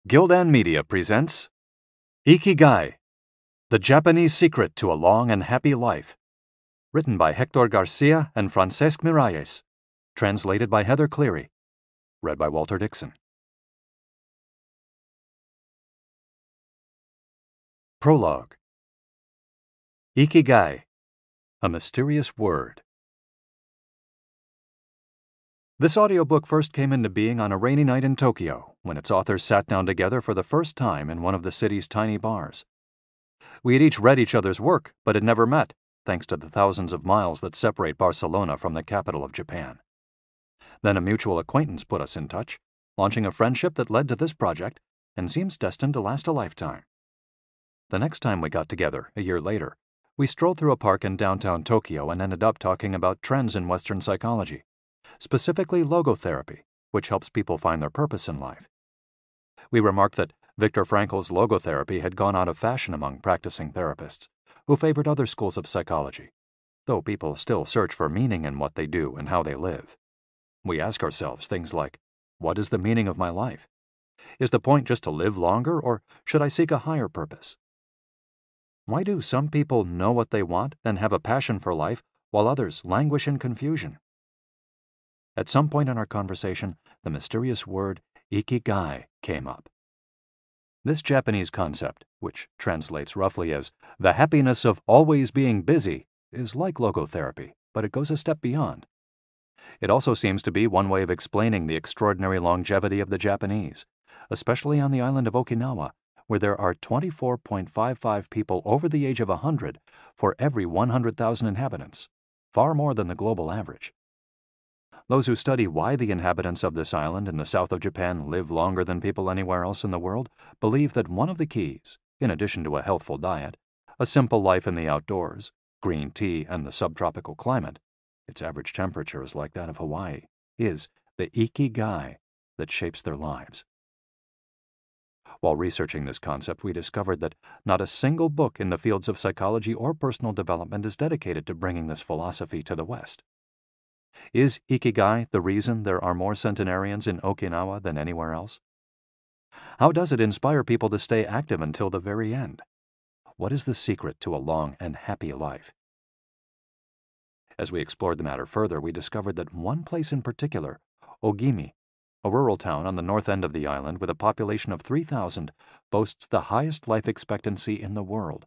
Gildan Media presents Ikigai, The Japanese Secret to a Long and Happy Life. Written by Hector Garcia and Francesc Miralles. Translated by Heather Cleary. Read by Walter Dixon. Prologue. Ikigai, a mysterious word. This audiobook first came into being on a rainy night in Tokyo, when its authors sat down together for the first time in one of the city's tiny bars. We had each read each other's work, but had never met, thanks to the thousands of miles that separate Barcelona from the capital of Japan. Then a mutual acquaintance put us in touch, launching a friendship that led to this project and seems destined to last a lifetime. The next time we got together, a year later, we strolled through a park in downtown Tokyo and ended up talking about trends in Western psychology, specifically logotherapy, which helps people find their purpose in life. We remarked that Viktor Frankl's logotherapy had gone out of fashion among practicing therapists, who favored other schools of psychology, though people still search for meaning in what they do and how they live. We ask ourselves things like, what is the meaning of my life? Is the point just to live longer, or should I seek a higher purpose? Why do some people know what they want and have a passion for life, while others languish in confusion? At some point in our conversation, the mysterious word Ikigai came up. This Japanese concept, which translates roughly as the happiness of always being busy, is like logotherapy, but it goes a step beyond. It also seems to be one way of explaining the extraordinary longevity of the Japanese, especially on the island of Okinawa, where there are 24.55 people over the age of 100 for every 100,000 inhabitants, far more than the global average. Those who study why the inhabitants of this island in the south of Japan live longer than people anywhere else in the world believe that one of the keys, in addition to a healthful diet, a simple life in the outdoors, green tea, and the subtropical climate, its average temperature is like that of Hawaii, is the Ikigai that shapes their lives. While researching this concept, we discovered that not a single book in the fields of psychology or personal development is dedicated to bringing this philosophy to the West. Is Ikigai the reason there are more centenarians in Okinawa than anywhere else? How does it inspire people to stay active until the very end? What is the secret to a long and happy life? As we explored the matter further, we discovered that one place in particular, Ogimi, a rural town on the north end of the island with a population of 3,000, boasts the highest life expectancy in the world,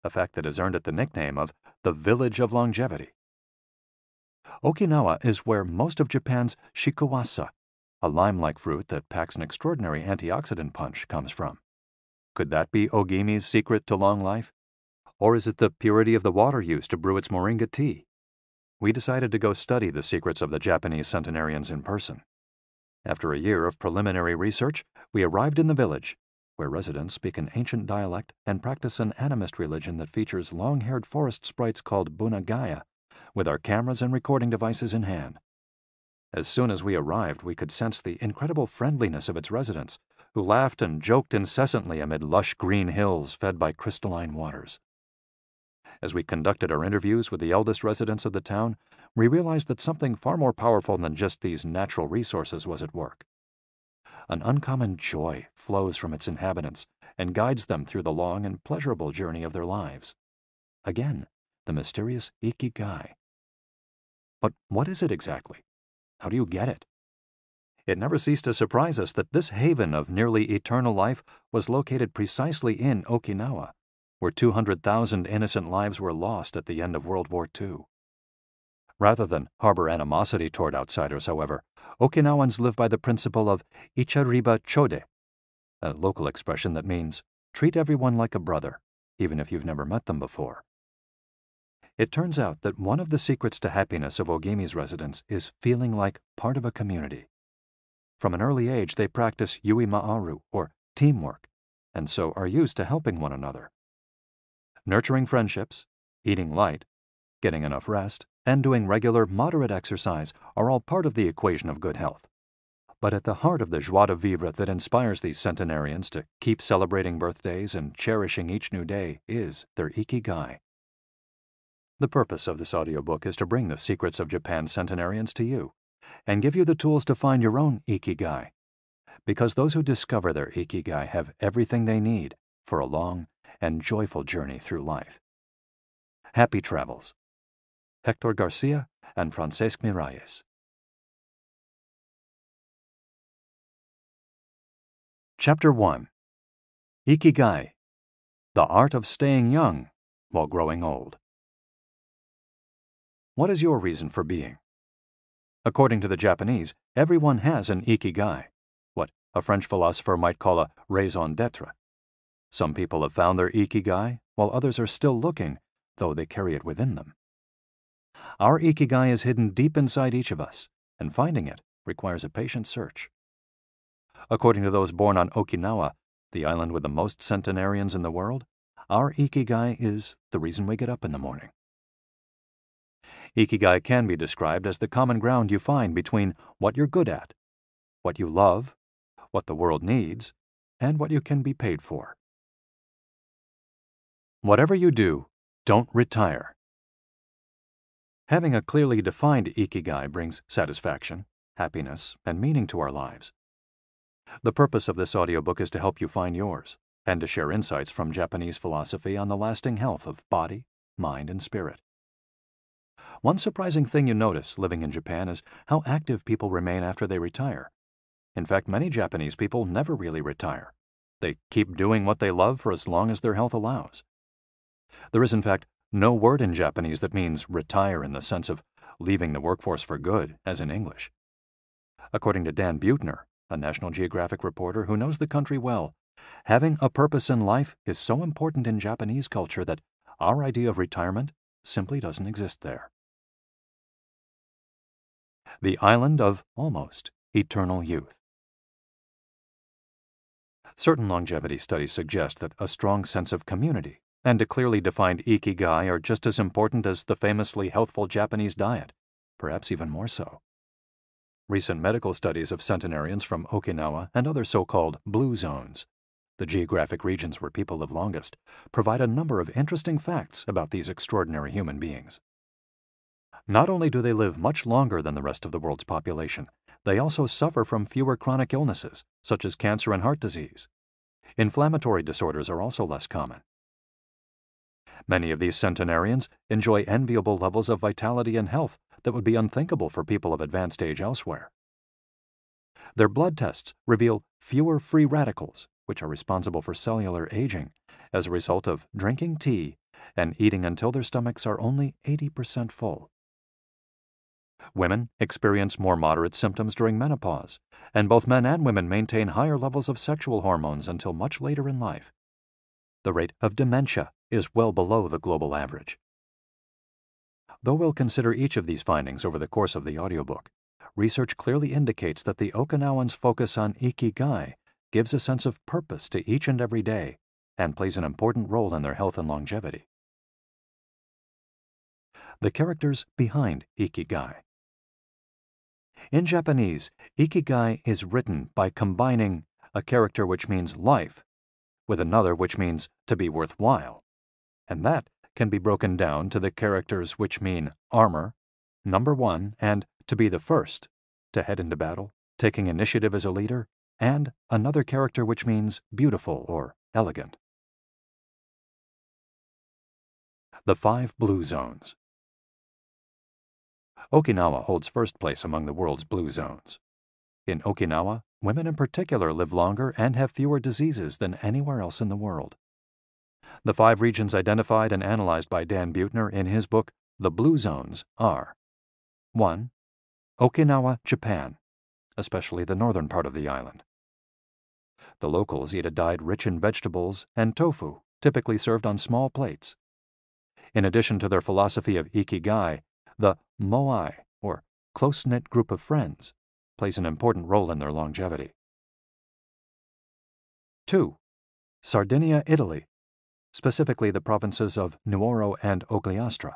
a fact that has earned it the nickname of the Village of Longevity. Okinawa is where most of Japan's shikuwasa, a lime-like fruit that packs an extraordinary antioxidant punch, comes from. Could that be Ogimi's secret to long life? Or is it the purity of the water used to brew its moringa tea? We decided to go study the secrets of the Japanese centenarians in person. After a year of preliminary research, we arrived in the village, where residents speak an ancient dialect and practice an animist religion that features long-haired forest sprites called bunagaya, with our cameras and recording devices in hand. As soon as we arrived, we could sense the incredible friendliness of its residents, who laughed and joked incessantly amid lush green hills fed by crystalline waters. As we conducted our interviews with the eldest residents of the town, we realized that something far more powerful than just these natural resources was at work. An uncommon joy flows from its inhabitants and guides them through the long and pleasurable journey of their lives. Again, the mysterious Ikigai. But what is it exactly? How do you get it? It never ceased to surprise us that this haven of nearly eternal life was located precisely in Okinawa, where 200,000 innocent lives were lost at the end of World War II. Rather than harbor animosity toward outsiders, however, Okinawans live by the principle of ichariba chode, a local expression that means treat everyone like a brother, even if you've never met them before. It turns out that one of the secrets to happiness of Ogimi's residents is feeling like part of a community. From an early age, they practice yui ma'aru, or teamwork, and so are used to helping one another. Nurturing friendships, eating light, getting enough rest, and doing regular, moderate exercise are all part of the equation of good health. But at the heart of the joie de vivre that inspires these centenarians to keep celebrating birthdays and cherishing each new day is their Ikigai. The purpose of this audiobook is to bring the secrets of Japan's centenarians to you and give you the tools to find your own Ikigai. because those who discover their Ikigai have everything they need for a long and joyful journey through life. Happy travels. Hector Garcia and Francesc Miralles. Chapter 1. Ikigai, the art of staying young while growing old. What is your reason for being? According to the Japanese, everyone has an Ikigai, what a French philosopher might call a raison d'être. Some people have found their Ikigai, while others are still looking, though they carry it within them. Our Ikigai is hidden deep inside each of us, and finding it requires a patient search. According to those born on Okinawa, the island with the most centenarians in the world, our Ikigai is the reason we get up in the morning. Ikigai can be described as the common ground you find between what you're good at, what you love, what the world needs, and what you can be paid for. Whatever you do, don't retire. Having a clearly defined Ikigai brings satisfaction, happiness, and meaning to our lives. The purpose of this audiobook is to help you find yours, and to share insights from Japanese philosophy on the lasting health of body, mind, and spirit. One surprising thing you notice living in Japan is how active people remain after they retire. In fact, many Japanese people never really retire. They keep doing what they love for as long as their health allows. There is, in fact, no word in Japanese that means retire in the sense of leaving the workforce for good, as in English. According to Dan Buettner, a National Geographic reporter who knows the country well, having a purpose in life is so important in Japanese culture that our idea of retirement simply doesn't exist there. The island of almost eternal youth. Certain longevity studies suggest that a strong sense of community and a clearly defined Ikigai are just as important as the famously healthful Japanese diet, perhaps even more so. Recent medical studies of centenarians from Okinawa and other so-called blue zones, the geographic regions where people live longest, provide a number of interesting facts about these extraordinary human beings. Not only do they live much longer than the rest of the world's population, they also suffer from fewer chronic illnesses, such as cancer and heart disease. Inflammatory disorders are also less common. Many of these centenarians enjoy enviable levels of vitality and health that would be unthinkable for people of advanced age elsewhere. Their blood tests reveal fewer free radicals, which are responsible for cellular aging, as a result of drinking tea and eating until their stomachs are only 80% full. Women experience more moderate symptoms during menopause, and both men and women maintain higher levels of sexual hormones until much later in life. The rate of dementia is well below the global average. Though we'll consider each of these findings over the course of the audiobook, research clearly indicates that the Okinawans' focus on Ikigai gives a sense of purpose to each and every day and plays an important role in their health and longevity. The characters behind Ikigai. In Japanese, Ikigai is written by combining a character which means life with another which means to be worthwhile, and that can be broken down to the characters which mean armor, number one, and to be the first, to head into battle, taking initiative as a leader, and another character which means beautiful or elegant. The 5 blue zones. Okinawa holds first place among the world's blue zones. In Okinawa, women in particular live longer and have fewer diseases than anywhere else in the world. The 5 regions identified and analyzed by Dan Buettner in his book, The Blue Zones, are 1. Okinawa, Japan, especially the northern part of the island. The locals eat a diet rich in vegetables and tofu, typically served on small plates. In addition to their philosophy of Ikigai, the moai, or close-knit group of friends, plays an important role in their longevity. 2. Sardinia, Italy, specifically the provinces of Nuoro and Ogliastra.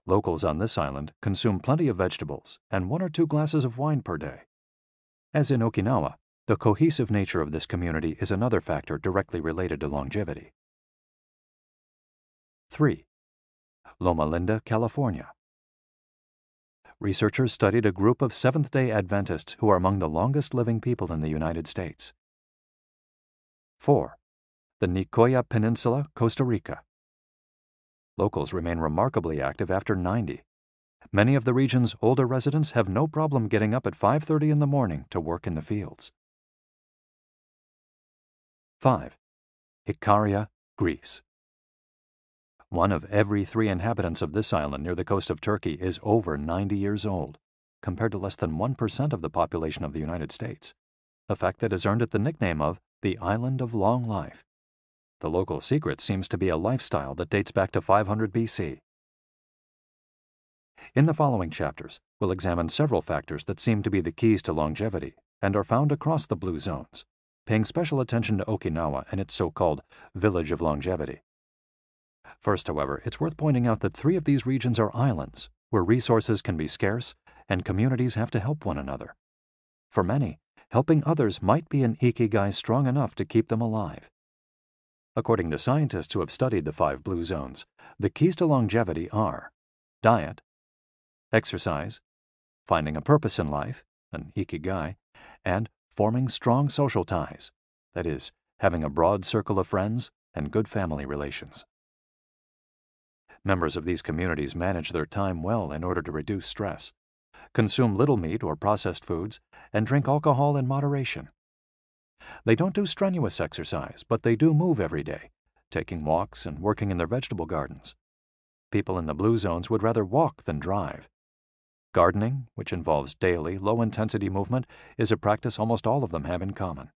Locals on this island consume plenty of vegetables and 1 or 2 glasses of wine per day. As in Okinawa, the cohesive nature of this community is another factor directly related to longevity. 3. Loma Linda, California. researchers studied a group of Seventh-day Adventists who are among the longest living people in the United States. 4. The Nicoya Peninsula, Costa Rica. Locals remain remarkably active after 90. Many of the region's older residents have no problem getting up at 5:30 in the morning to work in the fields. 5. Ikaria, Greece. One of every 3 inhabitants of this island near the coast of Turkey is over 90 years old, compared to less than 1% of the population of the United States, a fact that has earned it the nickname of the Island of Long Life. The local secret seems to be a lifestyle that dates back to 500 BC. In the following chapters, we'll examine several factors that seem to be the keys to longevity and are found across the blue zones, paying special attention to Okinawa and its so-called Village of Longevity. First, however, it's worth pointing out that 3 of these regions are islands, where resources can be scarce and communities have to help one another. For many, helping others might be an Ikigai strong enough to keep them alive. According to scientists who have studied the 5 blue zones, the keys to longevity are diet, exercise, finding a purpose in life, an Ikigai, and forming strong social ties, that is, having a broad circle of friends and good family relations. Members of these communities manage their time well in order to reduce stress, consume little meat or processed foods, and drink alcohol in moderation. They don't do strenuous exercise, but they do move every day, taking walks and working in their vegetable gardens. People in the blue zones would rather walk than drive. Gardening, which involves daily, low-intensity movement, is a practice almost all of them have in common.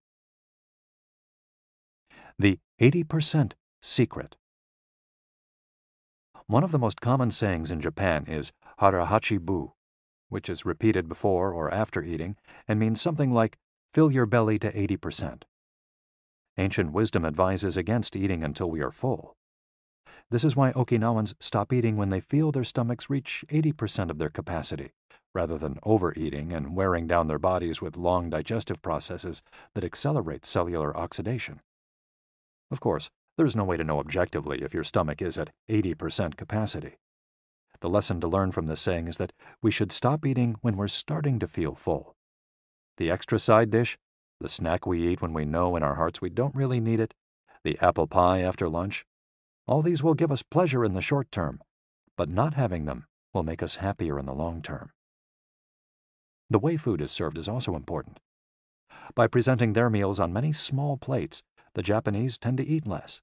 The 80% secret. One of the most common sayings in Japan is harahachi-bu, which is repeated before or after eating and means something like, fill your belly to 80%. Ancient wisdom advises against eating until we are full. This is why Okinawans stop eating when they feel their stomachs reach 80% of their capacity, rather than overeating and wearing down their bodies with long digestive processes that accelerate cellular oxidation. Of course, there's no way to know objectively if your stomach is at 80% capacity. The lesson to learn from this saying is that we should stop eating when we're starting to feel full. The extra side dish, the snack we eat when we know in our hearts we don't really need it, the apple pie after lunch, all these will give us pleasure in the short term, but not having them will make us happier in the long term. The way food is served is also important. By presenting their meals on many small plates, the Japanese tend to eat less.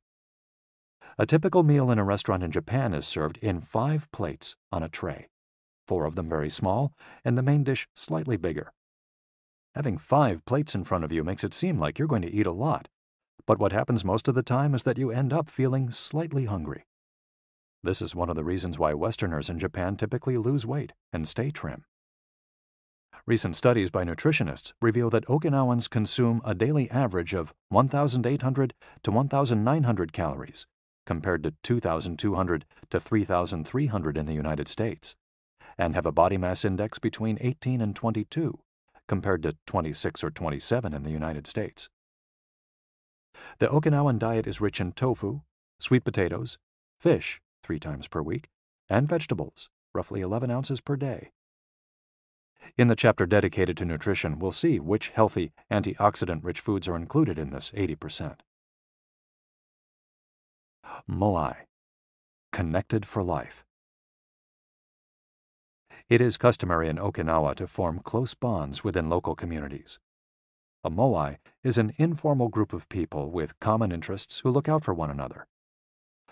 A typical meal in a restaurant in Japan is served in 5 plates on a tray, 4 of them very small, and the main dish slightly bigger. Having 5 plates in front of you makes it seem like you're going to eat a lot, but what happens most of the time is that you end up feeling slightly hungry. This is one of the reasons why Westerners in Japan typically lose weight and stay trim. Recent studies by nutritionists reveal that Okinawans consume a daily average of 1,800 to 1,900 calories, compared to 2,200 to 3,300 in the United States, and have a body mass index between 18 and 22, compared to 26 or 27 in the United States. The Okinawan diet is rich in tofu, sweet potatoes, fish 3 times per week, and vegetables, roughly 11 ounces per day. In the chapter dedicated to nutrition, we'll see which healthy, antioxidant-rich foods are included in this 80%. Moai, connected for life. It is customary in Okinawa to form close bonds within local communities. A moai is an informal group of people with common interests who look out for one another.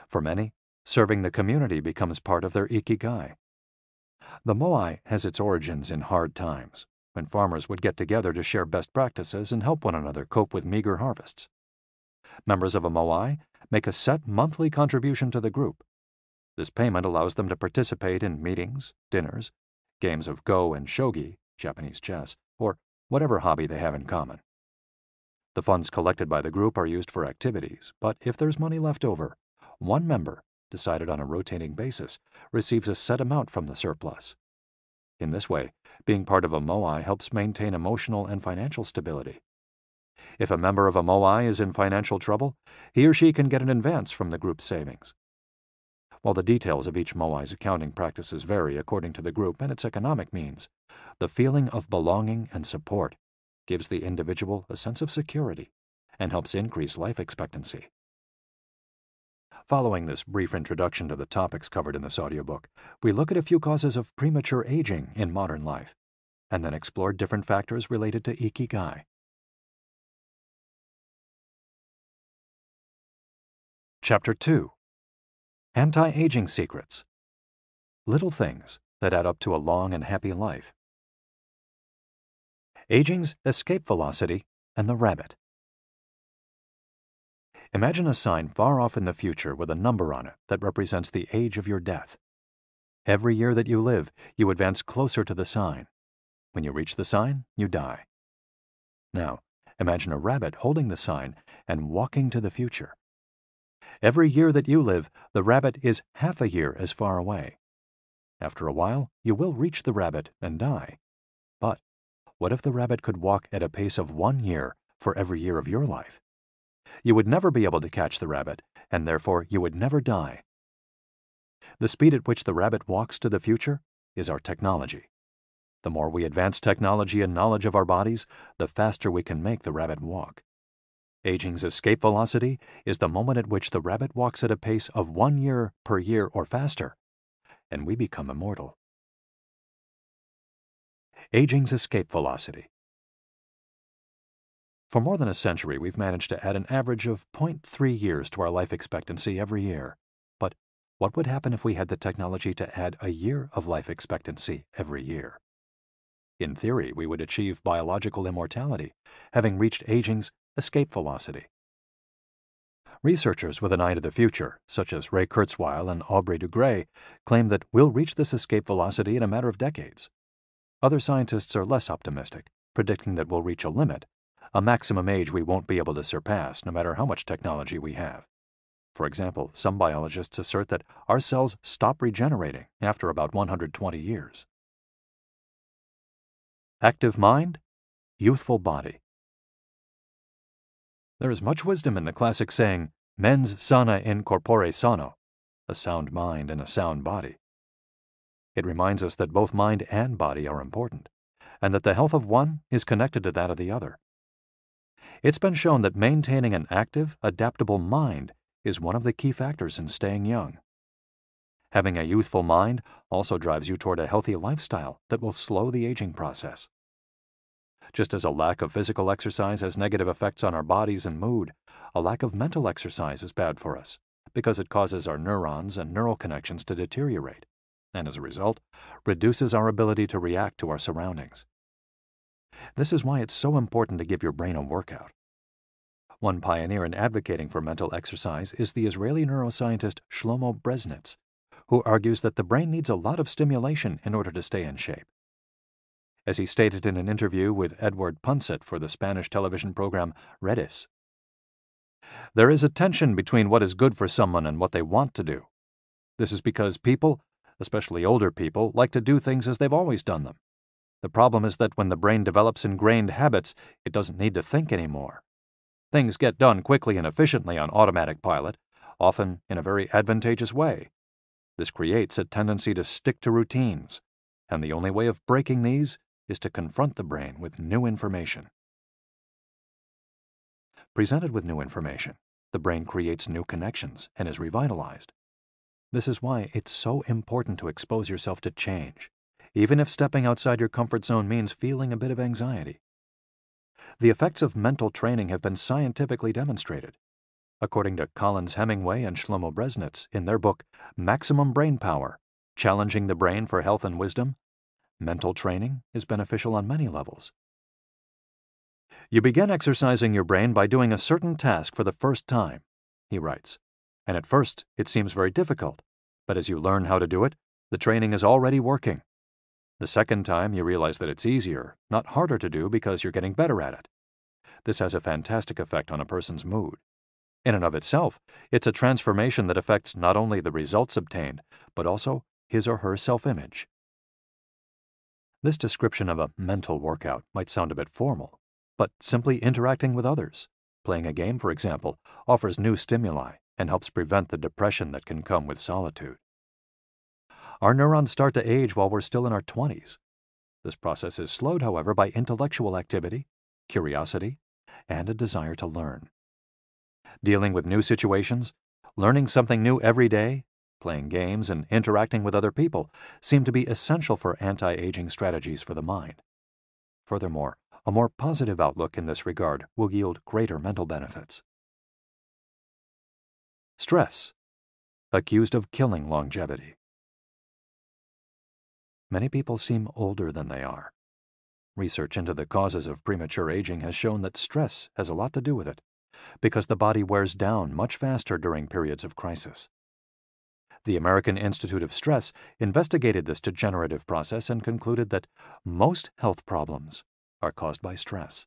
For many, serving the community becomes part of their Ikigai. The moai has its origins in hard times, when farmers would get together to share best practices and help one another cope with meager harvests. Members of a moai make a set monthly contribution to the group. This payment allows them to participate in meetings, dinners, games of go and shogi, Japanese chess, or whatever hobby they have in common. The funds collected by the group are used for activities, but if there's money left over, one member, decided on a rotating basis, receives a set amount from the surplus. In this way, being part of a moai helps maintain emotional and financial stability. If a member of a moai is in financial trouble, he or she can get an advance from the group's savings. While the details of each moai's accounting practices vary according to the group and its economic means, the feeling of belonging and support gives the individual a sense of security and helps increase life expectancy. Following this brief introduction to the topics covered in this audiobook, we look at a few causes of premature aging in modern life, and then explore different factors related to Ikigai. Chapter 2. Anti-Aging Secrets. Little things that add up to a long and happy life. Aging's escape velocity and the rabbit. Imagine a sign far off in the future with a number on it that represents the age of your death. Every year that you live, you advance closer to the sign. When you reach the sign, you die. Now, imagine a rabbit holding the sign and walking to the future. Every year that you live, the rabbit is half a year as far away. After a while, you will reach the rabbit and die. But what if the rabbit could walk at a pace of 1 year for every year of your life? You would never be able to catch the rabbit, and therefore you would never die. The speed at which the rabbit walks to the future is our technology. The more we advance technology and knowledge of our bodies, the faster we can make the rabbit walk. Aging's escape velocity is the moment at which the rabbit walks at a pace of 1 year per year or faster, and we become immortal. Aging's escape velocity. For more than a century, we've managed to add an average of 0.3 years to our life expectancy every year. But what would happen if we had the technology to add a year of life expectancy every year? In theory, we would achieve biological immortality, having reached aging's escape velocity. Researchers with an eye to the future, such as Ray Kurzweil and Aubrey de Grey, claim that we'll reach this escape velocity in a matter of decades. Other scientists are less optimistic, predicting that we'll reach a limit, a maximum age we won't be able to surpass no matter how much technology we have. For example, some biologists assert that our cells stop regenerating after about 120 years. Active mind, youthful body. There is much wisdom in the classic saying, mens sana in corpore sano, a sound mind and a sound body. It reminds us that both mind and body are important, and that the health of one is connected to that of the other. It's been shown that maintaining an active, adaptable mind is one of the key factors in staying young. Having a youthful mind also drives you toward a healthy lifestyle that will slow the aging process. Just as a lack of physical exercise has negative effects on our bodies and mood, a lack of mental exercise is bad for us because it causes our neurons and neural connections to deteriorate, and as a result, reduces our ability to react to our surroundings. This is why it's so important to give your brain a workout. One pioneer in advocating for mental exercise is the Israeli neuroscientist Shlomo Bresnitz, who argues that the brain needs a lot of stimulation in order to stay in shape. As he stated in an interview with Edward Punset for the Spanish television program Redis, there is a tension between what is good for someone and what they want to do. This is because people, especially older people, like to do things as they've always done them. The problem is that when the brain develops ingrained habits, it doesn't need to think anymore. Things get done quickly and efficiently on automatic pilot, often in a very advantageous way. This creates a tendency to stick to routines, and the only way of breaking these is to confront the brain with new information. Presented with new information, the brain creates new connections and is revitalized. This is why it's so important to expose yourself to change, even if stepping outside your comfort zone means feeling a bit of anxiety. The effects of mental training have been scientifically demonstrated. According to Collins Hemingway and Shlomo Bresnitz in their book Maximum Brain Power, Challenging the Brain for Health and Wisdom, mental training is beneficial on many levels. You begin exercising your brain by doing a certain task for the first time, he writes, and at first it seems very difficult, but as you learn how to do it, the training is already working. The second time you realize that it's easier, not harder to do because you're getting better at it. This has a fantastic effect on a person's mood. In and of itself, it's a transformation that affects not only the results obtained, but also his or her self-image. This description of a mental workout might sound a bit formal, but simply interacting with others, playing a game, for example, offers new stimuli and helps prevent the depression that can come with solitude. Our neurons start to age while we're still in our 20s. This process is slowed, however, by intellectual activity, curiosity, and a desire to learn. Dealing with new situations, learning something new every day, playing games, and interacting with other people seem to be essential for anti-aging strategies for the mind. Furthermore, a more positive outlook in this regard will yield greater mental benefits. Stress, accused of killing longevity. Many people seem older than they are. Research into the causes of premature aging has shown that stress has a lot to do with it, because the body wears down much faster during periods of crisis. The American Institute of Stress investigated this degenerative process and concluded that most health problems are caused by stress.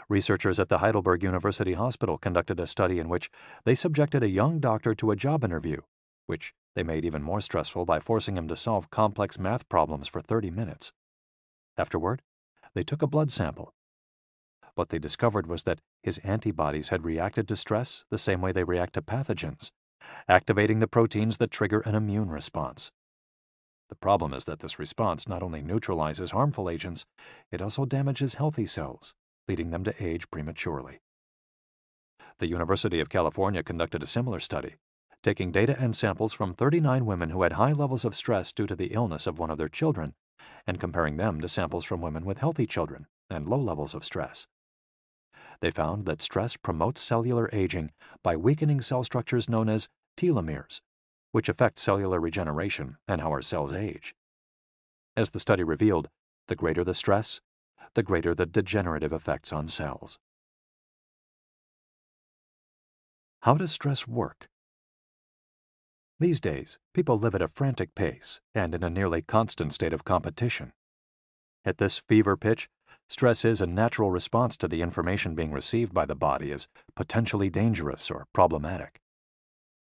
Researchers at the Heidelberg University Hospital conducted a study in which they subjected a young doctor to a job interview, which they made even more stressful by forcing him to solve complex math problems for 30 minutes. Afterward, they took a blood sample. What they discovered was that his antibodies had reacted to stress the same way they react to pathogens, activating the proteins that trigger an immune response. The problem is that this response not only neutralizes harmful agents, it also damages healthy cells, leading them to age prematurely. The University of California conducted a similar study, taking data and samples from 39 women who had high levels of stress due to the illness of one of their children, and comparing them to samples from women with healthy children and low levels of stress. They found that stress promotes cellular aging by weakening cell structures known as telomeres, which affect cellular regeneration and how our cells age. As the study revealed, the greater the stress, the greater the degenerative effects on cells. How does stress work? These days, people live at a frantic pace and in a nearly constant state of competition. At this fever pitch, stress is a natural response to the information being received by the body as potentially dangerous or problematic.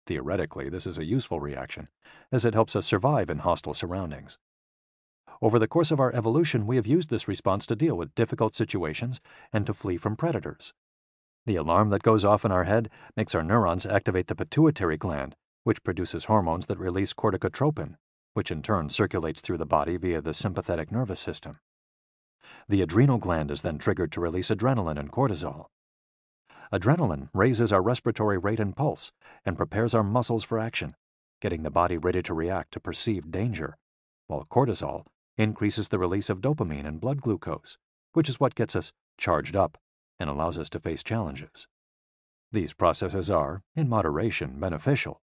Theoretically, this is a useful reaction, as it helps us survive in hostile surroundings. Over the course of our evolution, we have used this response to deal with difficult situations and to flee from predators. The alarm that goes off in our head makes our neurons activate the pituitary gland, which produces hormones that release corticotropin, which in turn circulates through the body via the sympathetic nervous system. The adrenal gland is then triggered to release adrenaline and cortisol. Adrenaline raises our respiratory rate and pulse and prepares our muscles for action, getting the body ready to react to perceived danger, while cortisol increases the release of dopamine and blood glucose, which is what gets us charged up and allows us to face challenges. These processes are, in moderation, beneficial.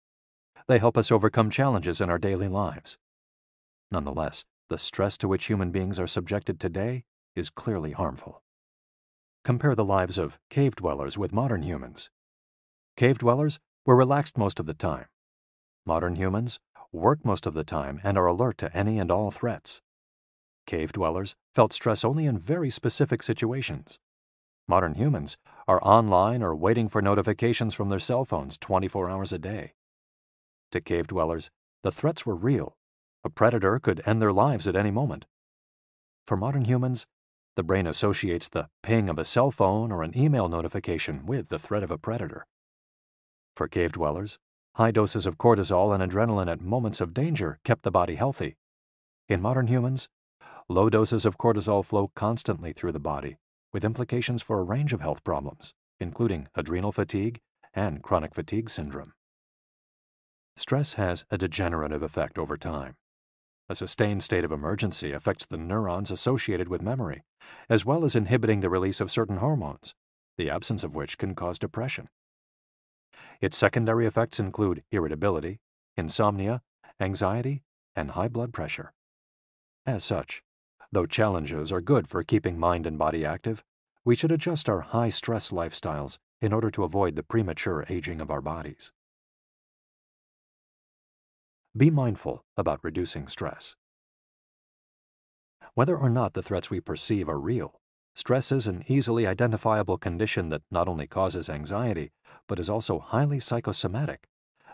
They help us overcome challenges in our daily lives. Nonetheless, the stress to which human beings are subjected today is clearly harmful. Compare the lives of cave dwellers with modern humans. Cave dwellers were relaxed most of the time. Modern humans work most of the time and are alert to any and all threats. Cave dwellers felt stress only in very specific situations. Modern humans are online or waiting for notifications from their cell phones 24 hours a day. To cave dwellers, the threats were real. A predator could end their lives at any moment. For modern humans, the brain associates the ping of a cell phone or an email notification with the threat of a predator. For cave dwellers, high doses of cortisol and adrenaline at moments of danger kept the body healthy. In modern humans, low doses of cortisol flow constantly through the body, with implications for a range of health problems, including adrenal fatigue and chronic fatigue syndrome. Stress has a degenerative effect over time. A sustained state of emergency affects the neurons associated with memory, as well as inhibiting the release of certain hormones, the absence of which can cause depression. Its secondary effects include irritability, insomnia, anxiety, and high blood pressure. As such, though challenges are good for keeping mind and body active, we should adjust our high-stress lifestyles in order to avoid the premature aging of our bodies. Be mindful about reducing stress. Whether or not the threats we perceive are real, stress is an easily identifiable condition that not only causes anxiety, but is also highly psychosomatic,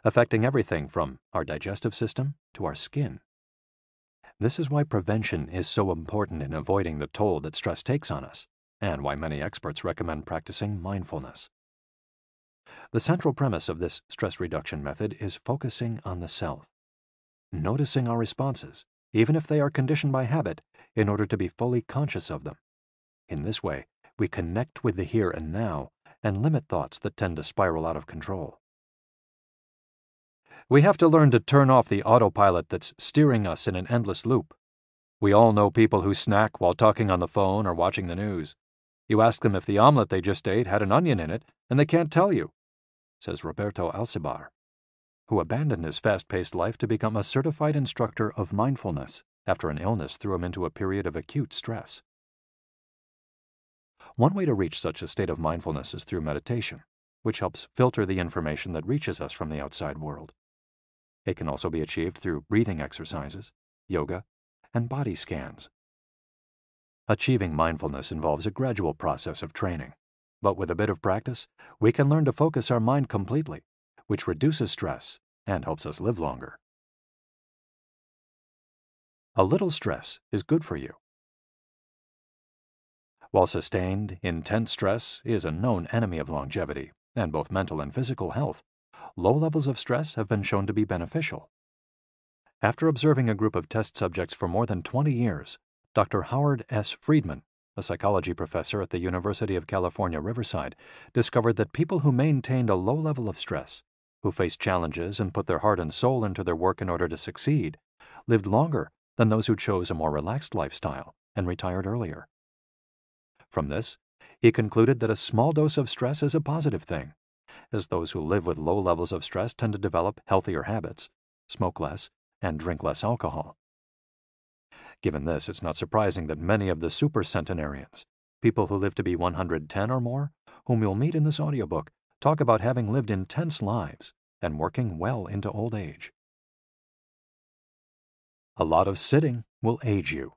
affecting everything from our digestive system to our skin. This is why prevention is so important in avoiding the toll that stress takes on us, and why many experts recommend practicing mindfulness. The central premise of this stress reduction method is focusing on the self, noticing our responses, even if they are conditioned by habit, in order to be fully conscious of them. In this way, we connect with the here and now and limit thoughts that tend to spiral out of control. We have to learn to turn off the autopilot that's steering us in an endless loop. We all know people who snack while talking on the phone or watching the news. You ask them if the omelet they just ate had an onion in it, and they can't tell you, says Roberto Alcibar, who abandoned his fast-paced life to become a certified instructor of mindfulness after an illness threw him into a period of acute stress. One way to reach such a state of mindfulness is through meditation, which helps filter the information that reaches us from the outside world. It can also be achieved through breathing exercises, yoga, and body scans. Achieving mindfulness involves a gradual process of training, but with a bit of practice, we can learn to focus our mind completely, which reduces stress and helps us live longer. A little stress is good for you. While sustained, intense stress is a known enemy of longevity and both mental and physical health, low levels of stress have been shown to be beneficial. After observing a group of test subjects for more than 20 years, Dr. Howard S. Friedman, a psychology professor at the University of California, Riverside, discovered that people who maintained a low level of stress, who faced challenges and put their heart and soul into their work in order to succeed, lived longer than those who chose a more relaxed lifestyle and retired earlier. From this, he concluded that a small dose of stress is a positive thing, as those who live with low levels of stress tend to develop healthier habits, smoke less, and drink less alcohol. Given this, it's not surprising that many of the supercentenarians, people who live to be 110 or more, whom you'll meet in this audiobook, talk about having lived intense lives and working well into old age. A lot of sitting will age you.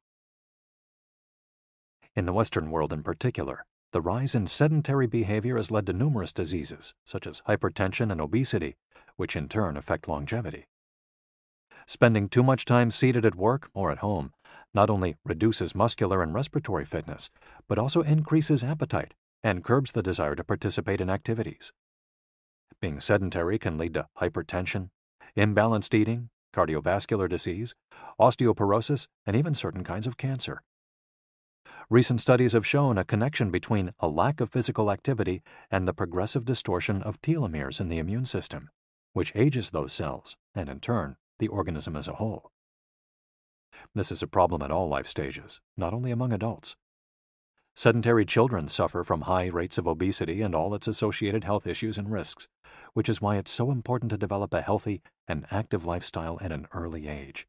In the Western world in particular, the rise in sedentary behavior has led to numerous diseases, such as hypertension and obesity, which in turn affect longevity. Spending too much time seated at work or at home not only reduces muscular and respiratory fitness, but also increases appetite and curbs the desire to participate in activities. Being sedentary can lead to hypertension, imbalanced eating, cardiovascular disease, osteoporosis, and even certain kinds of cancer. Recent studies have shown a connection between a lack of physical activity and the progressive distortion of telomeres in the immune system, which ages those cells and, in turn, the organism as a whole. This is a problem at all life stages, not only among adults. Sedentary children suffer from high rates of obesity and all its associated health issues and risks, which is why it's so important to develop a healthy and active lifestyle at an early age.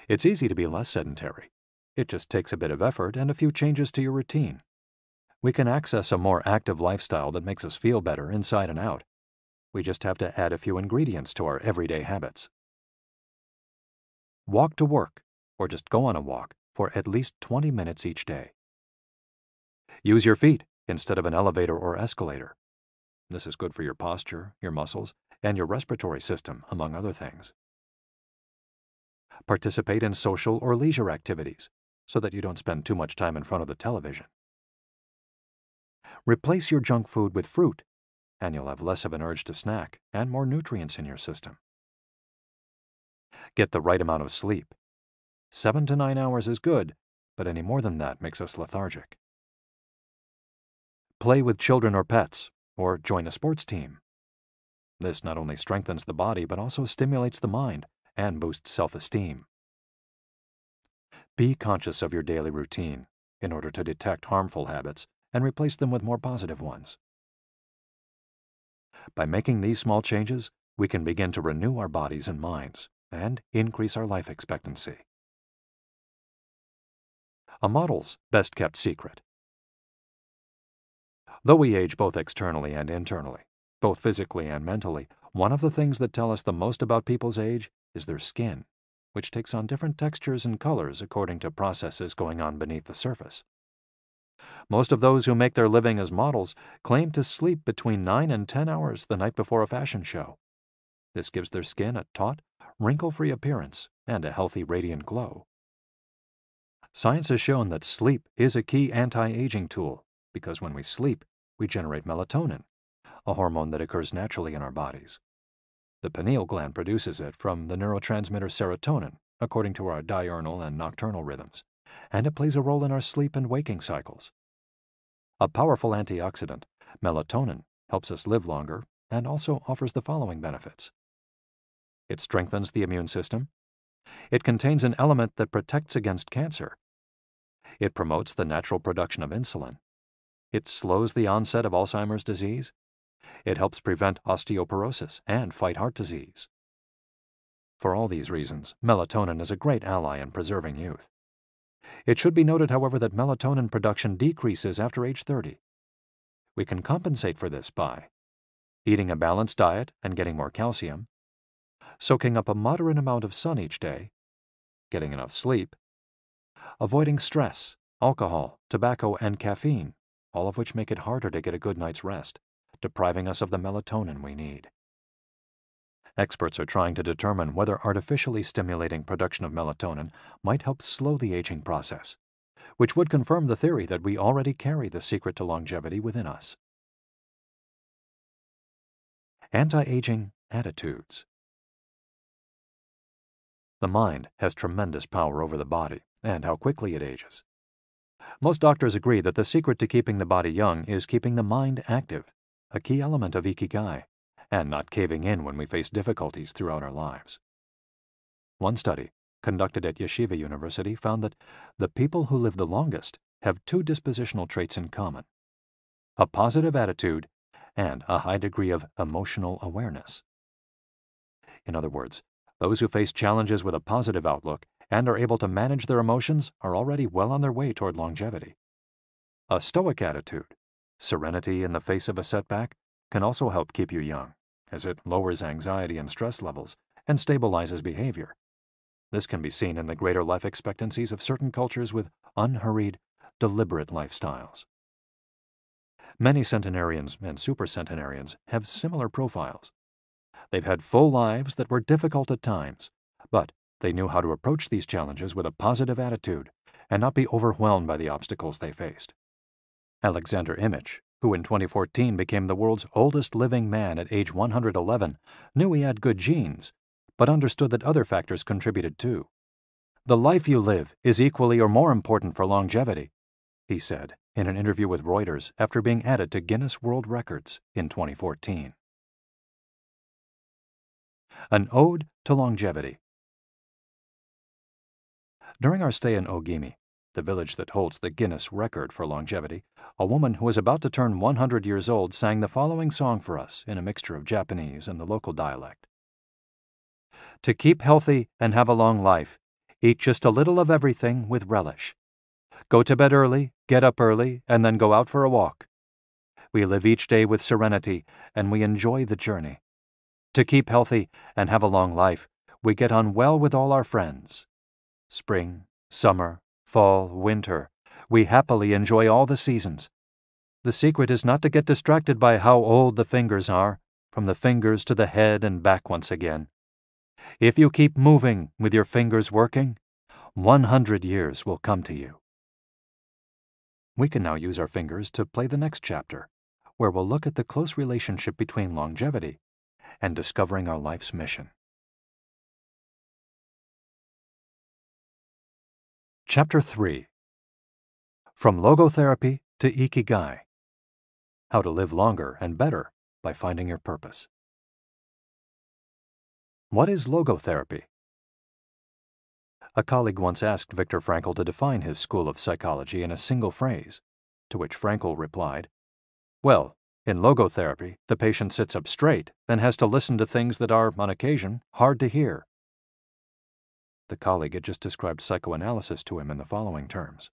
It's easy to be less sedentary. It just takes a bit of effort and a few changes to your routine. We can access a more active lifestyle that makes us feel better inside and out. We just have to add a few ingredients to our everyday habits. Walk to work, or just go on a walk, for at least 20 minutes each day. Use your feet instead of an elevator or escalator. This is good for your posture, your muscles, and your respiratory system, among other things. Participate in social or leisure activities, so that you don't spend too much time in front of the television. Replace your junk food with fruit, and you'll have less of an urge to snack and more nutrients in your system. Get the right amount of sleep. 7 to 9 hours is good, but any more than that makes us lethargic. Play with children or pets, or join a sports team. This not only strengthens the body, but also stimulates the mind and boosts self-esteem. Be conscious of your daily routine in order to detect harmful habits and replace them with more positive ones. By making these small changes, we can begin to renew our bodies and minds and increase our life expectancy. A model's best-kept secret. Though we age both externally and internally, both physically and mentally, one of the things that tell us the most about people's age is their skin, which takes on different textures and colors according to processes going on beneath the surface. Most of those who make their living as models claim to sleep between 9 and 10 hours the night before a fashion show. This gives their skin a taut, wrinkle-free appearance and a healthy, radiant glow. Science has shown that sleep is a key anti-aging tool because when we sleep, we generate melatonin, a hormone that occurs naturally in our bodies. The pineal gland produces it from the neurotransmitter serotonin, according to our diurnal and nocturnal rhythms, and it plays a role in our sleep and waking cycles. A powerful antioxidant, melatonin, helps us live longer and also offers the following benefits. It strengthens the immune system. It contains an element that protects against cancer. It promotes the natural production of insulin. It slows the onset of Alzheimer's disease. It helps prevent osteoporosis and fight heart disease. For all these reasons, melatonin is a great ally in preserving youth. It should be noted, however, that melatonin production decreases after age 30. We can compensate for this by eating a balanced diet and getting more calcium, soaking up a moderate amount of sun each day, getting enough sleep, avoiding stress, alcohol, tobacco, and caffeine, all of which make it harder to get a good night's rest, depriving us of the melatonin we need. Experts are trying to determine whether artificially stimulating production of melatonin might help slow the aging process, which would confirm the theory that we already carry the secret to longevity within us. Anti-aging attitudes. The mind has tremendous power over the body and how quickly it ages. Most doctors agree that the secret to keeping the body young is keeping the mind active, a key element of Ikigai, and not caving in when we face difficulties throughout our lives. One study, conducted at Yeshiva University, found that the people who live the longest have two dispositional traits in common: a positive attitude and a high degree of emotional awareness. In other words, those who face challenges with a positive outlook and are able to manage their emotions are already well on their way toward longevity. A stoic attitude, serenity in the face of a setback, can also help keep you young, as it lowers anxiety and stress levels and stabilizes behavior. This can be seen in the greater life expectancies of certain cultures with unhurried, deliberate lifestyles. Many centenarians and supercentenarians have similar profiles. They've had full lives that were difficult at times, but they knew how to approach these challenges with a positive attitude and not be overwhelmed by the obstacles they faced. Alexander Imich, who in 2014 became the world's oldest living man at age 111, knew he had good genes, but understood that other factors contributed too. "The life you live is equally or more important for longevity," he said in an interview with Reuters after being added to Guinness World Records in 2014. An Ode to Longevity. During our stay in Ogimi, the village that holds the Guinness record for longevity, a woman who was about to turn 100 years old sang the following song for us in a mixture of Japanese and the local dialect. "To keep healthy and have a long life, eat just a little of everything with relish. Go to bed early, get up early, and then go out for a walk. We live each day with serenity, and we enjoy the journey. To keep healthy and have a long life, we get on well with all our friends. Spring, summer, fall, winter, we happily enjoy all the seasons. The secret is not to get distracted by how old the fingers are, from the fingers to the head and back once again. If you keep moving with your fingers working, 100 years will come to you." We can now use our fingers to play the next chapter, where we'll look at the close relationship between longevity and discovering our life's mission. Chapter 3. From Logotherapy to Ikigai. How to live longer and better by finding your purpose. What is logotherapy? A colleague once asked Viktor Frankl to define his school of psychology in a single phrase, to which Frankl replied, "Well, in logotherapy, the patient sits up straight and has to listen to things that are, on occasion, hard to hear." The colleague had just described psychoanalysis to him in the following terms.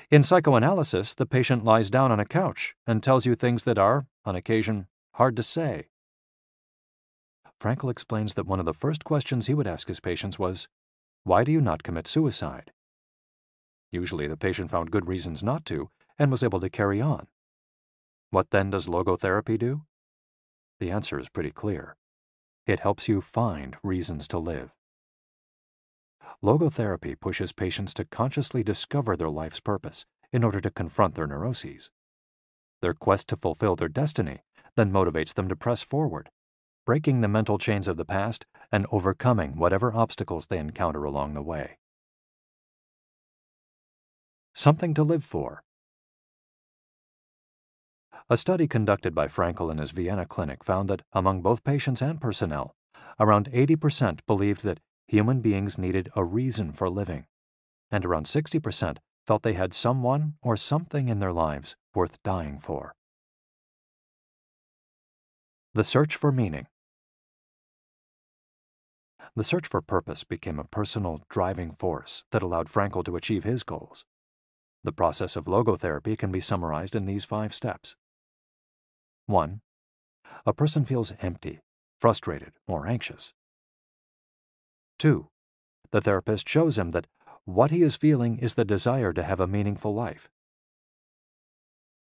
"In psychoanalysis, the patient lies down on a couch and tells you things that are, on occasion, hard to say." Frankl explains that one of the first questions he would ask his patients was, "Why do you not commit suicide?" Usually the patient found good reasons not to and was able to carry on. What then does logotherapy do? The answer is pretty clear. It helps you find reasons to live. Logotherapy pushes patients to consciously discover their life's purpose in order to confront their neuroses. Their quest to fulfill their destiny then motivates them to press forward, breaking the mental chains of the past and overcoming whatever obstacles they encounter along the way. Something to live for. A study conducted by Frankl in his Vienna clinic found that among both patients and personnel, around 80% believed that human beings needed a reason for living, and around 60% felt they had someone or something in their lives worth dying for. The search for meaning. The search for purpose became a personal driving force that allowed Frankl to achieve his goals. The process of logotherapy can be summarized in these 5 steps. 1. A person feels empty, frustrated, or anxious. 2. The therapist shows him that what he is feeling is the desire to have a meaningful life.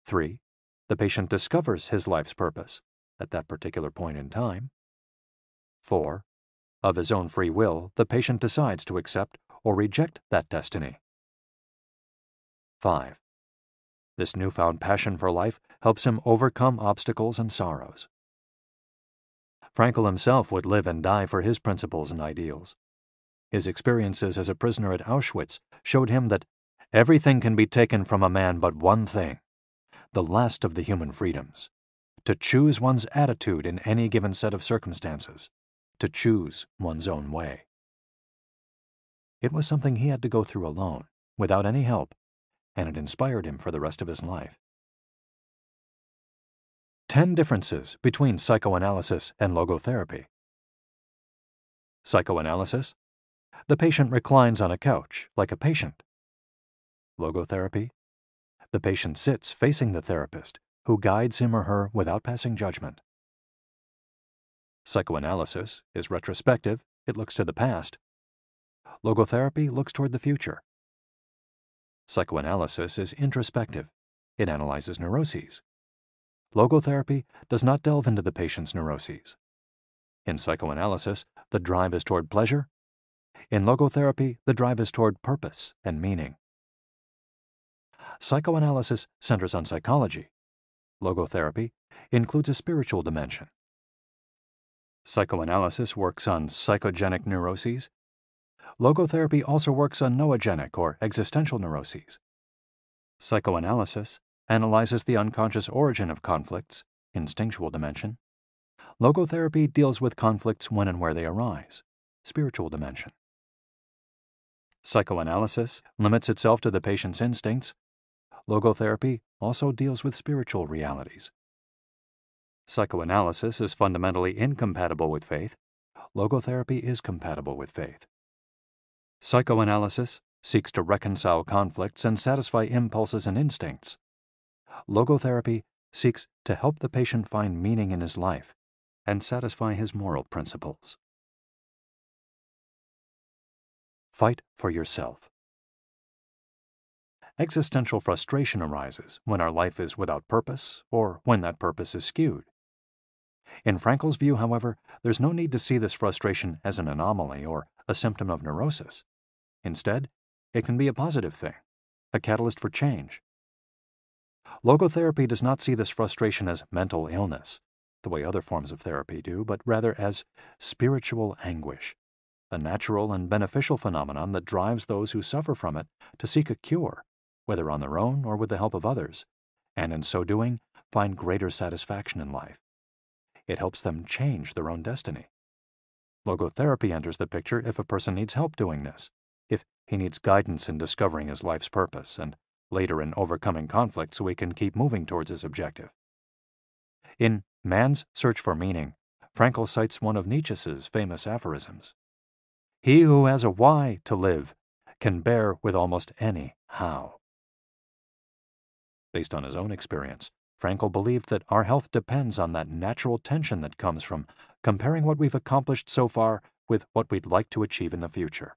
3. The patient discovers his life's purpose at that particular point in time. 4. Of his own free will, the patient decides to accept or reject that destiny. 5. This newfound passion for life helps him overcome obstacles and sorrows. Frankl himself would live and die for his principles and ideals. His experiences as a prisoner at Auschwitz showed him that everything can be taken from a man but one thing, the last of the human freedoms: to choose one's attitude in any given set of circumstances, to choose one's own way. It was something he had to go through alone, without any help, and it inspired him for the rest of his life. 10 differences between psychoanalysis and logotherapy. Psychoanalysis: the patient reclines on a couch, like a patient. Logotherapy: the patient sits facing the therapist, who guides him or her without passing judgment. Psychoanalysis is retrospective, it looks to the past. Logotherapy looks toward the future. Psychoanalysis is introspective, it analyzes neuroses. Logotherapy does not delve into the patient's neuroses. In psychoanalysis, the drive is toward pleasure. In logotherapy, the drive is toward purpose and meaning. Psychoanalysis centers on psychology. Logotherapy includes a spiritual dimension. Psychoanalysis works on psychogenic neuroses. Logotherapy also works on noogenic or existential neuroses. Psychoanalysis analyzes the unconscious origin of conflicts, instinctual dimension. Logotherapy deals with conflicts when and where they arise, spiritual dimension. Psychoanalysis limits itself to the patient's instincts. Logotherapy also deals with spiritual realities. Psychoanalysis is fundamentally incompatible with faith. Logotherapy is compatible with faith. Psychoanalysis seeks to reconcile conflicts and satisfy impulses and instincts. Logotherapy seeks to help the patient find meaning in his life and satisfy his moral principles. Fight for yourself. Existential frustration arises when our life is without purpose or when that purpose is skewed. In Frankl's view, however, there's no need to see this frustration as an anomaly or a symptom of neurosis. Instead, it can be a positive thing, a catalyst for change. Logotherapy does not see this frustration as mental illness, the way other forms of therapy do, but rather as spiritual anguish, a natural and beneficial phenomenon that drives those who suffer from it to seek a cure, whether on their own or with the help of others, and in so doing, find greater satisfaction in life. It helps them change their own destiny. Logotherapy enters the picture if a person needs help doing this, if he needs guidance in discovering his life's purpose, and later in overcoming conflict so he can keep moving towards his objective. In Man's Search for Meaning, Frankl cites one of Nietzsche's famous aphorisms: "He who has a why to live can bear with almost any how." Based on his own experience, Frankl believed that our health depends on that natural tension that comes from comparing what we've accomplished so far with what we'd like to achieve in the future.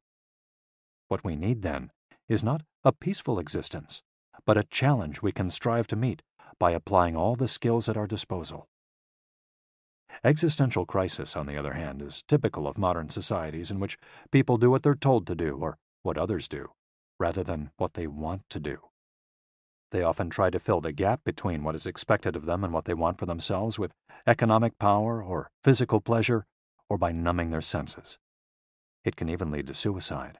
What we need, then, is not a peaceful existence, but a challenge we can strive to meet by applying all the skills at our disposal. Existential crisis, on the other hand, is typical of modern societies in which people do what they're told to do or what others do, rather than what they want to do. They often try to fill the gap between what is expected of them and what they want for themselves with economic power or physical pleasure, or by numbing their senses. It can even lead to suicide.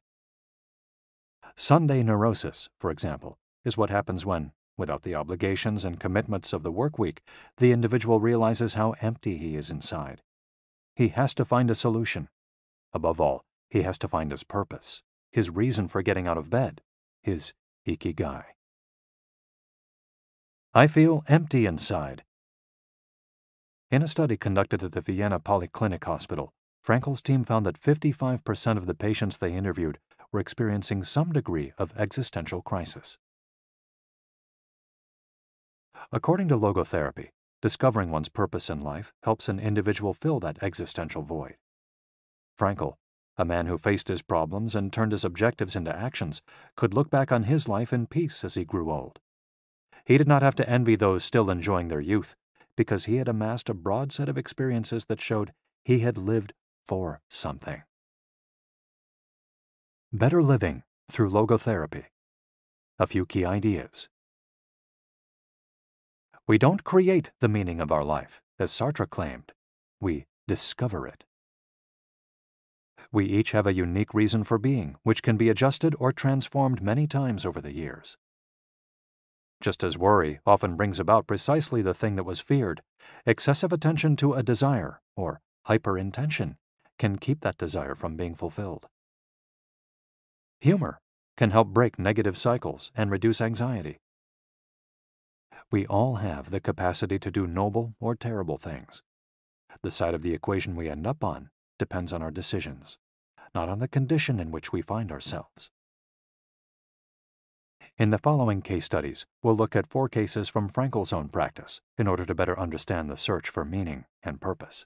Sunday neurosis, for example, is what happens when, without the obligations and commitments of the work week, the individual realizes how empty he is inside. He has to find a solution. Above all, he has to find his purpose, his reason for getting out of bed, his Ikigai. I feel empty inside. In a study conducted at the Vienna Polyclinic Hospital, Frankel's team found that 55% of the patients they interviewed were experiencing some degree of existential crisis. According to logotherapy, discovering one's purpose in life helps an individual fill that existential void. Frankel, a man who faced his problems and turned his objectives into actions, could look back on his life in peace as he grew old. He did not have to envy those still enjoying their youth, because he had amassed a broad set of experiences that showed he had lived for something. Better living through logotherapy. A few key ideas. We don't create the meaning of our life, as Sartre claimed. We discover it. We each have a unique reason for being, which can be adjusted or transformed many times over the years. Just as worry often brings about precisely the thing that was feared, excessive attention to a desire, or hyperintention, can keep that desire from being fulfilled. Humor can help break negative cycles and reduce anxiety. We all have the capacity to do noble or terrible things. The side of the equation we end up on depends on our decisions, not on the condition in which we find ourselves. In the following case studies, we'll look at 4 cases from Frankel's own practice in order to better understand the search for meaning and purpose.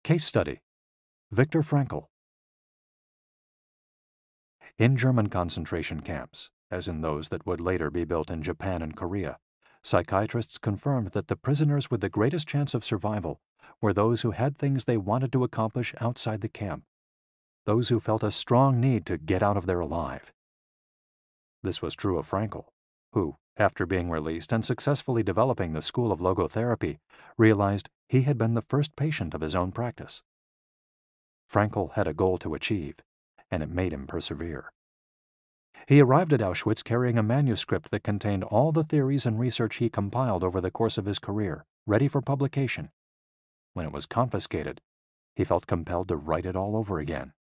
Case study: Viktor Frankl. In German concentration camps, as in those that would later be built in Japan and Korea, psychiatrists confirmed that the prisoners with the greatest chance of survival were those who had things they wanted to accomplish outside the camp, those who felt a strong need to get out of there alive. This was true of Frankl, who, after being released and successfully developing the school of logotherapy, realized he had been the first patient of his own practice. Frankl had a goal to achieve, and it made him persevere. He arrived at Auschwitz carrying a manuscript that contained all the theories and research he compiled over the course of his career, ready for publication. When it was confiscated, he felt compelled to write it all over again.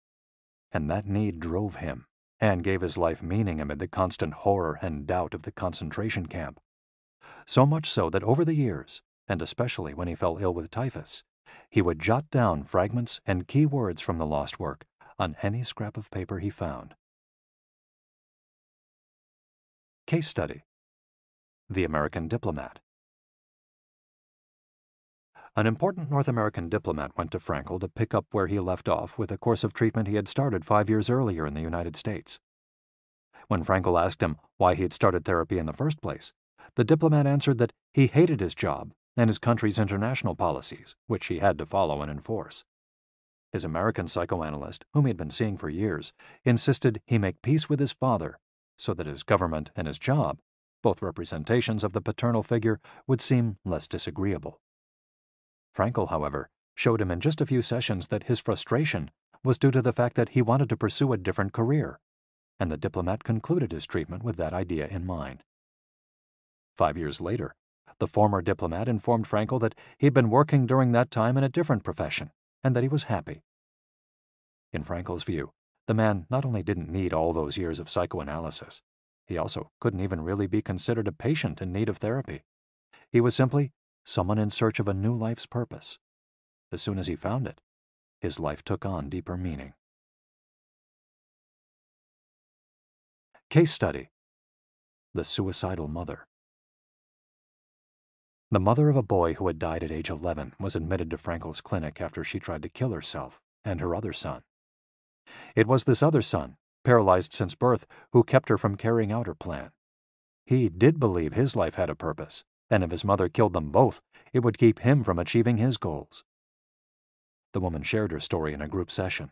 And that need drove him, and gave his life meaning amid the constant horror and doubt of the concentration camp. So much so that over the years, and especially when he fell ill with typhus, he would jot down fragments and key words from the lost work on any scrap of paper he found. Case study: The American Diplomat. An important North American diplomat went to Frankl to pick up where he left off with a course of treatment he had started 5 years earlier in the United States. When Frankl asked him why he had started therapy in the first place, the diplomat answered that he hated his job and his country's international policies, which he had to follow and enforce. His American psychoanalyst, whom he had been seeing for years, insisted he make peace with his father so that his government and his job, both representations of the paternal figure, would seem less disagreeable. Frankl, however, showed him in just a few sessions that his frustration was due to the fact that he wanted to pursue a different career, and the diplomat concluded his treatment with that idea in mind. 5 years later, the former diplomat informed Frankl that he had been working during that time in a different profession, and that he was happy. In Frankl's view, the man not only didn't need all those years of psychoanalysis, he also couldn't even really be considered a patient in need of therapy. He was simply someone in search of a new life's purpose. As soon as he found it, his life took on deeper meaning. Case study: The Suicidal Mother. The mother of a boy who had died at age 11 was admitted to Frankl's clinic after she tried to kill herself and her other son. It was this other son, paralyzed since birth, who kept her from carrying out her plan. He did believe his life had a purpose, and if his mother killed them both, it would keep him from achieving his goals. The woman shared her story in a group session.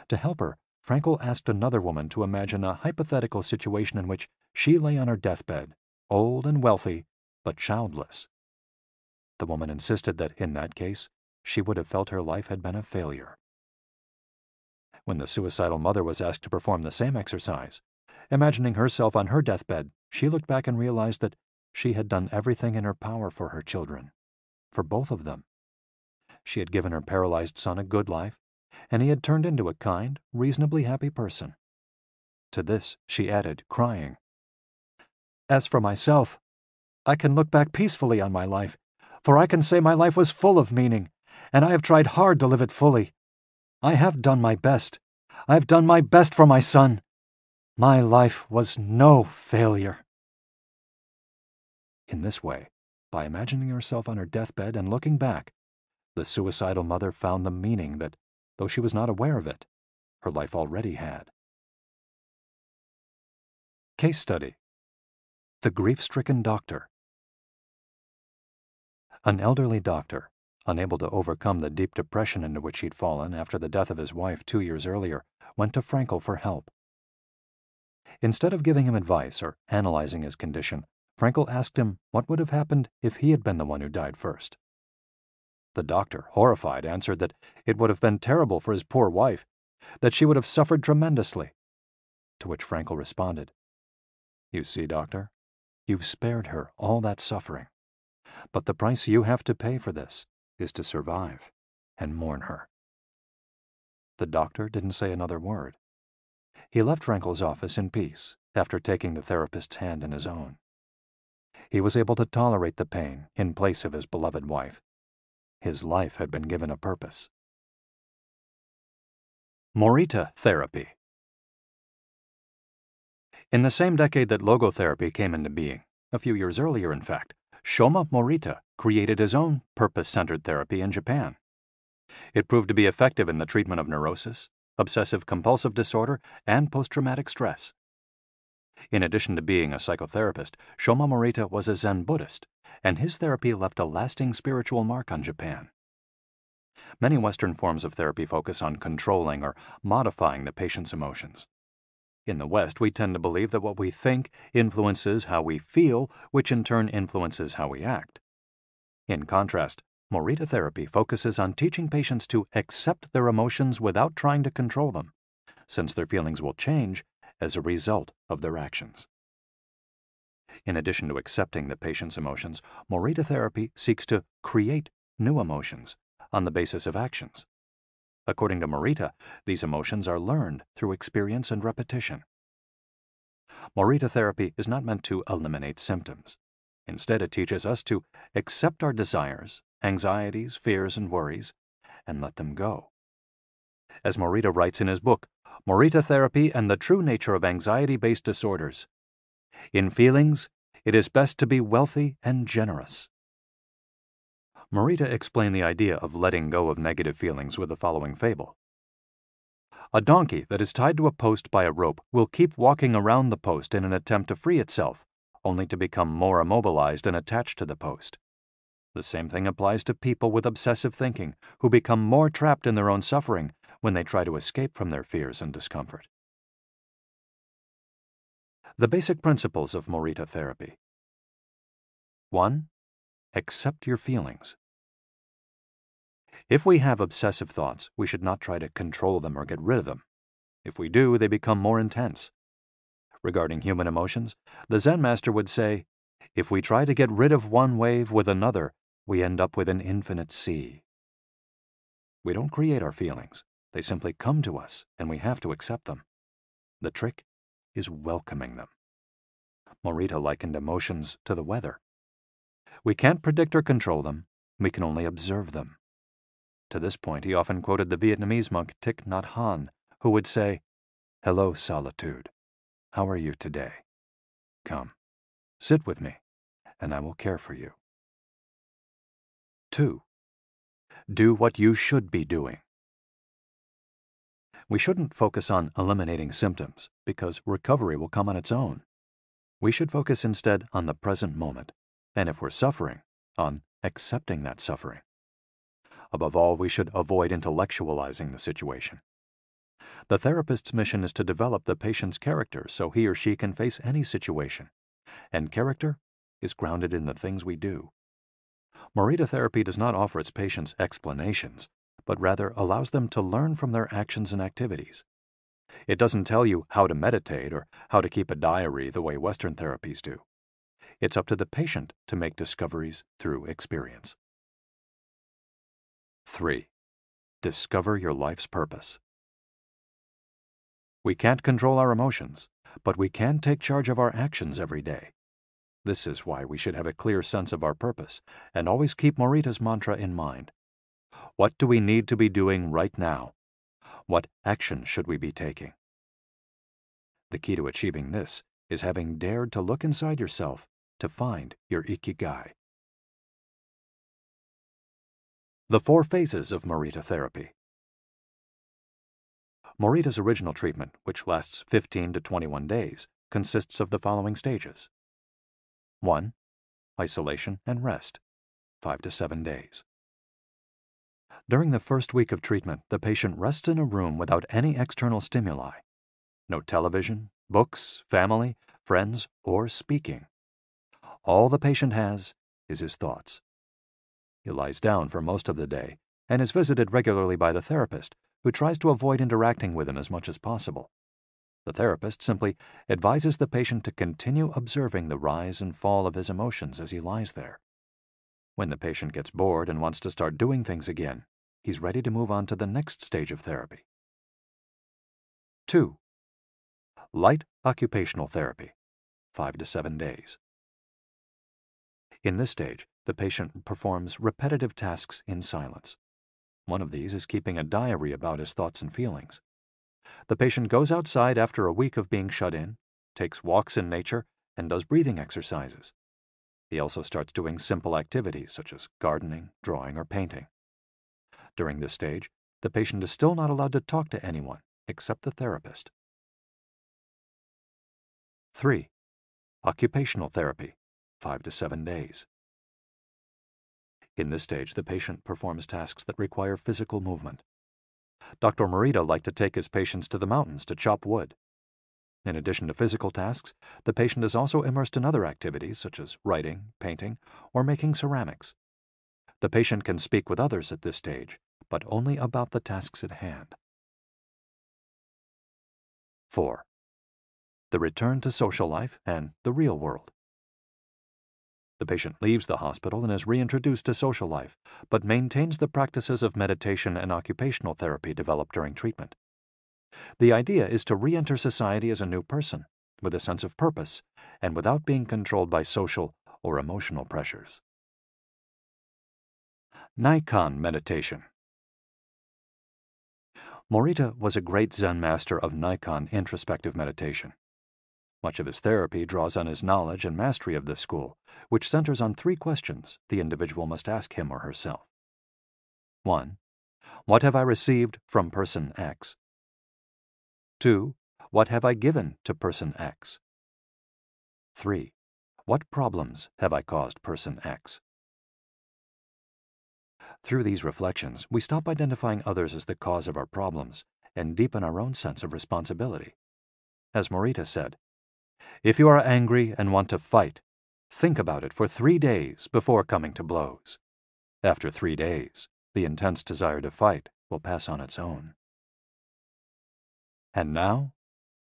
To help her, Frankel asked another woman to imagine a hypothetical situation in which she lay on her deathbed, old and wealthy, but childless. The woman insisted that, in that case, she would have felt her life had been a failure. When the suicidal mother was asked to perform the same exercise, imagining herself on her deathbed, she looked back and realized that she had done everything in her power for her children, for both of them. She had given her paralyzed son a good life, and he had turned into a kind, reasonably happy person. To this she added, crying, "As for myself, I can look back peacefully on my life, for I can say my life was full of meaning, and I have tried hard to live it fully. I have done my best. I have done my best for my son. My life was no failure." In this way, by imagining herself on her deathbed and looking back, the suicidal mother found the meaning that, though she was not aware of it, her life already had. Case study: The grief-stricken doctor. An elderly doctor, unable to overcome the deep depression into which he'd fallen after the death of his wife 2 years earlier, went to Frankel for help. Instead of giving him advice or analyzing his condition, Frankel asked him what would have happened if he had been the one who died first. The doctor, horrified, answered that it would have been terrible for his poor wife, that she would have suffered tremendously. To which Frankel responded, "You see, doctor, you've spared her all that suffering, but the price you have to pay for this is to survive and mourn her." The doctor didn't say another word. He left Frankel's office in peace after taking the therapist's hand in his own. He was able to tolerate the pain in place of his beloved wife. His life had been given a purpose. Morita therapy. In the same decade that logotherapy came into being, a few years earlier in fact, Shoma Morita created his own purpose-centered therapy in Japan. It proved to be effective in the treatment of neurosis, obsessive-compulsive disorder, and post-traumatic stress. In addition to being a psychotherapist, Shoma Morita was a Zen Buddhist, and his therapy left a lasting spiritual mark on Japan. Many Western forms of therapy focus on controlling or modifying the patient's emotions. In the West, we tend to believe that what we think influences how we feel, which in turn influences how we act. In contrast, Morita therapy focuses on teaching patients to accept their emotions without trying to control them, since their feelings will change as a result of their actions. In addition to accepting the patient's emotions, Morita therapy seeks to create new emotions on the basis of actions. According to Morita, these emotions are learned through experience and repetition. Morita therapy is not meant to eliminate symptoms. Instead, it teaches us to accept our desires, anxieties, fears, and worries, and let them go. As Morita writes in his book, Morita Therapy and the True Nature of Anxiety-Based Disorders, "In feelings, it is best to be wealthy and generous." Morita explained the idea of letting go of negative feelings with the following fable. A donkey that is tied to a post by a rope will keep walking around the post in an attempt to free itself, only to become more immobilized and attached to the post. The same thing applies to people with obsessive thinking, who become more trapped in their own suffering when they try to escape from their fears and discomfort. The basic principles of Morita therapy. 1. Accept your feelings. If we have obsessive thoughts, we should not try to control them or get rid of them. If we do, they become more intense. Regarding human emotions, the Zen master would say, if we try to get rid of one wave with another, we end up with an infinite sea. We don't create our feelings. They simply come to us, and we have to accept them. The trick is welcoming them. Morita likened emotions to the weather. We can't predict or control them. We can only observe them. To this point, he often quoted the Vietnamese monk Thich Nhat Hanh, who would say, "Hello, solitude. How are you today? Come, sit with me, and I will care for you." 2. Do what you should be doing. We shouldn't focus on eliminating symptoms, because recovery will come on its own. We should focus instead on the present moment, and if we're suffering, on accepting that suffering. Above all, we should avoid intellectualizing the situation. The therapist's mission is to develop the patient's character so he or she can face any situation, and character is grounded in the things we do. Morita therapy does not offer its patients explanations, but rather allows them to learn from their actions and activities. It doesn't tell you how to meditate or how to keep a diary the way Western therapies do. It's up to the patient to make discoveries through experience. 3. Discover your life's purpose. We can't control our emotions, but we can take charge of our actions every day. This is why we should have a clear sense of our purpose and always keep Morita's mantra in mind. What do we need to be doing right now? What action should we be taking? The key to achieving this is having dared to look inside yourself to find your Ikigai. The 4 phases of Morita therapy. Morita's original treatment, which lasts 15 to 21 days, consists of the following stages. 1. Isolation and rest, 5 to 7 days. During the first week of treatment, the patient rests in a room without any external stimuli. No television, books, family, friends, or speaking. All the patient has is his thoughts. He lies down for most of the day and is visited regularly by the therapist, who tries to avoid interacting with him as much as possible. The therapist simply advises the patient to continue observing the rise and fall of his emotions as he lies there. When the patient gets bored and wants to start doing things again, he's ready to move on to the next stage of therapy. 2. Light occupational therapy, 5 to 7 days. In this stage, the patient performs repetitive tasks in silence. One of these is keeping a diary about his thoughts and feelings. The patient goes outside after a week of being shut in, takes walks in nature, and does breathing exercises. He also starts doing simple activities such as gardening, drawing, or painting. During this stage, the patient is still not allowed to talk to anyone except the therapist. 3. Occupational therapy, 5 to 7 days. In this stage, the patient performs tasks that require physical movement. Dr. Morita liked to take his patients to the mountains to chop wood. In addition to physical tasks, the patient is also immersed in other activities such as writing, painting, or making ceramics. The patient can speak with others at this stage, but only about the tasks at hand. 4. The return to social life and the real world. The patient leaves the hospital and is reintroduced to social life, but maintains the practices of meditation and occupational therapy developed during treatment. The idea is to re-enter society as a new person, with a sense of purpose, and without being controlled by social or emotional pressures. Nikon meditation. Morita was a great Zen master of Nikon introspective meditation. Much of his therapy draws on his knowledge and mastery of this school, which centers on 3 questions the individual must ask him or herself. 1. What have I received from person X? 2. What have I given to person X? 3. What problems have I caused person X? Through these reflections, we stop identifying others as the cause of our problems and deepen our own sense of responsibility. As Morita said, if you are angry and want to fight, think about it for 3 days before coming to blows. After 3 days, the intense desire to fight will pass on its own. And now,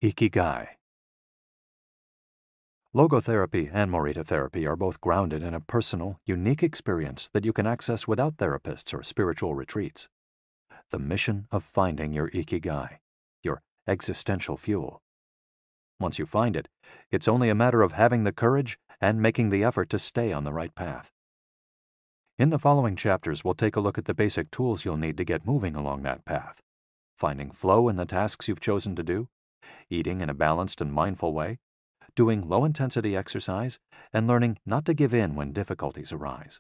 Ikigai. Logotherapy and Morita therapy are both grounded in a personal, unique experience that you can access without therapists or spiritual retreats. The mission of finding your Ikigai, your existential fuel. Once you find it, it's only a matter of having the courage and making the effort to stay on the right path. In the following chapters, we'll take a look at the basic tools you'll need to get moving along that path. Finding flow in the tasks you've chosen to do, eating in a balanced and mindful way, doing low-intensity exercise, and learning not to give in when difficulties arise.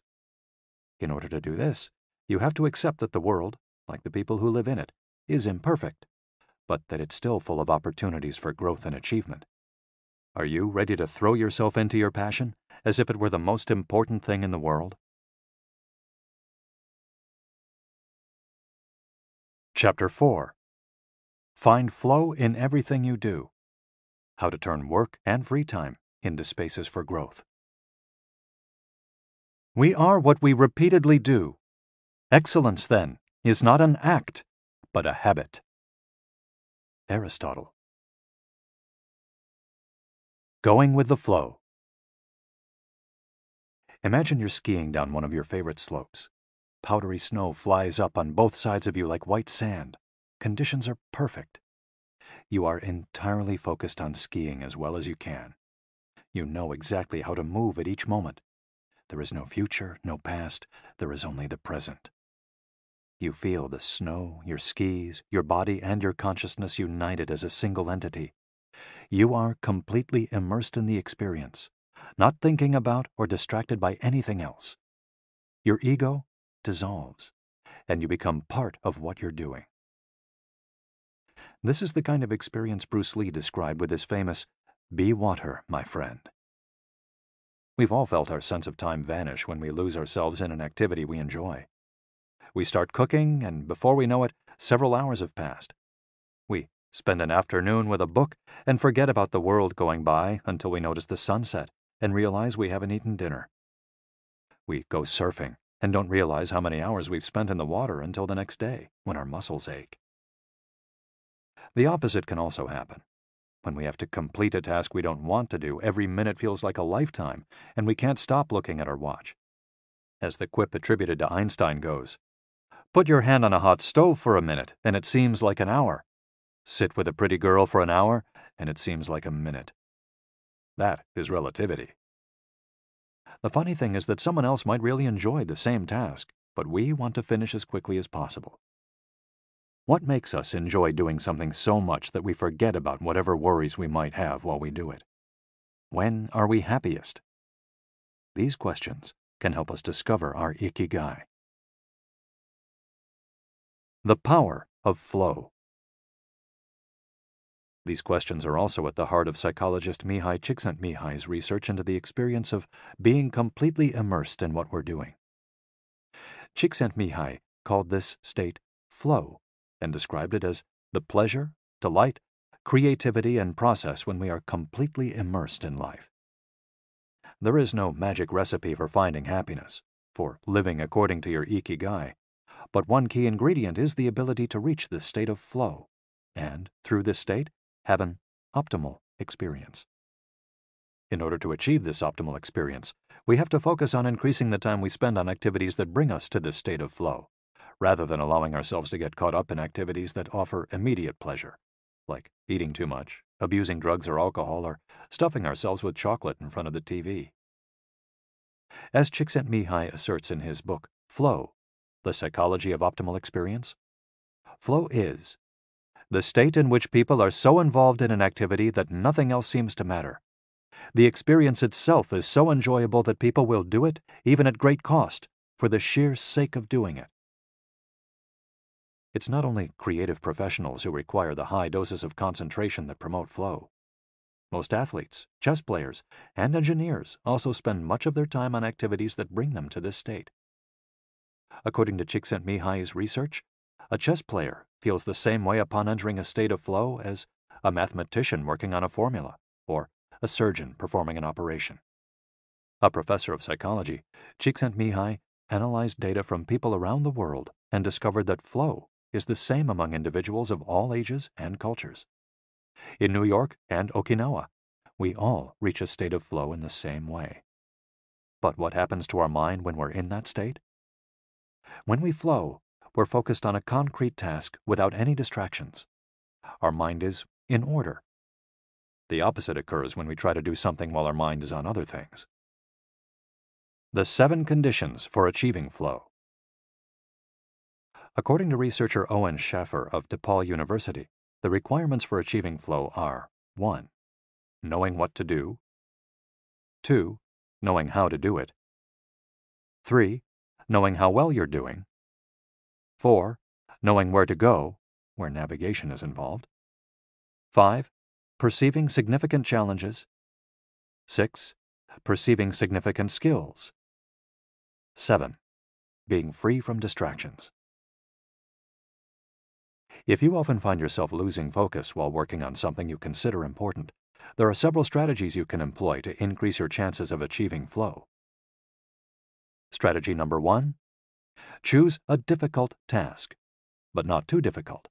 In order to do this, you have to accept that the world, like the people who live in it, is imperfect, but that it's still full of opportunities for growth and achievement. Are you ready to throw yourself into your passion as if it were the most important thing in the world? Chapter 4. Find flow in everything you do. How to turn work and free time into spaces for growth. We are what we repeatedly do. Excellence, then, is not an act, but a habit. Aristotle. Going with the flow. Imagine you're skiing down one of your favorite slopes. Powdery snow flies up on both sides of you like white sand. Conditions are perfect. You are entirely focused on skiing as well as you can. You know exactly how to move at each moment. There is no future, no past. There is only the present. You feel the snow, your skis, your body, and your consciousness united as a single entity. You are completely immersed in the experience, not thinking about or distracted by anything else. Your ego dissolves, and you become part of what you're doing. This is the kind of experience Bruce Lee described with his famous, "Be water, my friend." We've all felt our sense of time vanish when we lose ourselves in an activity we enjoy. We start cooking, and before we know it, several hours have passed. We spend an afternoon with a book and forget about the world going by until we notice the sunset and realize we haven't eaten dinner. We go surfing and don't realize how many hours we've spent in the water until the next day, when our muscles ache. The opposite can also happen. When we have to complete a task we don't want to do, every minute feels like a lifetime, and we can't stop looking at our watch. As the quip attributed to Einstein goes, "Put your hand on a hot stove for a minute, and it seems like an hour. Sit with a pretty girl for an hour, and it seems like a minute." That is relativity. The funny thing is that someone else might really enjoy the same task, but we want to finish as quickly as possible. What makes us enjoy doing something so much that we forget about whatever worries we might have while we do it? When are we happiest? These questions can help us discover our Ikigai. The power of flow. These questions are also at the heart of psychologist Mihai Csikszentmihalyi's research into the experience of being completely immersed in what we're doing. Csikszentmihalyi called this state flow and described it as the pleasure, delight, creativity, and process when we are completely immersed in life. There is no magic recipe for finding happiness, for living according to your Ikigai, but one key ingredient is the ability to reach this state of flow, and, through this state, have an optimal experience. In order to achieve this optimal experience, we have to focus on increasing the time we spend on activities that bring us to this state of flow, rather than allowing ourselves to get caught up in activities that offer immediate pleasure, like eating too much, abusing drugs or alcohol, or stuffing ourselves with chocolate in front of the TV. As Csikszentmihalyi asserts in his book, Flow, The Psychology of Optimal Experience, flow is the state in which people are so involved in an activity that nothing else seems to matter. The experience itself is so enjoyable that people will do it, even at great cost, for the sheer sake of doing it. It's not only creative professionals who require the high doses of concentration that promote flow. Most athletes, chess players, and engineers also spend much of their time on activities that bring them to this state. According to Csikszentmihalyi's research, a chess player feels the same way upon entering a state of flow as a mathematician working on a formula, or a surgeon performing an operation. A professor of psychology, Csikszentmihalyi analyzed data from people around the world and discovered that flow is the same among individuals of all ages and cultures. In New York and Okinawa, we all reach a state of flow in the same way. But what happens to our mind when we're in that state? When we flow, we're focused on a concrete task without any distractions. Our mind is in order. The opposite occurs when we try to do something while our mind is on other things. The 7 conditions for achieving flow. According to researcher Owen Schaffer of DePaul University, the requirements for achieving flow are 1. Knowing what to do. 2. Knowing how to do it. 3. Knowing how well you're doing. 4. Knowing where to go, where navigation is involved. 5. Perceiving significant challenges. 6. Perceiving significant skills. 7. Being free from distractions. If you often find yourself losing focus while working on something you consider important, there are several strategies you can employ to increase your chances of achieving flow. Strategy number 1. Choose a difficult task, but not too difficult.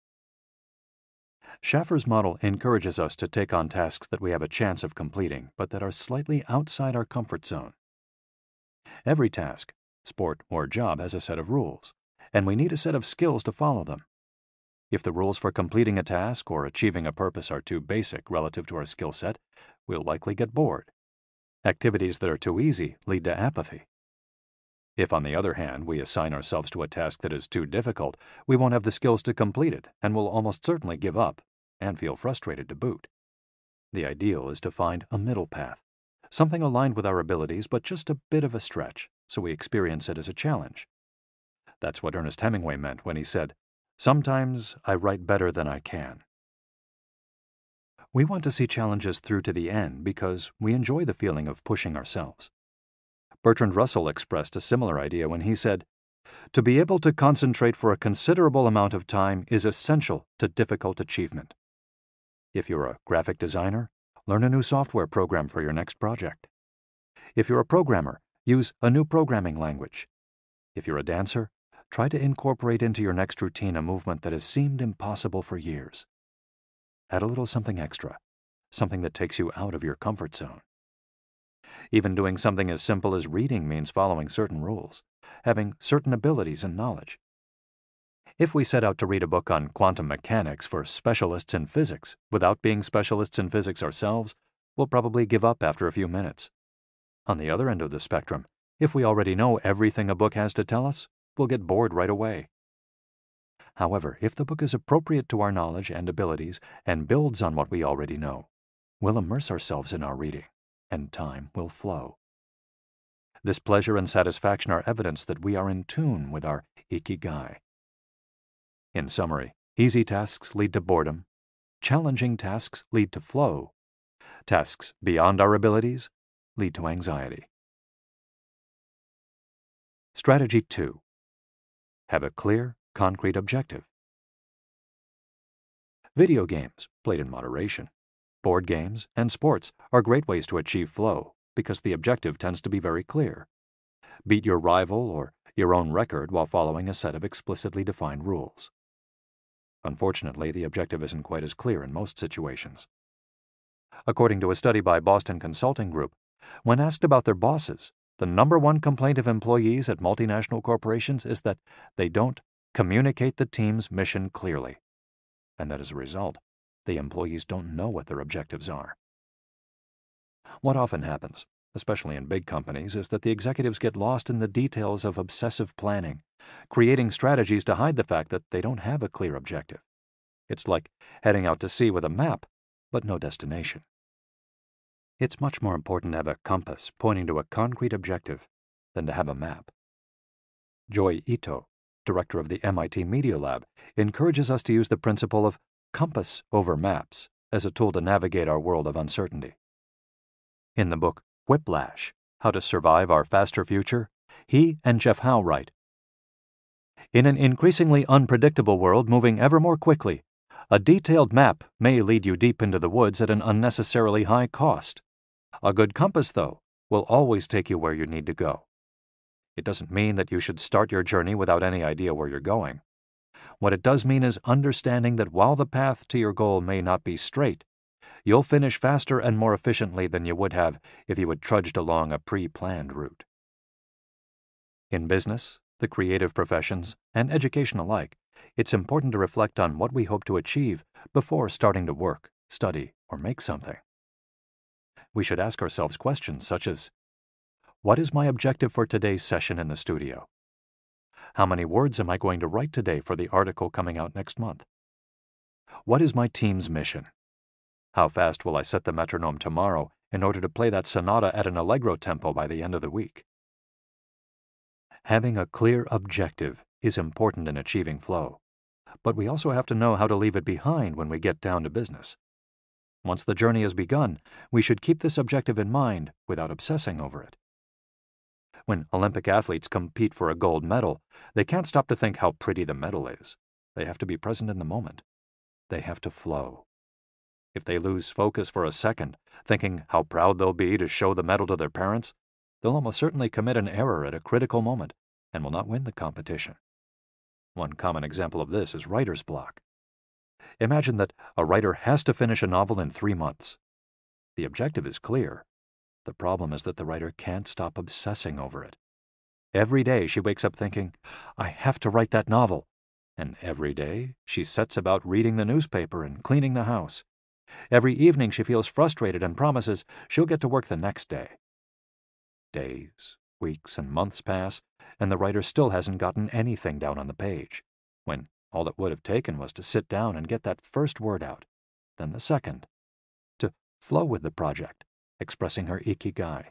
Schaffer's model encourages us to take on tasks that we have a chance of completing, but that are slightly outside our comfort zone. Every task, sport or job, has a set of rules, and we need a set of skills to follow them. If the rules for completing a task or achieving a purpose are too basic relative to our skill set, we'll likely get bored. Activities that are too easy lead to apathy. If, on the other hand, we assign ourselves to a task that is too difficult, we won't have the skills to complete it and will almost certainly give up and feel frustrated to boot. The ideal is to find a middle path, something aligned with our abilities but just a bit of a stretch, so we experience it as a challenge. That's what Ernest Hemingway meant when he said, "Sometimes I write better than I can." We want to see challenges through to the end because we enjoy the feeling of pushing ourselves. Bertrand Russell expressed a similar idea when he said, "To be able to concentrate for a considerable amount of time is essential to difficult achievement." If you're a graphic designer, learn a new software program for your next project. If you're a programmer, use a new programming language. If you're a dancer, try to incorporate into your next routine a movement that has seemed impossible for years. Add a little something extra, something that takes you out of your comfort zone. Even doing something as simple as reading means following certain rules, having certain abilities and knowledge. If we set out to read a book on quantum mechanics for specialists in physics without being specialists in physics ourselves, we'll probably give up after a few minutes. On the other end of the spectrum, if we already know everything a book has to tell us, we'll get bored right away. However, if the book is appropriate to our knowledge and abilities and builds on what we already know, we'll immerse ourselves in our reading, and time will flow. This pleasure and satisfaction are evidence that we are in tune with our Ikigai. In summary, easy tasks lead to boredom, challenging tasks lead to flow, tasks beyond our abilities lead to anxiety. Strategy 2. Have a clear, concrete objective. Video games, played in moderation, board games, and sports are great ways to achieve flow because the objective tends to be very clear. Beat your rival or your own record while following a set of explicitly defined rules. Unfortunately, the objective isn't quite as clear in most situations. According to a study by Boston Consulting Group, when asked about their bosses, the #1 complaint of employees at multinational corporations is that they don't communicate the team's mission clearly, and that as a result, the employees don't know what their objectives are. What often happens, especially in big companies, is that the executives get lost in the details of obsessive planning, creating strategies to hide the fact that they don't have a clear objective. It's like heading out to sea with a map, but no destination. It's much more important to have a compass pointing to a concrete objective than to have a map. Joy Ito, director of the MIT Media Lab, encourages us to use the principle of compass over maps as a tool to navigate our world of uncertainty. In the book Whiplash, How to Survive Our Faster Future, he and Jeff Howe write, "In an increasingly unpredictable world moving ever more quickly, a detailed map may lead you deep into the woods at an unnecessarily high cost. A good compass, though, will always take you where you need to go. It doesn't mean that you should start your journey without any idea where you're going. What it does mean is understanding that while the path to your goal may not be straight, you'll finish faster and more efficiently than you would have if you had trudged along a pre-planned route." In business, the creative professions, and education alike, it's important to reflect on what we hope to achieve before starting to work, study, or make something. We should ask ourselves questions such as, what is my objective for today's session in the studio? How many words am I going to write today for the article coming out next month? What is my team's mission? How fast will I set the metronome tomorrow in order to play that sonata at an allegro tempo by the end of the week? Having a clear objective is important in achieving flow, but we also have to know how to leave it behind when we get down to business. Once the journey has begun, we should keep this objective in mind without obsessing over it. When Olympic athletes compete for a gold medal, they can't stop to think how pretty the medal is. They have to be present in the moment. They have to flow. If they lose focus for a second, thinking how proud they'll be to show the medal to their parents, they'll almost certainly commit an error at a critical moment and will not win the competition. One common example of this is writer's block. Imagine that a writer has to finish a novel in 3 months. The objective is clear. The problem is that the writer can't stop obsessing over it. Every day she wakes up thinking, I have to write that novel. And every day she sets about reading the newspaper and cleaning the house. Every evening she feels frustrated and promises she'll get to work the next day. Days, weeks, and months pass, and the writer still hasn't gotten anything down on the page, when all it would have taken was to sit down and get that first word out, then the second, to flow with the project, expressing her Ikigai.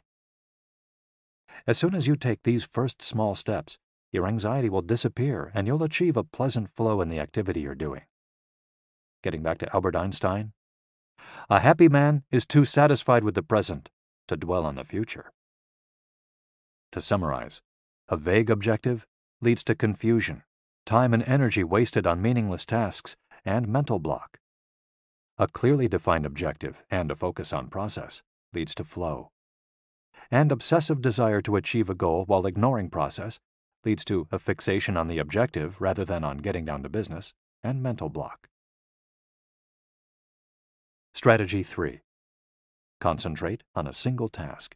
As soon as you take these first small steps, your anxiety will disappear and you'll achieve a pleasant flow in the activity you're doing. Getting back to Albert Einstein, a happy man is too satisfied with the present to dwell on the future. To summarize, a vague objective leads to confusion, time and energy wasted on meaningless tasks, and mental block. A clearly defined objective and a focus on process leads to flow. And obsessive desire to achieve a goal while ignoring process leads to a fixation on the objective rather than on getting down to business, and mental block. Strategy 3. Concentrate on a single task.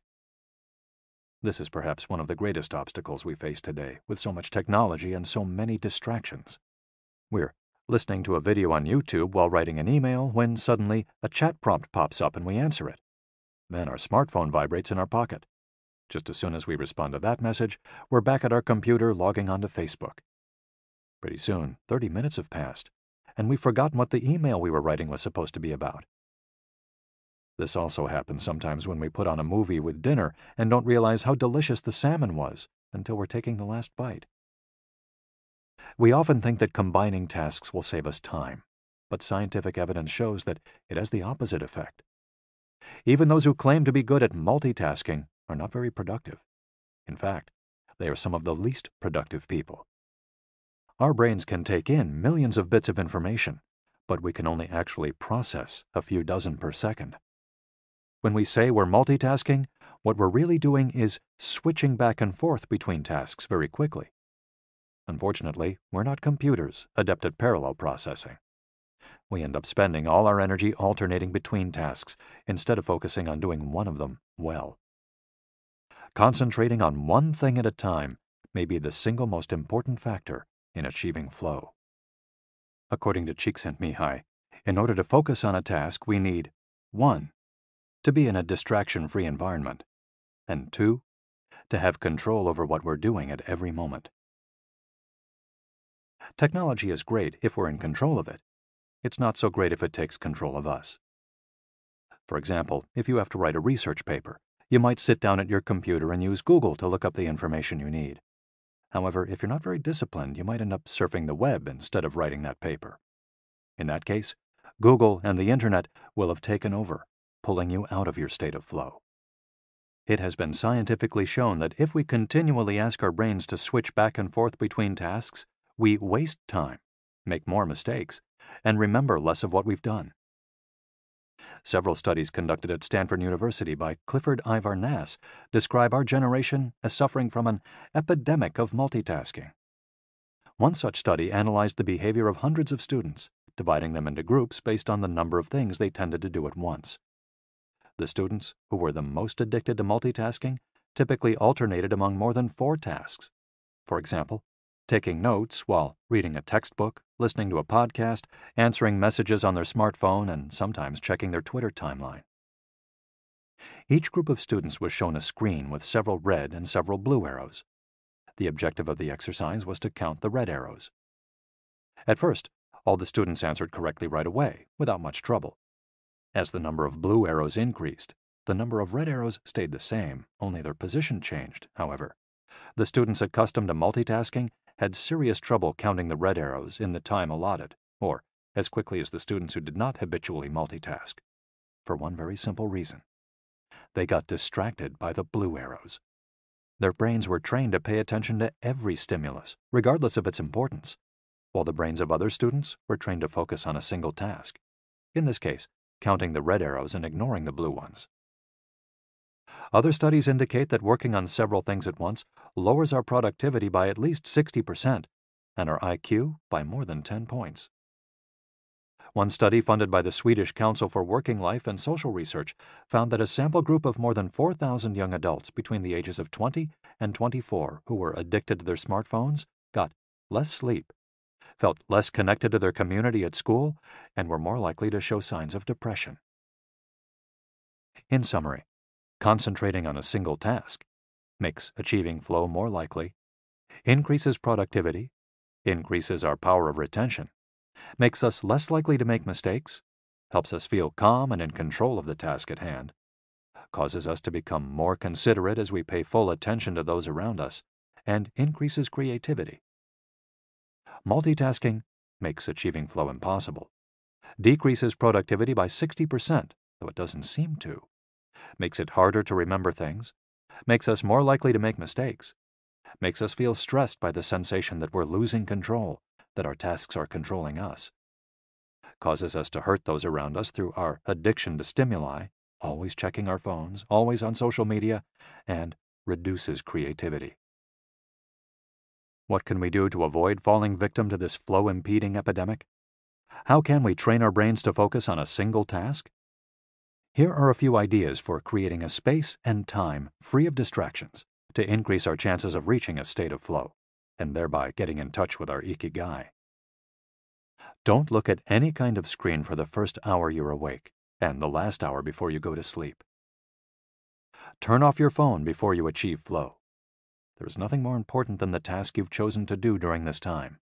This is perhaps one of the greatest obstacles we face today, with so much technology and so many distractions. We're listening to a video on YouTube while writing an email when suddenly a chat prompt pops up and we answer it. Then our smartphone vibrates in our pocket. Just as soon as we respond to that message, we're back at our computer logging onto Facebook. Pretty soon, 30 minutes have passed, and we've forgotten what the email we were writing was supposed to be about. This also happens sometimes when we put on a movie with dinner and don't realize how delicious the salmon was until we're taking the last bite. We often think that combining tasks will save us time, but scientific evidence shows that it has the opposite effect. Even those who claim to be good at multitasking are not very productive. In fact, they are some of the least productive people. Our brains can take in millions of bits of information, but we can only actually process a few dozen per second. When we say we're multitasking, what we're really doing is switching back and forth between tasks very quickly. Unfortunately, we're not computers adept at parallel processing. We end up spending all our energy alternating between tasks instead of focusing on doing one of them well. Concentrating on one thing at a time may be the single most important factor in achieving flow. According to Csikszentmihalyi, in order to focus on a task, we need 1. To be in a distraction-free environment, and 2. To have control over what we're doing at every moment. Technology is great if we're in control of it. It's not so great if it takes control of us. For example, if you have to write a research paper, you might sit down at your computer and use Google to look up the information you need. However, if you're not very disciplined, you might end up surfing the web instead of writing that paper. In that case, Google and the Internet will have taken over, pulling you out of your state of flow. It has been scientifically shown that if we continually ask our brains to switch back and forth between tasks, we waste time, make more mistakes, and remember less of what we've done. Several studies conducted at Stanford University by Clifford Ivar Nass describe our generation as suffering from an epidemic of multitasking. One such study analyzed the behavior of hundreds of students, dividing them into groups based on the number of things they tended to do at once. The students who were the most addicted to multitasking typically alternated among more than 4 tasks. For example, taking notes while reading a textbook, listening to a podcast, answering messages on their smartphone, and sometimes checking their Twitter timeline. Each group of students was shown a screen with several red and several blue arrows. The objective of the exercise was to count the red arrows. At first, all the students answered correctly right away, without much trouble. As the number of blue arrows increased, the number of red arrows stayed the same, only their position changed, however. The students accustomed to multitasking had serious trouble counting the red arrows in the time allotted, or as quickly as the students who did not habitually multitask, for one very simple reason. They got distracted by the blue arrows. Their brains were trained to pay attention to every stimulus, regardless of its importance. while the brains of other students were trained to focus on a single task, in this case, counting the red arrows and ignoring the blue ones. Other studies indicate that working on several things at once lowers our productivity by at least 60% and our IQ by more than 10 points. One study funded by the Swedish Council for Working Life and Social Research found that a sample group of more than 4,000 young adults between the ages of 20 and 24 who were addicted to their smartphones got less sleep, felt less connected to their community at school, and were more likely to show signs of depression. In summary, concentrating on a single task makes achieving flow more likely, increases productivity, increases our power of retention, makes us less likely to make mistakes, helps us feel calm and in control of the task at hand, causes us to become more considerate as we pay full attention to those around us, and increases creativity. Multitasking makes achieving flow impossible, decreases productivity by 60%, though it doesn't seem to, makes it harder to remember things, makes us more likely to make mistakes, makes us feel stressed by the sensation that we're losing control, that our tasks are controlling us, causes us to hurt those around us through our addiction to stimuli, always checking our phones, always on social media, and reduces creativity. What can we do to avoid falling victim to this flow-impeding epidemic? How can we train our brains to focus on a single task? Here are a few ideas for creating a space and time free of distractions to increase our chances of reaching a state of flow, and thereby getting in touch with our Ikigai. Don't look at any kind of screen for the first hour you're awake and the last hour before you go to sleep. Turn off your phone before you achieve flow. There is nothing more important than the task you've chosen to do during this time.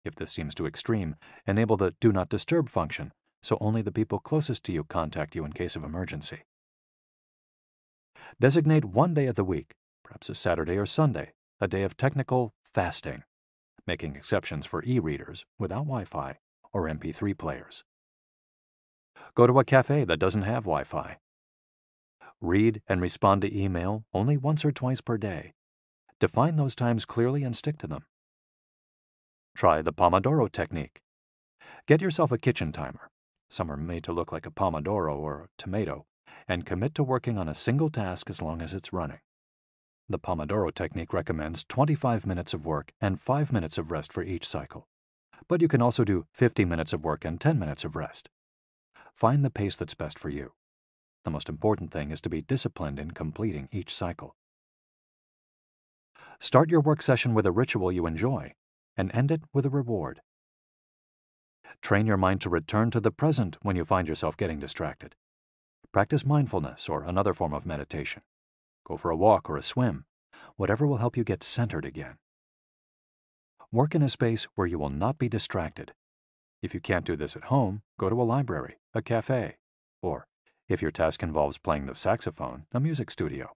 If this seems too extreme, enable the Do Not Disturb function so only the people closest to you contact you in case of emergency. Designate one day of the week, perhaps a Saturday or Sunday, a day of technical fasting, making exceptions for e-readers without Wi-Fi or MP3 players. Go to a cafe that doesn't have Wi-Fi. Read and respond to email only once or twice per day. Define those times clearly and stick to them. Try the Pomodoro technique. Get yourself a kitchen timer. Some are made to look like a pomodoro or a tomato, and commit to working on a single task as long as it's running. The Pomodoro technique recommends 25 minutes of work and 5 minutes of rest for each cycle, but you can also do 50 minutes of work and 10 minutes of rest. Find the pace that's best for you. The most important thing is to be disciplined in completing each cycle. Start your work session with a ritual you enjoy, and end it with a reward. Train your mind to return to the present when you find yourself getting distracted. Practice mindfulness or another form of meditation. Go for a walk or a swim, whatever will help you get centered again. Work in a space where you will not be distracted. If you can't do this at home, go to a library, a cafe, or, if your task involves playing the saxophone, a music studio.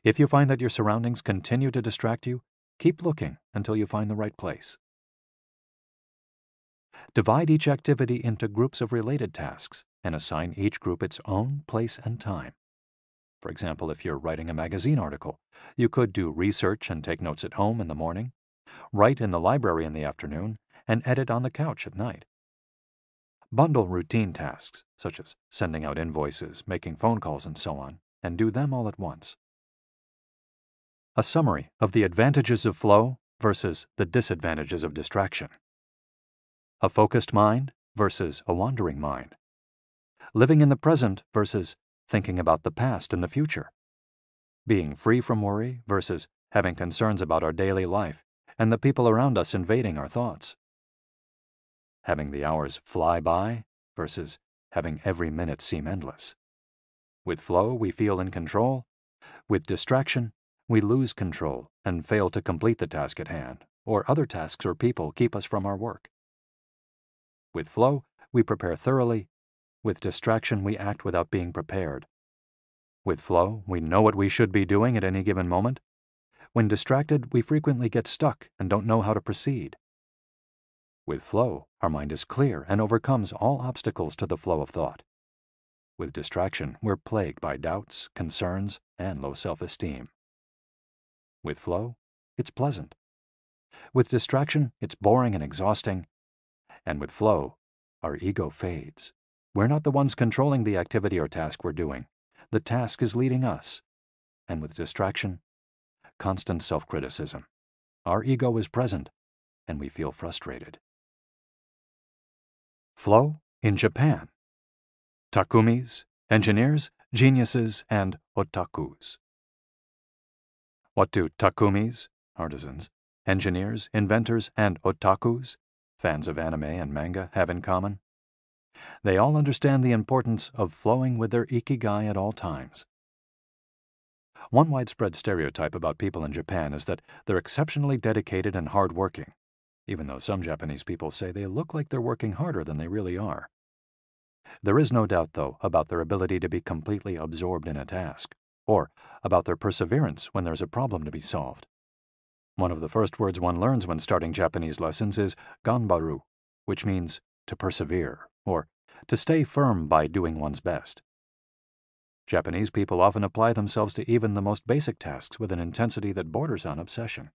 If you find that your surroundings continue to distract you, keep looking until you find the right place. Divide each activity into groups of related tasks and assign each group its own place and time. For example, if you're writing a magazine article, you could do research and take notes at home in the morning, write in the library in the afternoon, and edit on the couch at night. Bundle routine tasks, such as sending out invoices, making phone calls, and so on, and do them all at once. A summary of the advantages of flow versus the disadvantages of distraction. A focused mind versus a wandering mind. Living in the present versus thinking about the past and the future. Being free from worry versus having concerns about our daily life and the people around us invading our thoughts. Having the hours fly by versus having every minute seem endless. With flow, we feel in control. With distraction, we lose control and fail to complete the task at hand, or other tasks or people keep us from our work. With flow, we prepare thoroughly. With distraction, we act without being prepared. With flow, we know what we should be doing at any given moment. When distracted, we frequently get stuck and don't know how to proceed. With flow, our mind is clear and overcomes all obstacles to the flow of thought. With distraction, we're plagued by doubts, concerns, and low self-esteem. With flow, it's pleasant. With distraction, it's boring and exhausting. And with flow, our ego fades. We're not the ones controlling the activity or task we're doing. The task is leading us. And with distraction, constant self-criticism. Our ego is present, and we feel frustrated. Flow in Japan. Takumis, engineers, geniuses, and otakus. What do takumis, artisans, engineers, inventors, and otakus, fans of anime and manga, have in common? They all understand the importance of flowing with their Ikigai at all times. One widespread stereotype about people in Japan is that they're exceptionally dedicated and hard-working, even though some Japanese people say they look like they're working harder than they really are. There is no doubt, though, about their ability to be completely absorbed in a task, or about their perseverance when there's a problem to be solved. One of the first words one learns when starting Japanese lessons is ganbaru, which means to persevere, or to stay firm by doing one's best. Japanese people often apply themselves to even the most basic tasks with an intensity that borders on obsession.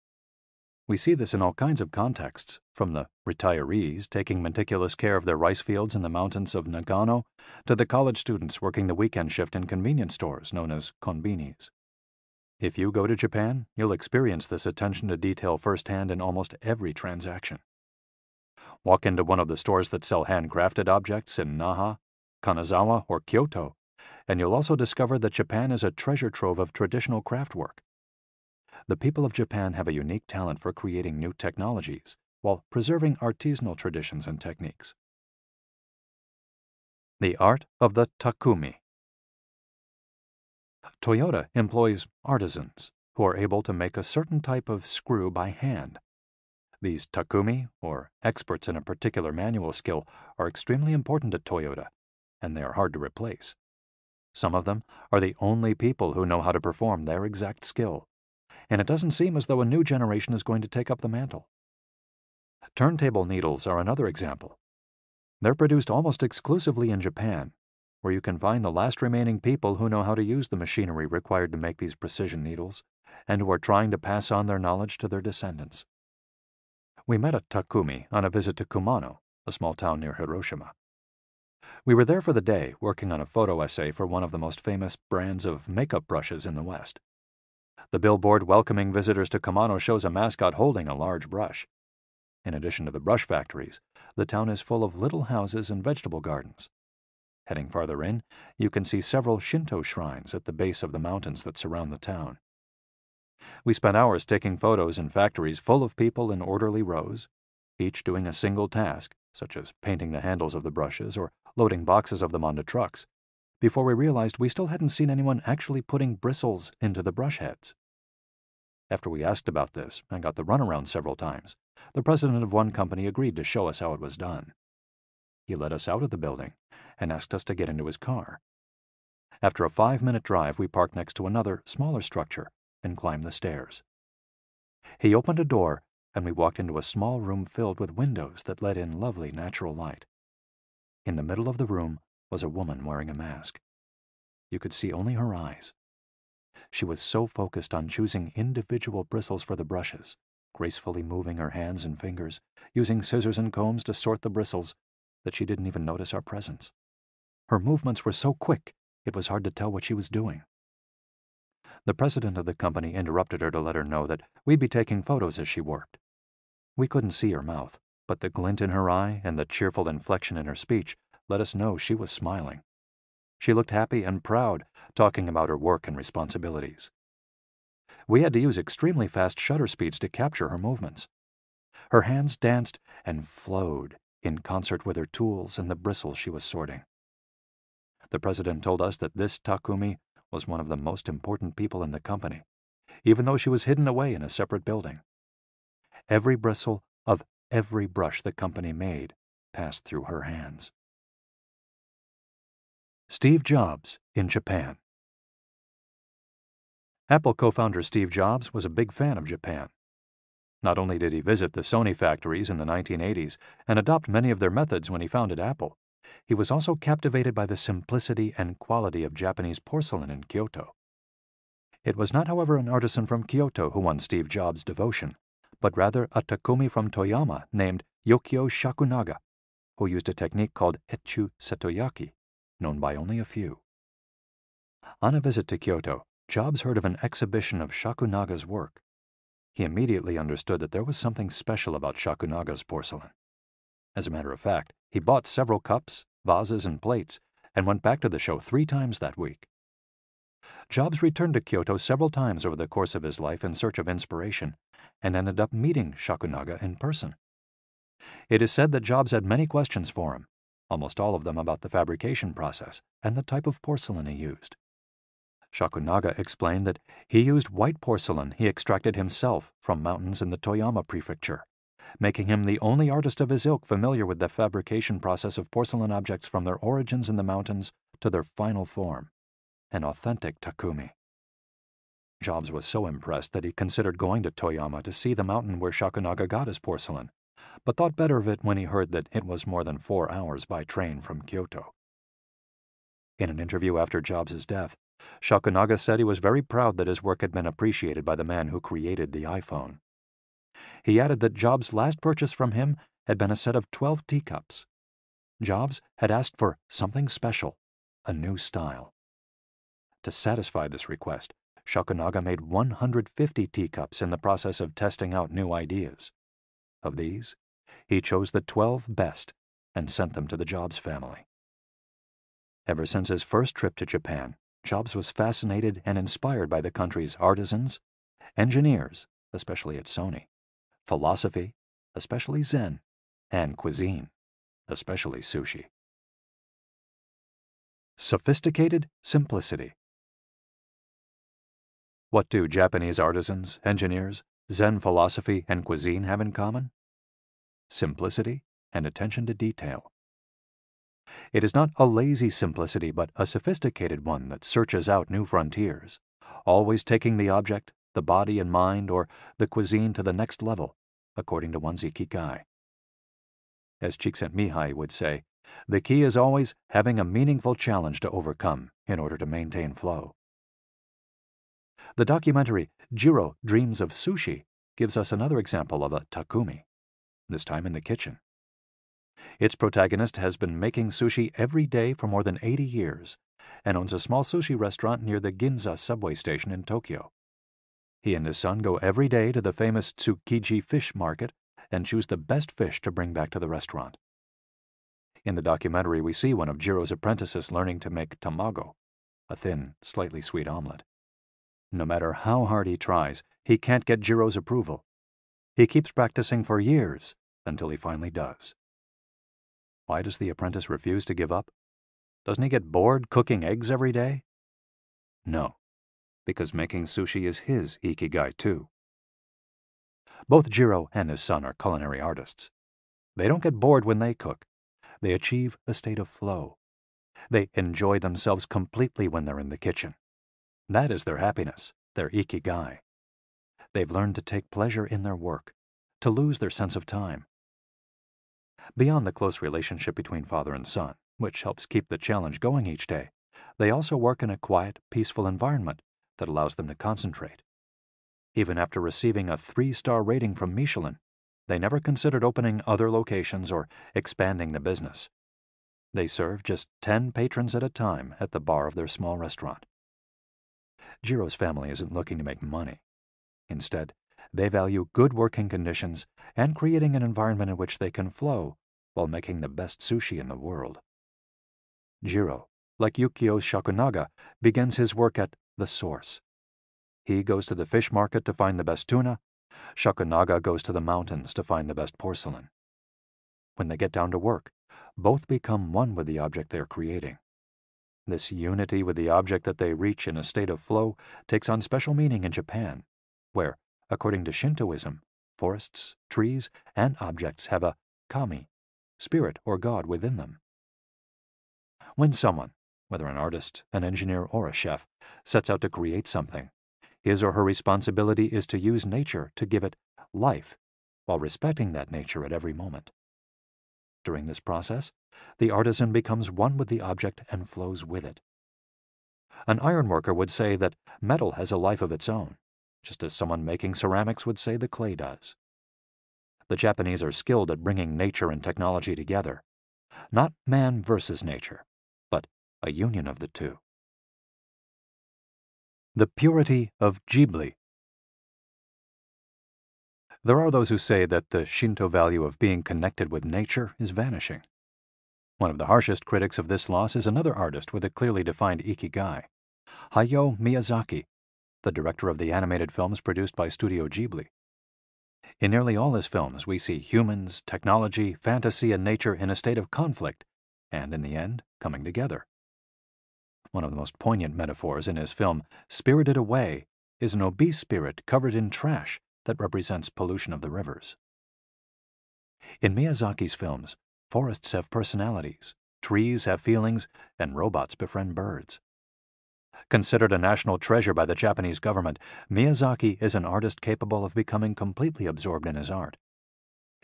We see this in all kinds of contexts, from the retirees taking meticulous care of their rice fields in the mountains of Nagano to the college students working the weekend shift in convenience stores known as konbinis. If you go to Japan, you'll experience this attention to detail firsthand in almost every transaction. Walk into one of the stores that sell handcrafted objects in Naha, Kanazawa, or Kyoto, and you'll also discover that Japan is a treasure trove of traditional craftwork. The people of Japan have a unique talent for creating new technologies while preserving artisanal traditions and techniques. The art of the takumi. Toyota employs artisans who are able to make a certain type of screw by hand. These takumi, or experts in a particular manual skill, are extremely important at Toyota, and they are hard to replace. Some of them are the only people who know how to perform their exact skill, and it doesn't seem as though a new generation is going to take up the mantle. Turntable needles are another example. They're produced almost exclusively in Japan, where you can find the last remaining people who know how to use the machinery required to make these precision needles, and who are trying to pass on their knowledge to their descendants. We met a takumi on a visit to Kumano, a small town near Hiroshima. We were there for the day, working on a photo essay for one of the most famous brands of makeup brushes in the West. The billboard welcoming visitors to Kumano shows a mascot holding a large brush. In addition to the brush factories, the town is full of little houses and vegetable gardens. Heading farther in, you can see several Shinto shrines at the base of the mountains that surround the town. We spent hours taking photos in factories full of people in orderly rows, each doing a single task, such as painting the handles of the brushes or loading boxes of them onto trucks, before we realized we still hadn't seen anyone actually putting bristles into the brush heads. After we asked about this and got the runaround several times, the president of one company agreed to show us how it was done. He led us out of the building and asked us to get into his car. After a 5-minute drive, we parked next to another, smaller structure and climbed the stairs. He opened a door, and we walked into a small room filled with windows that let in lovely natural light. In the middle of the room was a woman wearing a mask. You could see only her eyes. She was so focused on choosing individual bristles for the brushes, gracefully moving her hands and fingers, using scissors and combs to sort the bristles, that she didn't even notice our presence. Her movements were so quick, it was hard to tell what she was doing. The president of the company interrupted her to let her know that we'd be taking photos as she worked. We couldn't see her mouth, but the glint in her eye and the cheerful inflection in her speech let us know she was smiling. She looked happy and proud, talking about her work and responsibilities. We had to use extremely fast shutter speeds to capture her movements. Her hands danced and flowed in concert with her tools and the bristles she was sorting. The president told us that this takumi was one of the most important people in the company, even though she was hidden away in a separate building. Every bristle of every brush the company made passed through her hands. Steve Jobs in Japan. Apple co-founder Steve Jobs was a big fan of Japan. Not only did he visit the Sony factories in the 1980s and adopt many of their methods when he founded Apple, he was also captivated by the simplicity and quality of Japanese porcelain in Kyoto. It was not, however, an artisan from Kyoto who won Steve Jobs' devotion, but rather a Takumi from Toyama named Yokio Shakunaga, who used a technique called Etchu Setoyaki, known by only a few. On a visit to Kyoto, Jobs heard of an exhibition of Shakunaga's work. He immediately understood that there was something special about Shakunaga's porcelain. As a matter of fact, he bought several cups, vases, and plates, and went back to the show 3 times that week. Jobs returned to Kyoto several times over the course of his life in search of inspiration, and ended up meeting Shakunaga in person. It is said that Jobs had many questions for him, almost all of them about the fabrication process and the type of porcelain he used. Shakunaga explained that he used white porcelain he extracted himself from mountains in the Toyama prefecture, making him the only artist of his ilk familiar with the fabrication process of porcelain objects from their origins in the mountains to their final form, an authentic Takumi. Jobs was so impressed that he considered going to Toyama to see the mountain where Shakunaga got his porcelain, but thought better of it when he heard that it was more than 4 hours by train from Kyoto. In an interview after Jobs' death, Shakunaga said he was very proud that his work had been appreciated by the man who created the iPhone. He added that Jobs' last purchase from him had been a set of 12 teacups. Jobs had asked for something special, a new style. To satisfy this request, Shakunaga made 150 teacups in the process of testing out new ideas. Of these, he chose the 12 best and sent them to the Jobs family. Ever since his first trip to Japan, Jobs was fascinated and inspired by the country's artisans, engineers, especially at Sony, philosophy, especially Zen, and cuisine, especially sushi. Sophisticated simplicity. What do Japanese artisans, engineers, Zen philosophy, and cuisine have in common? Simplicity and attention to detail. It is not a lazy simplicity, but a sophisticated one that searches out new frontiers, always taking the object, the body and mind, or the cuisine to the next level, according to one's Ikigai. As Csikszentmihalyi would say, the key is always having a meaningful challenge to overcome in order to maintain flow. The documentary Jiro Dreams of Sushi gives us another example of a Takumi, this time in the kitchen. Its protagonist has been making sushi every day for more than 80 years and owns a small sushi restaurant near the Ginza subway station in Tokyo. He and his son go every day to the famous Tsukiji fish market and choose the best fish to bring back to the restaurant. In the documentary, we see one of Jiro's apprentices learning to make tamago, a thin, slightly sweet omelet. No matter how hard he tries, he can't get Jiro's approval. He keeps practicing for years until he finally does. Why does the apprentice refuse to give up? Doesn't he get bored cooking eggs every day? No, because making sushi is his Ikigai too. Both Jiro and his son are culinary artists. They don't get bored when they cook. They achieve a state of flow. They enjoy themselves completely when they're in the kitchen. That is their happiness, their Ikigai. They've learned to take pleasure in their work, to lose their sense of time. Beyond the close relationship between father and son, which helps keep the challenge going each day, they also work in a quiet, peaceful environment that allows them to concentrate. Even after receiving a 3-star rating from Michelin, they never considered opening other locations or expanding the business. They serve just 10 patrons at a time at the bar of their small restaurant. Jiro's family isn't looking to make money. Instead, they value good working conditions and creating an environment in which they can flow while making the best sushi in the world. Jiro, like Yukio Shakunaga, begins his work at the source. He goes to the fish market to find the best tuna. Shakunaga goes to the mountains to find the best porcelain. When they get down to work, both become one with the object they're creating. This unity with the object that they reach in a state of flow takes on special meaning in Japan, where, according to Shintoism, forests, trees, and objects have a kami, spirit or god within them. When someone, whether an artist, an engineer, or a chef, sets out to create something, his or her responsibility is to use nature to give it life, while respecting that nature at every moment. During this process, the artisan becomes one with the object and flows with it. An ironworker would say that metal has a life of its own, just as someone making ceramics would say the clay does. The Japanese are skilled at bringing nature and technology together. Not man versus nature, but a union of the two. The purity of Ghibli. There are those who say that the Shinto value of being connected with nature is vanishing. One of the harshest critics of this loss is another artist with a clearly defined Ikigai, Hayao Miyazaki, the director of the animated films produced by Studio Ghibli. In nearly all his films, we see humans, technology, fantasy, and nature in a state of conflict, and in the end, coming together. One of the most poignant metaphors in his film, Spirited Away, is an obese spirit covered in trash that represents pollution of the rivers. In Miyazaki's films, forests have personalities, trees have feelings, and robots befriend birds. Considered a national treasure by the Japanese government, Miyazaki is an artist capable of becoming completely absorbed in his art.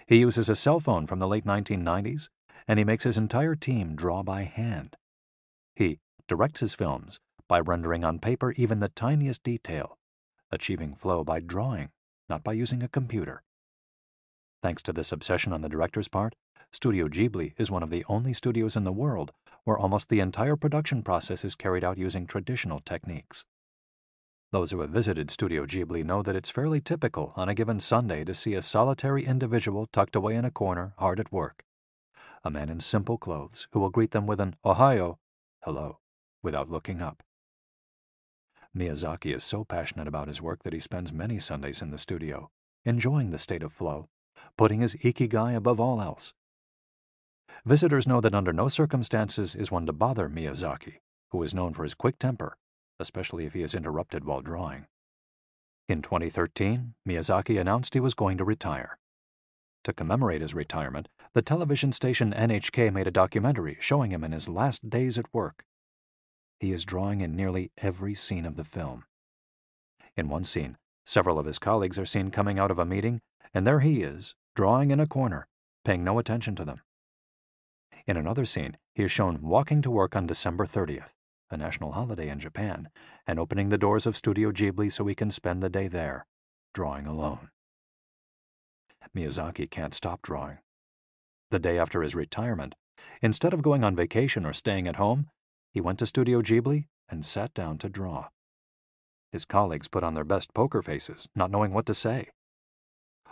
He uses a cell phone from the late 1990s, and he makes his entire team draw by hand. He directs his films by rendering on paper even the tiniest detail, achieving flow by drawing, not by using a computer. Thanks to this obsession on the director's part, Studio Ghibli is one of the only studios in the world where almost the entire production process is carried out using traditional techniques. Those who have visited Studio Ghibli know that it's fairly typical on a given Sunday to see a solitary individual tucked away in a corner, hard at work. A man in simple clothes who will greet them with an "Ohayo," hello, without looking up. Miyazaki is so passionate about his work that he spends many Sundays in the studio, enjoying the state of flow, putting his Ikigai above all else. Visitors know that under no circumstances is one to bother Miyazaki, who is known for his quick temper, especially if he is interrupted while drawing. In 2013, Miyazaki announced he was going to retire. To commemorate his retirement, the television station NHK made a documentary showing him in his last days at work. He is drawing in nearly every scene of the film. In one scene, several of his colleagues are seen coming out of a meeting, and there he is, drawing in a corner, paying no attention to them. In another scene, he is shown walking to work on December 30th, a national holiday in Japan, and opening the doors of Studio Ghibli so he can spend the day there, drawing alone. Miyazaki can't stop drawing. The day after his retirement, instead of going on vacation or staying at home, he went to Studio Ghibli and sat down to draw. His colleagues put on their best poker faces, not knowing what to say.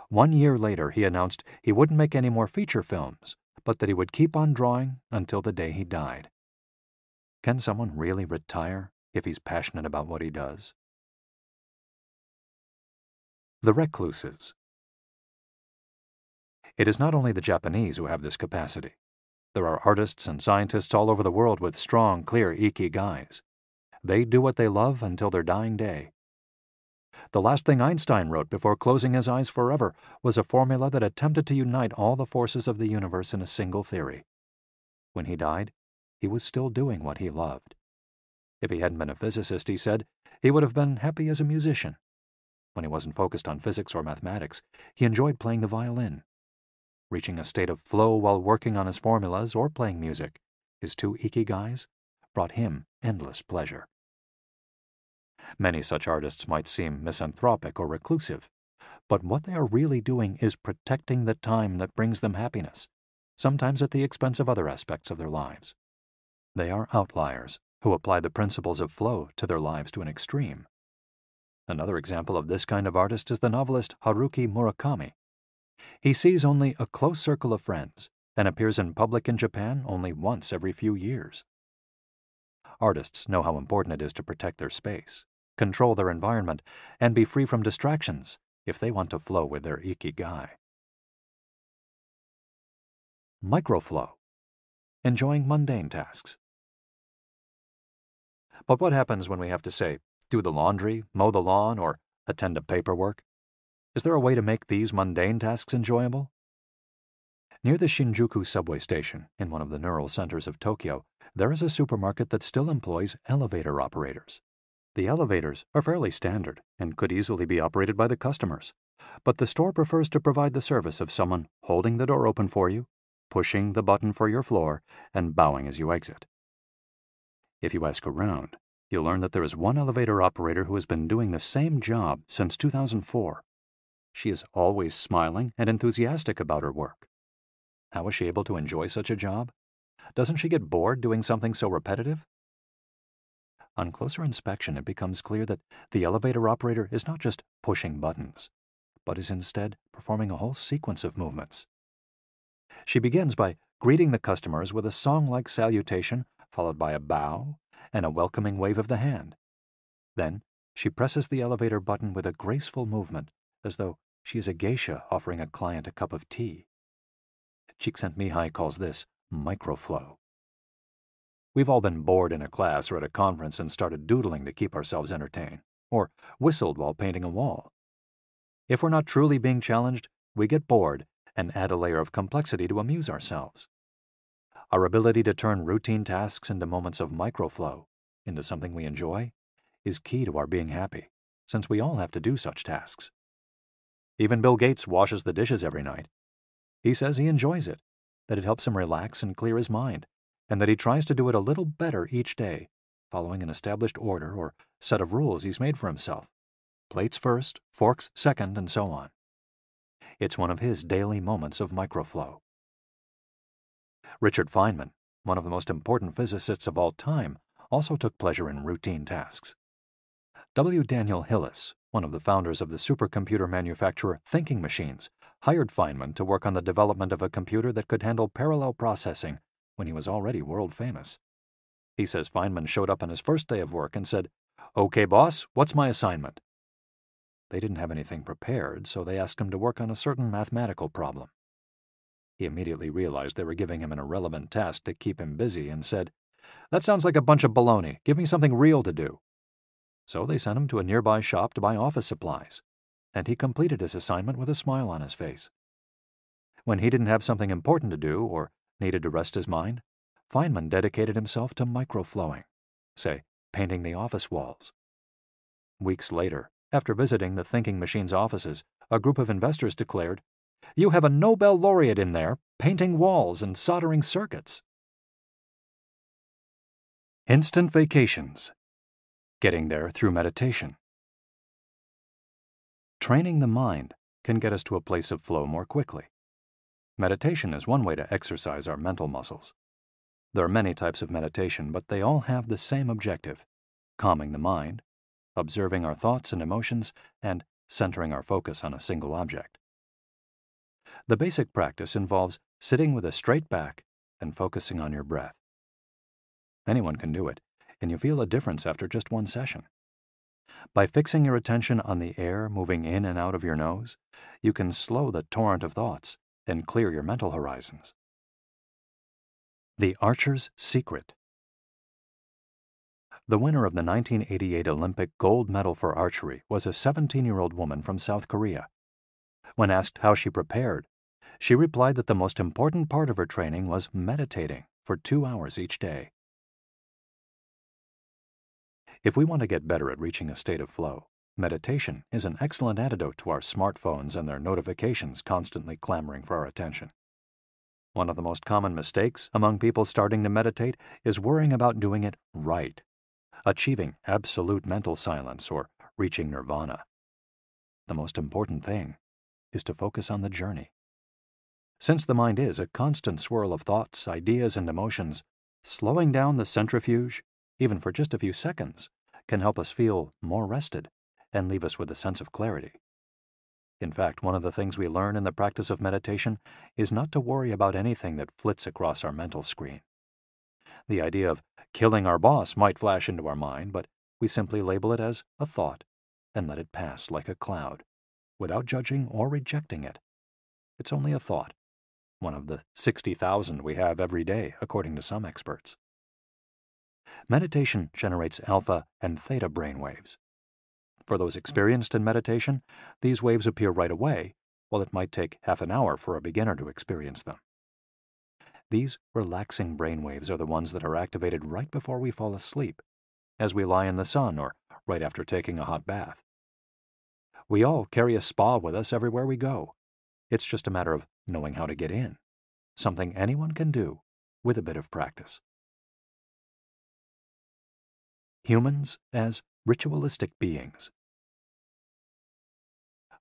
1 year later, he announced he wouldn't make any more feature films, but that he would keep on drawing until the day he died. Can someone really retire if he's passionate about what he does? The recluses. It is not only the Japanese who have this capacity. There are artists and scientists all over the world with strong, clear ikigais. They do what they love until their dying day. The last thing Einstein wrote before closing his eyes forever was a formula that attempted to unite all the forces of the universe in a single theory. When he died, he was still doing what he loved. If he hadn't been a physicist, he said, he would have been happy as a musician. When he wasn't focused on physics or mathematics, he enjoyed playing the violin. Reaching a state of flow while working on his formulas or playing music, his two ikigais, brought him endless pleasure. Many such artists might seem misanthropic or reclusive, but what they are really doing is protecting the time that brings them happiness, sometimes at the expense of other aspects of their lives. They are outliers who apply the principles of flow to their lives to an extreme. Another example of this kind of artist is the novelist Haruki Murakami. He sees only a close circle of friends and appears in public in Japan only once every few years. Artists know how important it is to protect their space, control their environment, and be free from distractions if they want to flow with their ikigai. Microflow. Enjoying mundane tasks. But what happens when we have to, say, do the laundry, mow the lawn, or attend to paperwork? Is there a way to make these mundane tasks enjoyable? Near the Shinjuku subway station, in one of the neural centers of Tokyo, there is a supermarket that still employs elevator operators. The elevators are fairly standard and could easily be operated by the customers, but the store prefers to provide the service of someone holding the door open for you, pushing the button for your floor, and bowing as you exit. If you ask around, you'll learn that there is one elevator operator who has been doing the same job since 2004. She is always smiling and enthusiastic about her work. How is she able to enjoy such a job? Doesn't she get bored doing something so repetitive? On closer inspection, it becomes clear that the elevator operator is not just pushing buttons, but is instead performing a whole sequence of movements. She begins by greeting the customers with a song-like salutation, followed by a bow and a welcoming wave of the hand. Then, she presses the elevator button with a graceful movement, as though she is a geisha offering a client a cup of tea. Csikszentmihalyi calls this microflow. We've all been bored in a class or at a conference and started doodling to keep ourselves entertained, or whistled while painting a wall. If we're not truly being challenged, we get bored and add a layer of complexity to amuse ourselves. Our ability to turn routine tasks into moments of microflow, into something we enjoy, is key to our being happy, since we all have to do such tasks. Even Bill Gates washes the dishes every night. He says he enjoys it, that it helps him relax and clear his mind, and that he tries to do it a little better each day, following an established order or set of rules he's made for himself. Plates first, forks second, and so on. It's one of his daily moments of microflow. Richard Feynman, one of the most important physicists of all time, also took pleasure in routine tasks. W. Daniel Hillis, one of the founders of the supercomputer manufacturer Thinking Machines, hired Feynman to work on the development of a computer that could handle parallel processing when he was already world famous. He says Feynman showed up on his first day of work and said, "Okay, boss, what's my assignment?" They didn't have anything prepared, so they asked him to work on a certain mathematical problem. He immediately realized they were giving him an irrelevant task to keep him busy and said, "That sounds like a bunch of baloney. Give me something real to do." So they sent him to a nearby shop to buy office supplies, and he completed his assignment with a smile on his face. When he didn't have something important to do or needed to rest his mind, Feynman dedicated himself to microflowing, say, painting the office walls. Weeks later, after visiting the Thinking Machines offices, a group of investors declared, "You have a Nobel laureate in there, painting walls and soldering circuits." Instant vacations. Getting there through meditation. Training the mind can get us to a place of flow more quickly. Meditation is one way to exercise our mental muscles. There are many types of meditation, but they all have the same objective: calming the mind, observing our thoughts and emotions, and centering our focus on a single object. The basic practice involves sitting with a straight back and focusing on your breath. Anyone can do it, and you feel a difference after just one session. By fixing your attention on the air moving in and out of your nose, you can slow the torrent of thoughts and clear your mental horizons. The Archer's Secret. The winner of the 1988 Olympic gold medal for archery was a 17-year-old woman from South Korea. When asked how she prepared, she replied that the most important part of her training was meditating for 2 hours each day. If we want to get better at reaching a state of flow, meditation is an excellent antidote to our smartphones and their notifications constantly clamoring for our attention. One of the most common mistakes among people starting to meditate is worrying about doing it right, achieving absolute mental silence or reaching nirvana. The most important thing is to focus on the journey. Since the mind is a constant swirl of thoughts, ideas, and emotions, slowing down the centrifuge, even for just a few seconds, can help us feel more rested and leave us with a sense of clarity. In fact, one of the things we learn in the practice of meditation is not to worry about anything that flits across our mental screen. The idea of killing our boss might flash into our mind, but we simply label it as a thought and let it pass like a cloud, without judging or rejecting it. It's only a thought, one of the 60,000 we have every day, according to some experts. Meditation generates alpha and theta brainwaves. For those experienced in meditation, these waves appear right away, while it might take half an hour for a beginner to experience them. These relaxing brainwaves are the ones that are activated right before we fall asleep, as we lie in the sun or right after taking a hot bath. We all carry a spa with us everywhere we go. It's just a matter of knowing how to get in, something anyone can do with a bit of practice. Humans as ritualistic beings.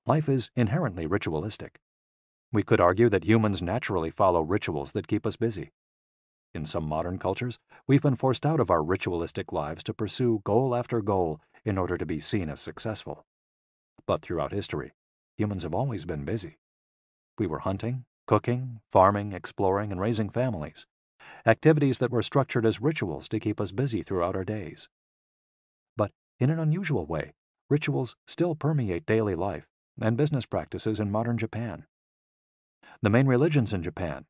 Life is inherently ritualistic. We could argue that humans naturally follow rituals that keep us busy. In some modern cultures, we've been forced out of our ritualistic lives to pursue goal after goal in order to be seen as successful. But throughout history, humans have always been busy. We were hunting, cooking, farming, exploring, and raising families, activities that were structured as rituals to keep us busy throughout our days. But in an unusual way, rituals still permeate daily life and business practices in modern Japan. The main religions in Japan,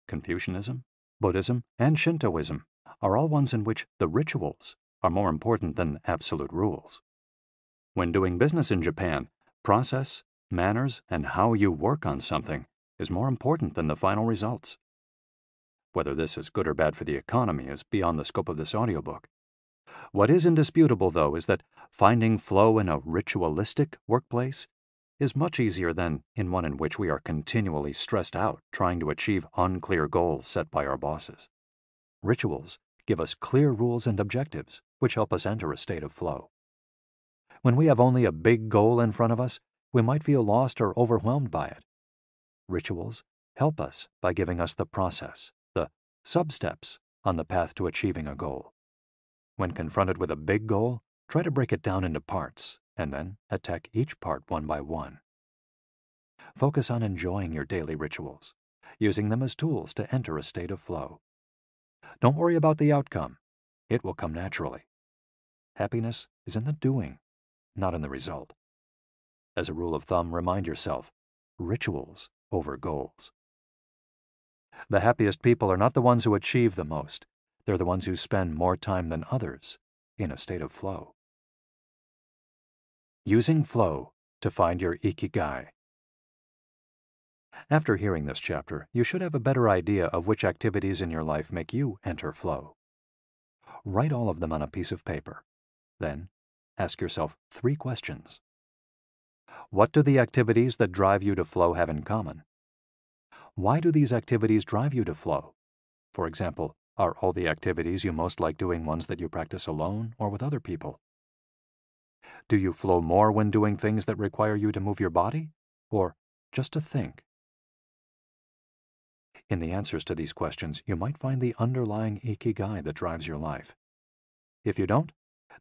Confucianism, Buddhism, and Shintoism, are all ones in which the rituals are more important than absolute rules. When doing business in Japan, process, manners, and how you work on something is more important than the final results. Whether this is good or bad for the economy is beyond the scope of this audiobook. What is indisputable, though, is that finding flow in a ritualistic workplace is much easier than in one in which we are continually stressed out trying to achieve unclear goals set by our bosses. Rituals give us clear rules and objectives, which help us enter a state of flow. When we have only a big goal in front of us, we might feel lost or overwhelmed by it. Rituals help us by giving us the process, the sub-steps on the path to achieving a goal. When confronted with a big goal, try to break it down into parts, and then attack each part one by one. Focus on enjoying your daily rituals, using them as tools to enter a state of flow. Don't worry about the outcome. It will come naturally. Happiness is in the doing, not in the result. As a rule of thumb, remind yourself, rituals over goals. The happiest people are not the ones who achieve the most. They're the ones who spend more time than others in a state of flow. Using flow to find your Ikigai. After hearing this chapter, you should have a better idea of which activities in your life make you enter flow. Write all of them on a piece of paper. Then, ask yourself 3 questions. What do the activities that drive you to flow have in common? Why do these activities drive you to flow? For example, are all the activities you most like doing ones that you practice alone or with other people? Do you flow more when doing things that require you to move your body, or just to think? In the answers to these questions, you might find the underlying Ikigai that drives your life. If you don't,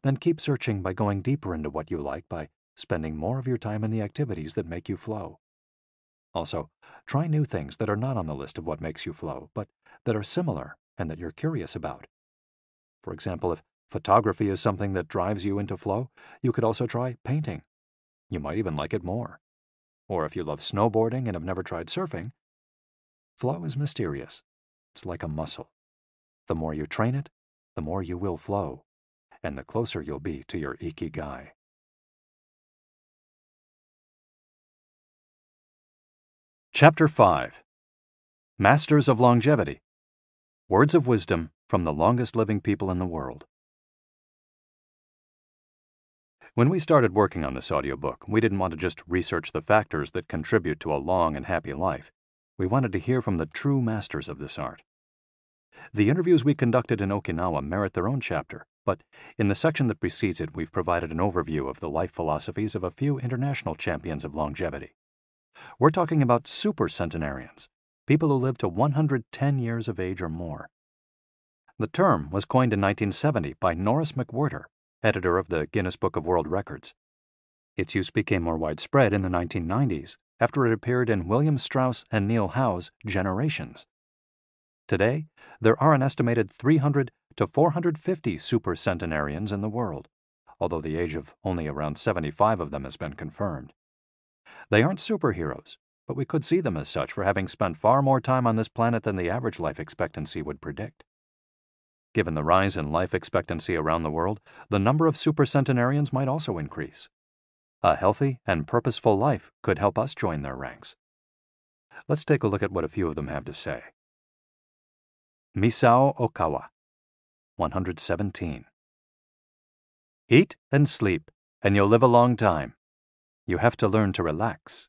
then keep searching by going deeper into what you like by spending more of your time in the activities that make you flow. Also, try new things that are not on the list of what makes you flow, but that are similar and that you're curious about. For example, if photography is something that drives you into flow, you could also try painting. You might even like it more. Or if you love snowboarding and have never tried surfing, flow is mysterious. It's like a muscle. The more you train it, the more you will flow, and the closer you'll be to your Ikigai. Chapter 5. Masters of Longevity. Words of wisdom from the longest living people in the world. When we started working on this audiobook, we didn't want to just research the factors that contribute to a long and happy life. We wanted to hear from the true masters of this art. The interviews we conducted in Okinawa merit their own chapter, but in the section that precedes it, we've provided an overview of the life philosophies of a few international champions of longevity. We're talking about super centenarians, people who live to 110 years of age or more. The term was coined in 1970 by Norris McWhirter, editor of the Guinness Book of World Records. Its use became more widespread in the 1990s after it appeared in William Strauss and Neil Howe's Generations. Today, there are an estimated 300 to 450 super centenarians in the world, although the age of only around 75 of them has been confirmed. They aren't superheroes, but we could see them as such for having spent far more time on this planet than the average life expectancy would predict. Given the rise in life expectancy around the world, the number of supercentenarians might also increase. A healthy and purposeful life could help us join their ranks. Let's take a look at what a few of them have to say. Misao Okawa, 117. Eat and sleep, and you'll live a long time. You have to learn to relax.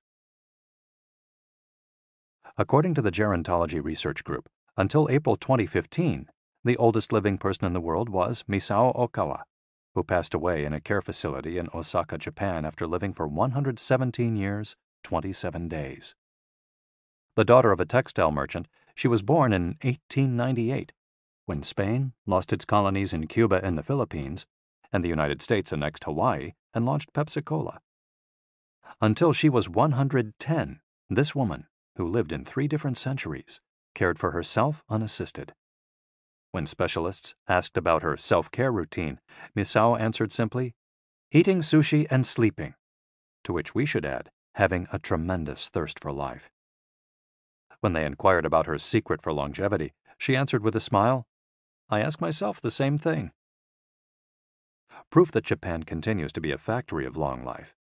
According to the Gerontology Research Group, until April 2015, the oldest living person in the world was Misao Okawa. who passed away in a care facility in Osaka, Japan after living for 117 years, 27 days. The daughter of a textile merchant, she was born in 1898, when Spain lost its colonies in Cuba and the Philippines, and the United States annexed Hawaii and launched Pepsi-Cola. Until she was 110, this woman, who lived in 3 different centuries, cared for herself unassisted. When specialists asked about her self-care routine, Misao answered simply, "Eating sushi and sleeping," to which we should add, having a tremendous thirst for life. When they inquired about her secret for longevity, she answered with a smile, "I ask myself the same thing." Proof that Japan continues to be a factory of long life.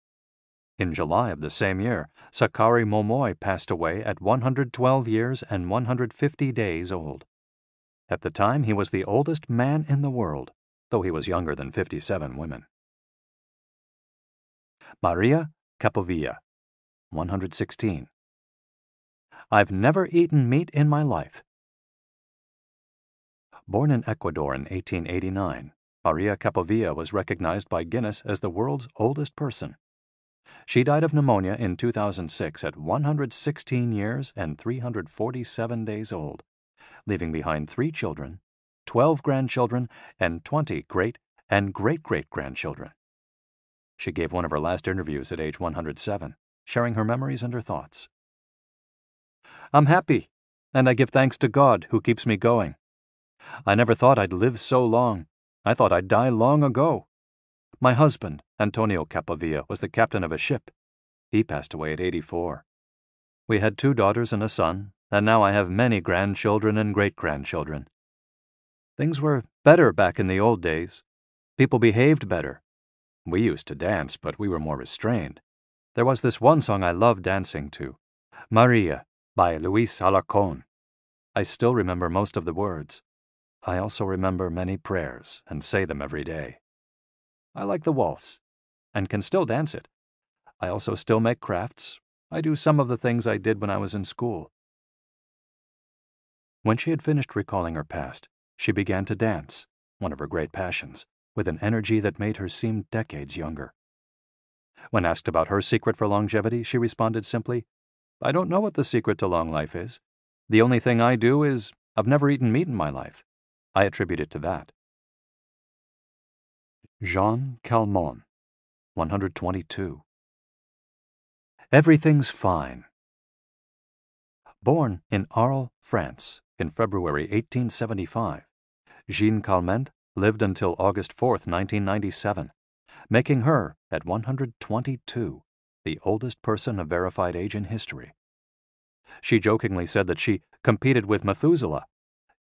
In July of the same year, Sakari Momoi passed away at 112 years and 150 days old. At the time, he was the oldest man in the world, though he was younger than 57 women. Maria Capovilla, 116. I've never eaten meat in my life. Born in Ecuador in 1889, Maria Capovilla was recognized by Guinness as the world's oldest person. She died of pneumonia in 2006 at 116 years and 347 days old, leaving behind 3 children, 12 grandchildren, and 20 great and great-great-grandchildren. She gave one of her last interviews at age 107, sharing her memories and her thoughts. "I'm happy, and I give thanks to God who keeps me going. I never thought I'd live so long. I thought I'd die long ago. My husband, Antonio Capovilla, was the captain of a ship. He passed away at 84. We had 2 daughters and a son, and now I have many grandchildren and great-grandchildren. Things were better back in the old days. People behaved better. We used to dance, but we were more restrained. There was this one song I loved dancing to, Maria, by Luis Alarcón. I still remember most of the words. I also remember many prayers and say them every day. I like the waltz, and can still dance it. I also still make crafts. I do some of the things I did when I was in school." When she had finished recalling her past, she began to dance, one of her great passions, with an energy that made her seem decades younger. When asked about her secret for longevity, she responded simply, "I don't know what the secret to long life is. The only thing I do is I've never eaten meat in my life. I attribute it to that." Jean Calment, 122. Everything's fine. Born in Arles, France, in February 1875, Jean Calment lived until August 4, 1997, making her, at 122, the oldest person of verified age in history. She jokingly said that she competed with Methuselah,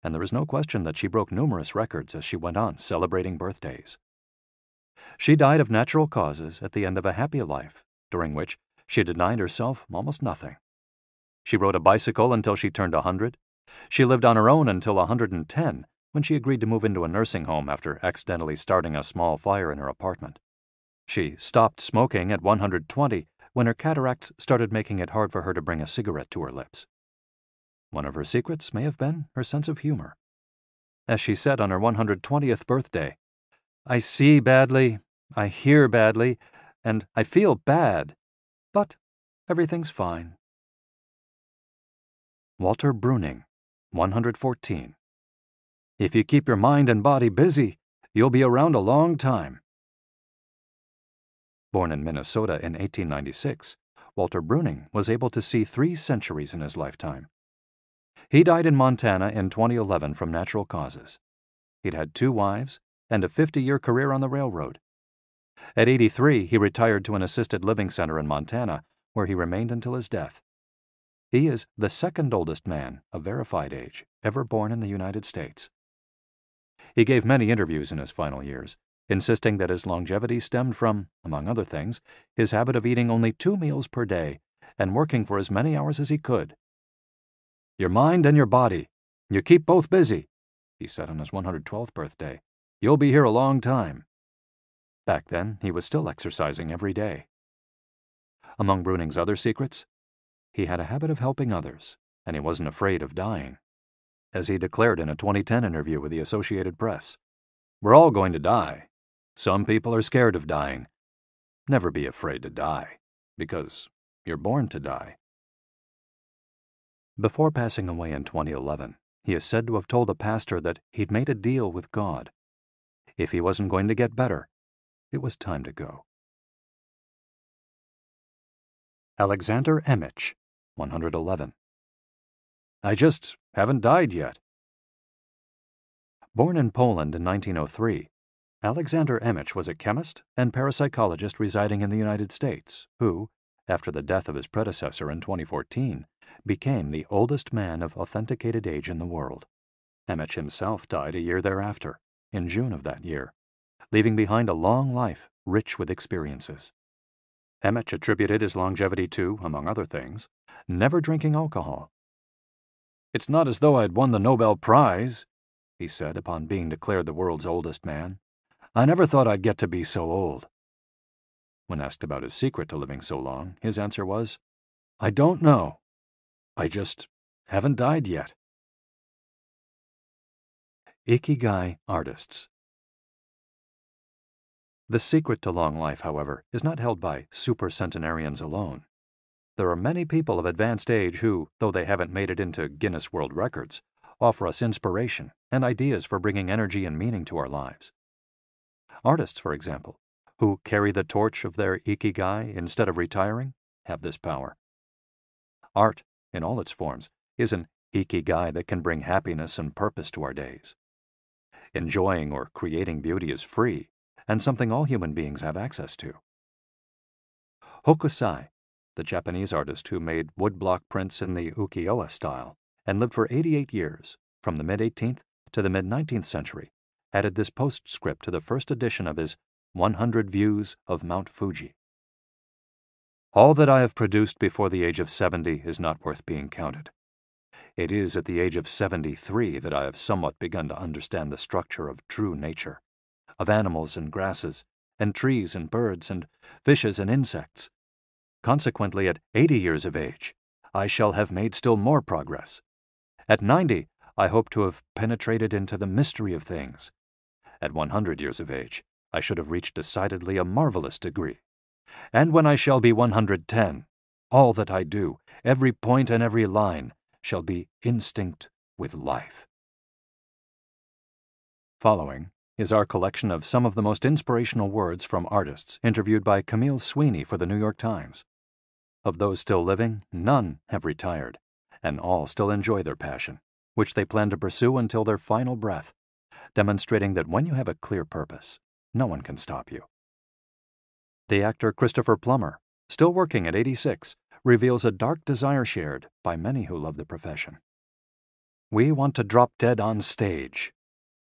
and there is no question that she broke numerous records as she went on celebrating birthdays. She died of natural causes at the end of a happy life, during which she denied herself almost nothing. She rode a bicycle until she turned 100. She lived on her own until 110, when she agreed to move into a nursing home after accidentally starting a small fire in her apartment. She stopped smoking at 120 when her cataracts started making it hard for her to bring a cigarette to her lips. One of her secrets may have been her sense of humor. As she said on her 120th birthday, "I see badly, I hear badly, and I feel bad, but everything's fine." Walter Bruning, 114. If you keep your mind and body busy, you'll be around a long time. Born in Minnesota in 1896, Walter Bruning was able to see 3 centuries in his lifetime. He died in Montana in 2011 from natural causes. He'd had 2 wives and a 50-year career on the railroad. At 83, he retired to an assisted living center in Montana, where he remained until his death. He is the 2nd oldest man of verified age ever born in the United States. He gave many interviews in his final years, insisting that his longevity stemmed from, among other things, his habit of eating only 2 meals per day and working for as many hours as he could. "Your mind and your body, you keep both busy," he said on his 112th birthday. "You'll be here a long time." Back then, he was still exercising every day. Among Bruning's other secrets, he had a habit of helping others, and he wasn't afraid of dying. As he declared in a 2010 interview with the Associated Press, "We're all going to die, Some people are scared of dying. Never be afraid to die, because you're born to die. Before passing away in 2011, he is said to have told a pastor that he'd made a deal with God. If he wasn't going to get better, it was time to go. Alexander Emich, 111. I just haven't died yet. Born in Poland in 1903, Alexander Emich was a chemist and parapsychologist residing in the United States who, after the death of his predecessor in 2014, became the oldest man of authenticated age in the world. Emich himself died a year thereafter, in June of that year, leaving behind a long life rich with experiences. Emich attributed his longevity to, among other things, never drinking alcohol. "It's not as though I'd won the Nobel Prize," he said upon being declared the world's oldest man. "I never thought I'd get to be so old." When asked about his secret to living so long, his answer was, "I don't know. I just haven't died yet." Ikigai artists. The secret to long life, however, is not held by supercentenarians alone. There are many people of advanced age who, though they haven't made it into Guinness World Records, offer us inspiration and ideas for bringing energy and meaning to our lives. Artists, for example, who carry the torch of their Ikigai instead of retiring, have this power. Art, in all its forms, is an Ikigai that can bring happiness and purpose to our days. Enjoying or creating beauty is free, and something all human beings have access to. Hokusai, the Japanese artist who made woodblock prints in the ukiyo-e style and lived for 88 years, from the mid-18th to the mid-19th century, added this postscript to the first edition of his 100 Views of Mount Fuji. "All that I have produced before the age of 70 is not worth being counted. It is at the age of 73 that I have somewhat begun to understand the structure of true nature, of animals and grasses, and trees and birds, and fishes and insects. Consequently, at 80 years of age, I shall have made still more progress. At 90, I hope to have penetrated into the mystery of things. At 100 years of age, I should have reached decidedly a marvelous degree. And when I shall be 110, all that I do, every point and every line, shall be instinct with life." Following is our collection of some of the most inspirational words from artists interviewed by Camille Sweeney for the New York Times. Of those still living, none have retired, and all still enjoy their passion, which they plan to pursue until their final breath, demonstrating that when you have a clear purpose, no one can stop you. The actor Christopher Plummer, still working at 86, reveals a dark desire shared by many who love the profession. "We want to drop dead on stage.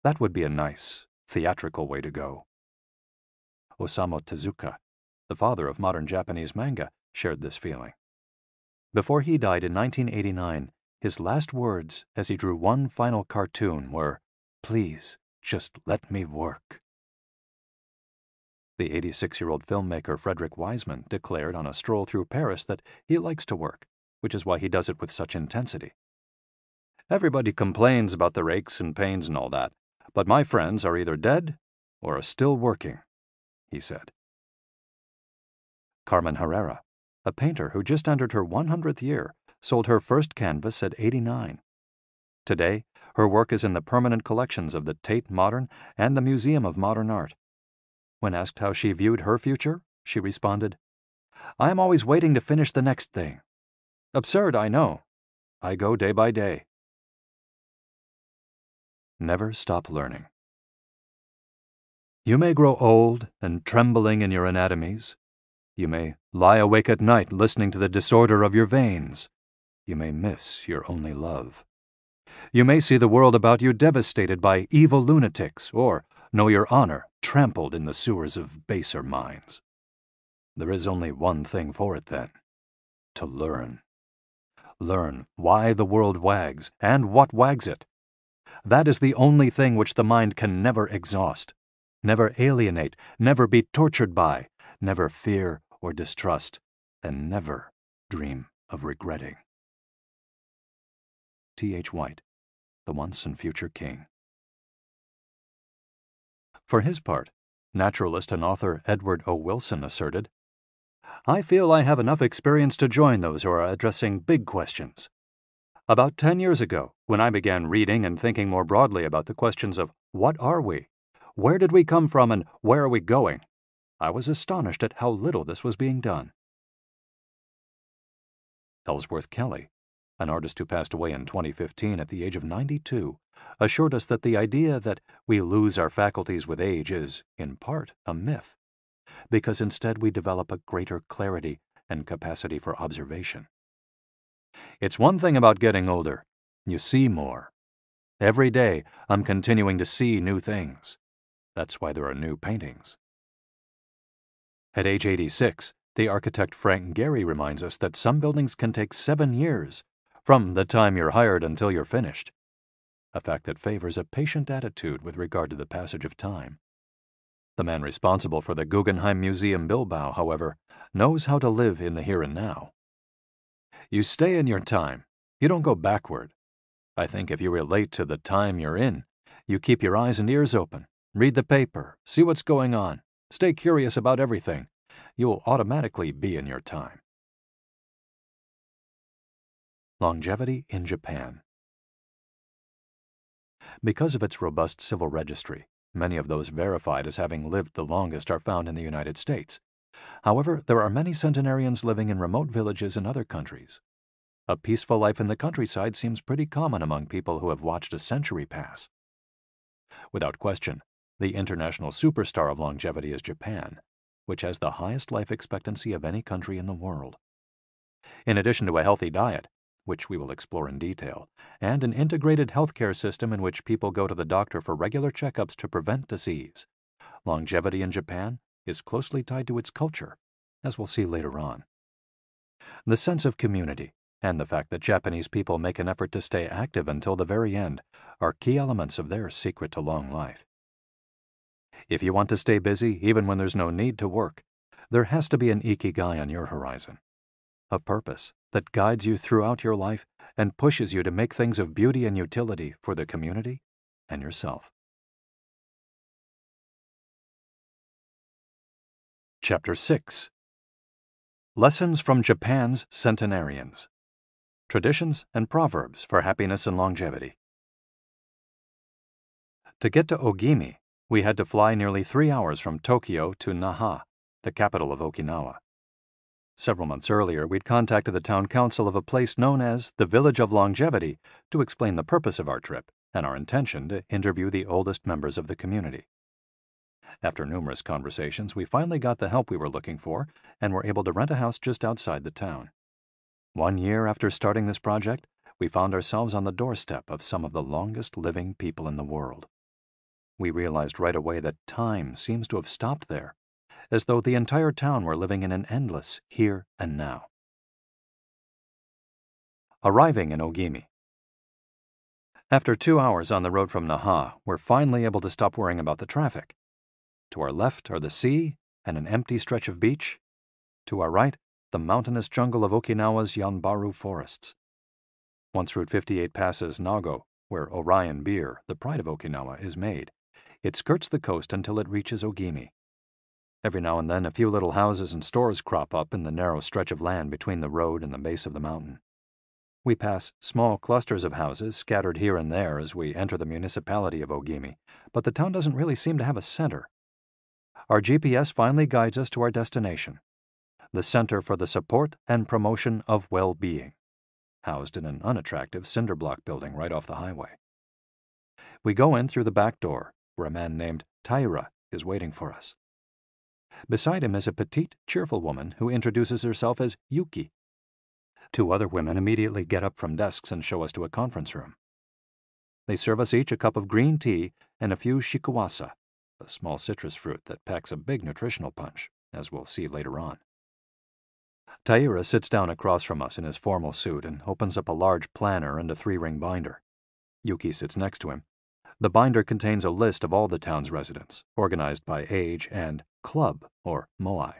That would be a nice, theatrical way to go." Osamu Tezuka, the father of modern Japanese manga, shared this feeling. Before he died in 1989, his last words as he drew one final cartoon were, "Please, just let me work." The 86-year-old filmmaker Frederick Wiseman declared on a stroll through Paris that he likes to work, which is why he does it with such intensity. "Everybody complains about their aches and pains and all that, but my friends are either dead or are still working," he said. Carmen Herrera, a painter who just entered her 100th year, sold her first canvas at 89. Today, her work is in the permanent collections of the Tate Modern and the Museum of Modern Art. When asked how she viewed her future, she responded, "I am always waiting to finish the next thing. Absurd, I know. I go day by day." Never stop learning. You may grow old and trembling in your anatomies. You may lie awake at night listening to the disorder of your veins. You may miss your only love. You may see the world about you devastated by evil lunatics, or know your honor trampled in the sewers of baser minds. There is only one thing for it then: to learn. Learn why the world wags and what wags it. That is the only thing which the mind can never exhaust, never alienate, never be tortured by, never fear or distrust, and never dream of regretting. T.H. White, the once and future king. For his part, Naturalist and author Edward O. Wilson asserted, "I feel I have enough experience to join those who are addressing big questions. About 10 years ago, when I began reading and thinking more broadly about the questions of what are we, where did we come from, and where are we going, I was astonished at how little this was being done." Ellsworth Kelly, an artist who passed away in 2015 at the age of 92, assured us that the idea that we lose our faculties with age is, in part, a myth, because instead we develop a greater clarity and capacity for observation. It's one thing about getting older. You see more. Every day, I'm continuing to see new things. That's why there are new paintings. At age 86, the architect Frank Gehry reminds us that some buildings can take 7 years, from the time you're hired until you're finished, a fact that favors a patient attitude with regard to the passage of time. The man responsible for the Guggenheim Museum Bilbao, however, knows how to live in the here and now. You stay in your time. You don't go backward. I think if you relate to the time you're in, you keep your eyes and ears open, read the paper, see what's going on, stay curious about everything, you'll automatically be in your time. Longevity in Japan. Because of its robust civil registry, many of those verified as having lived the longest are found in the United States. However, there are many centenarians living in remote villages in other countries. A peaceful life in the countryside seems pretty common among people who have watched a century pass. Without question, the international superstar of longevity is Japan, which has the highest life expectancy of any country in the world. In addition to a healthy diet, which we will explore in detail, and an integrated healthcare system in which people go to the doctor for regular checkups to prevent disease, longevity in Japan is closely tied to its culture, as we'll see later on. The sense of community and the fact that Japanese people make an effort to stay active until the very end are key elements of their secret to long life. If you want to stay busy even when there's no need to work, there has to be an Ikigai on your horizon, a purpose that guides you throughout your life and pushes you to make things of beauty and utility for the community and yourself. Chapter 6. Lessons from Japan's Centenarians. Traditions and Proverbs for Happiness and Longevity. To get to Ogimi, we had to fly nearly 3 hours from Tokyo to Naha, the capital of Okinawa. Several months earlier, we'd contacted the town council of a place known as the Village of Longevity to explain the purpose of our trip and our intention to interview the oldest members of the community. After numerous conversations, we finally got the help we were looking for and were able to rent a house just outside the town. 1 year after starting this project, we found ourselves on the doorstep of some of the longest living people in the world. We realized right away that time seems to have stopped there, as though the entire town were living in an endless here and now. Arriving in Ogimi. After 2 hours on the road from Naha, we're finally able to stop worrying about the traffic. To our left are the sea and an empty stretch of beach. To our right, the mountainous jungle of Okinawa's Yanbaru forests. Once Route 58 passes Nago, where Orion beer, the pride of Okinawa, is made, it skirts the coast until it reaches Ogimi. Every now and then a few little houses and stores crop up in the narrow stretch of land between the road and the base of the mountain. We pass small clusters of houses scattered here and there as we enter the municipality of Ogimi, but the town doesn't really seem to have a center. Our GPS finally guides us to our destination, the Center for the Support and Promotion of Well-Being, housed in an unattractive cinder block building right off the highway. We go in through the back door, where a man named Taira is waiting for us. Beside him is a petite, cheerful woman who introduces herself as Yuki. 2 other women immediately get up from desks and show us to a conference room. They serve us each a cup of green tea and a few shikuwasa, a small citrus fruit that packs a big nutritional punch, as we'll see later on. Taira sits down across from us in his formal suit and opens up a large planner and a 3-ring binder. Yuki sits next to him. The binder contains a list of all the town's residents, organized by age and club, or moai.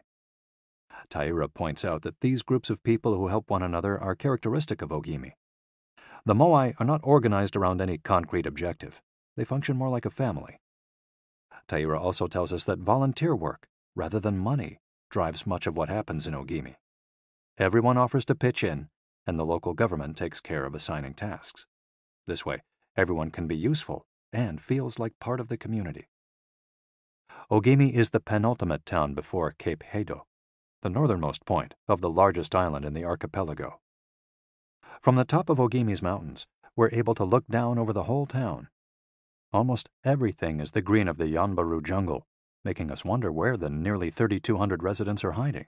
Taira points out that these groups of people who help one another are characteristic of Ogimi. The moai are not organized around any concrete objective. They function more like a family. Taira also tells us that volunteer work, rather than money, drives much of what happens in Ogimi. Everyone offers to pitch in, and the local government takes care of assigning tasks. This way, everyone can be useful and feels like part of the community. Ogimi is the penultimate town before Cape Heido, the northernmost point of the largest island in the archipelago. From the top of Ogimi's mountains, we're able to look down over the whole town. Almost everything is the green of the Yanbaru jungle, making us wonder where the nearly 3,200 residents are hiding.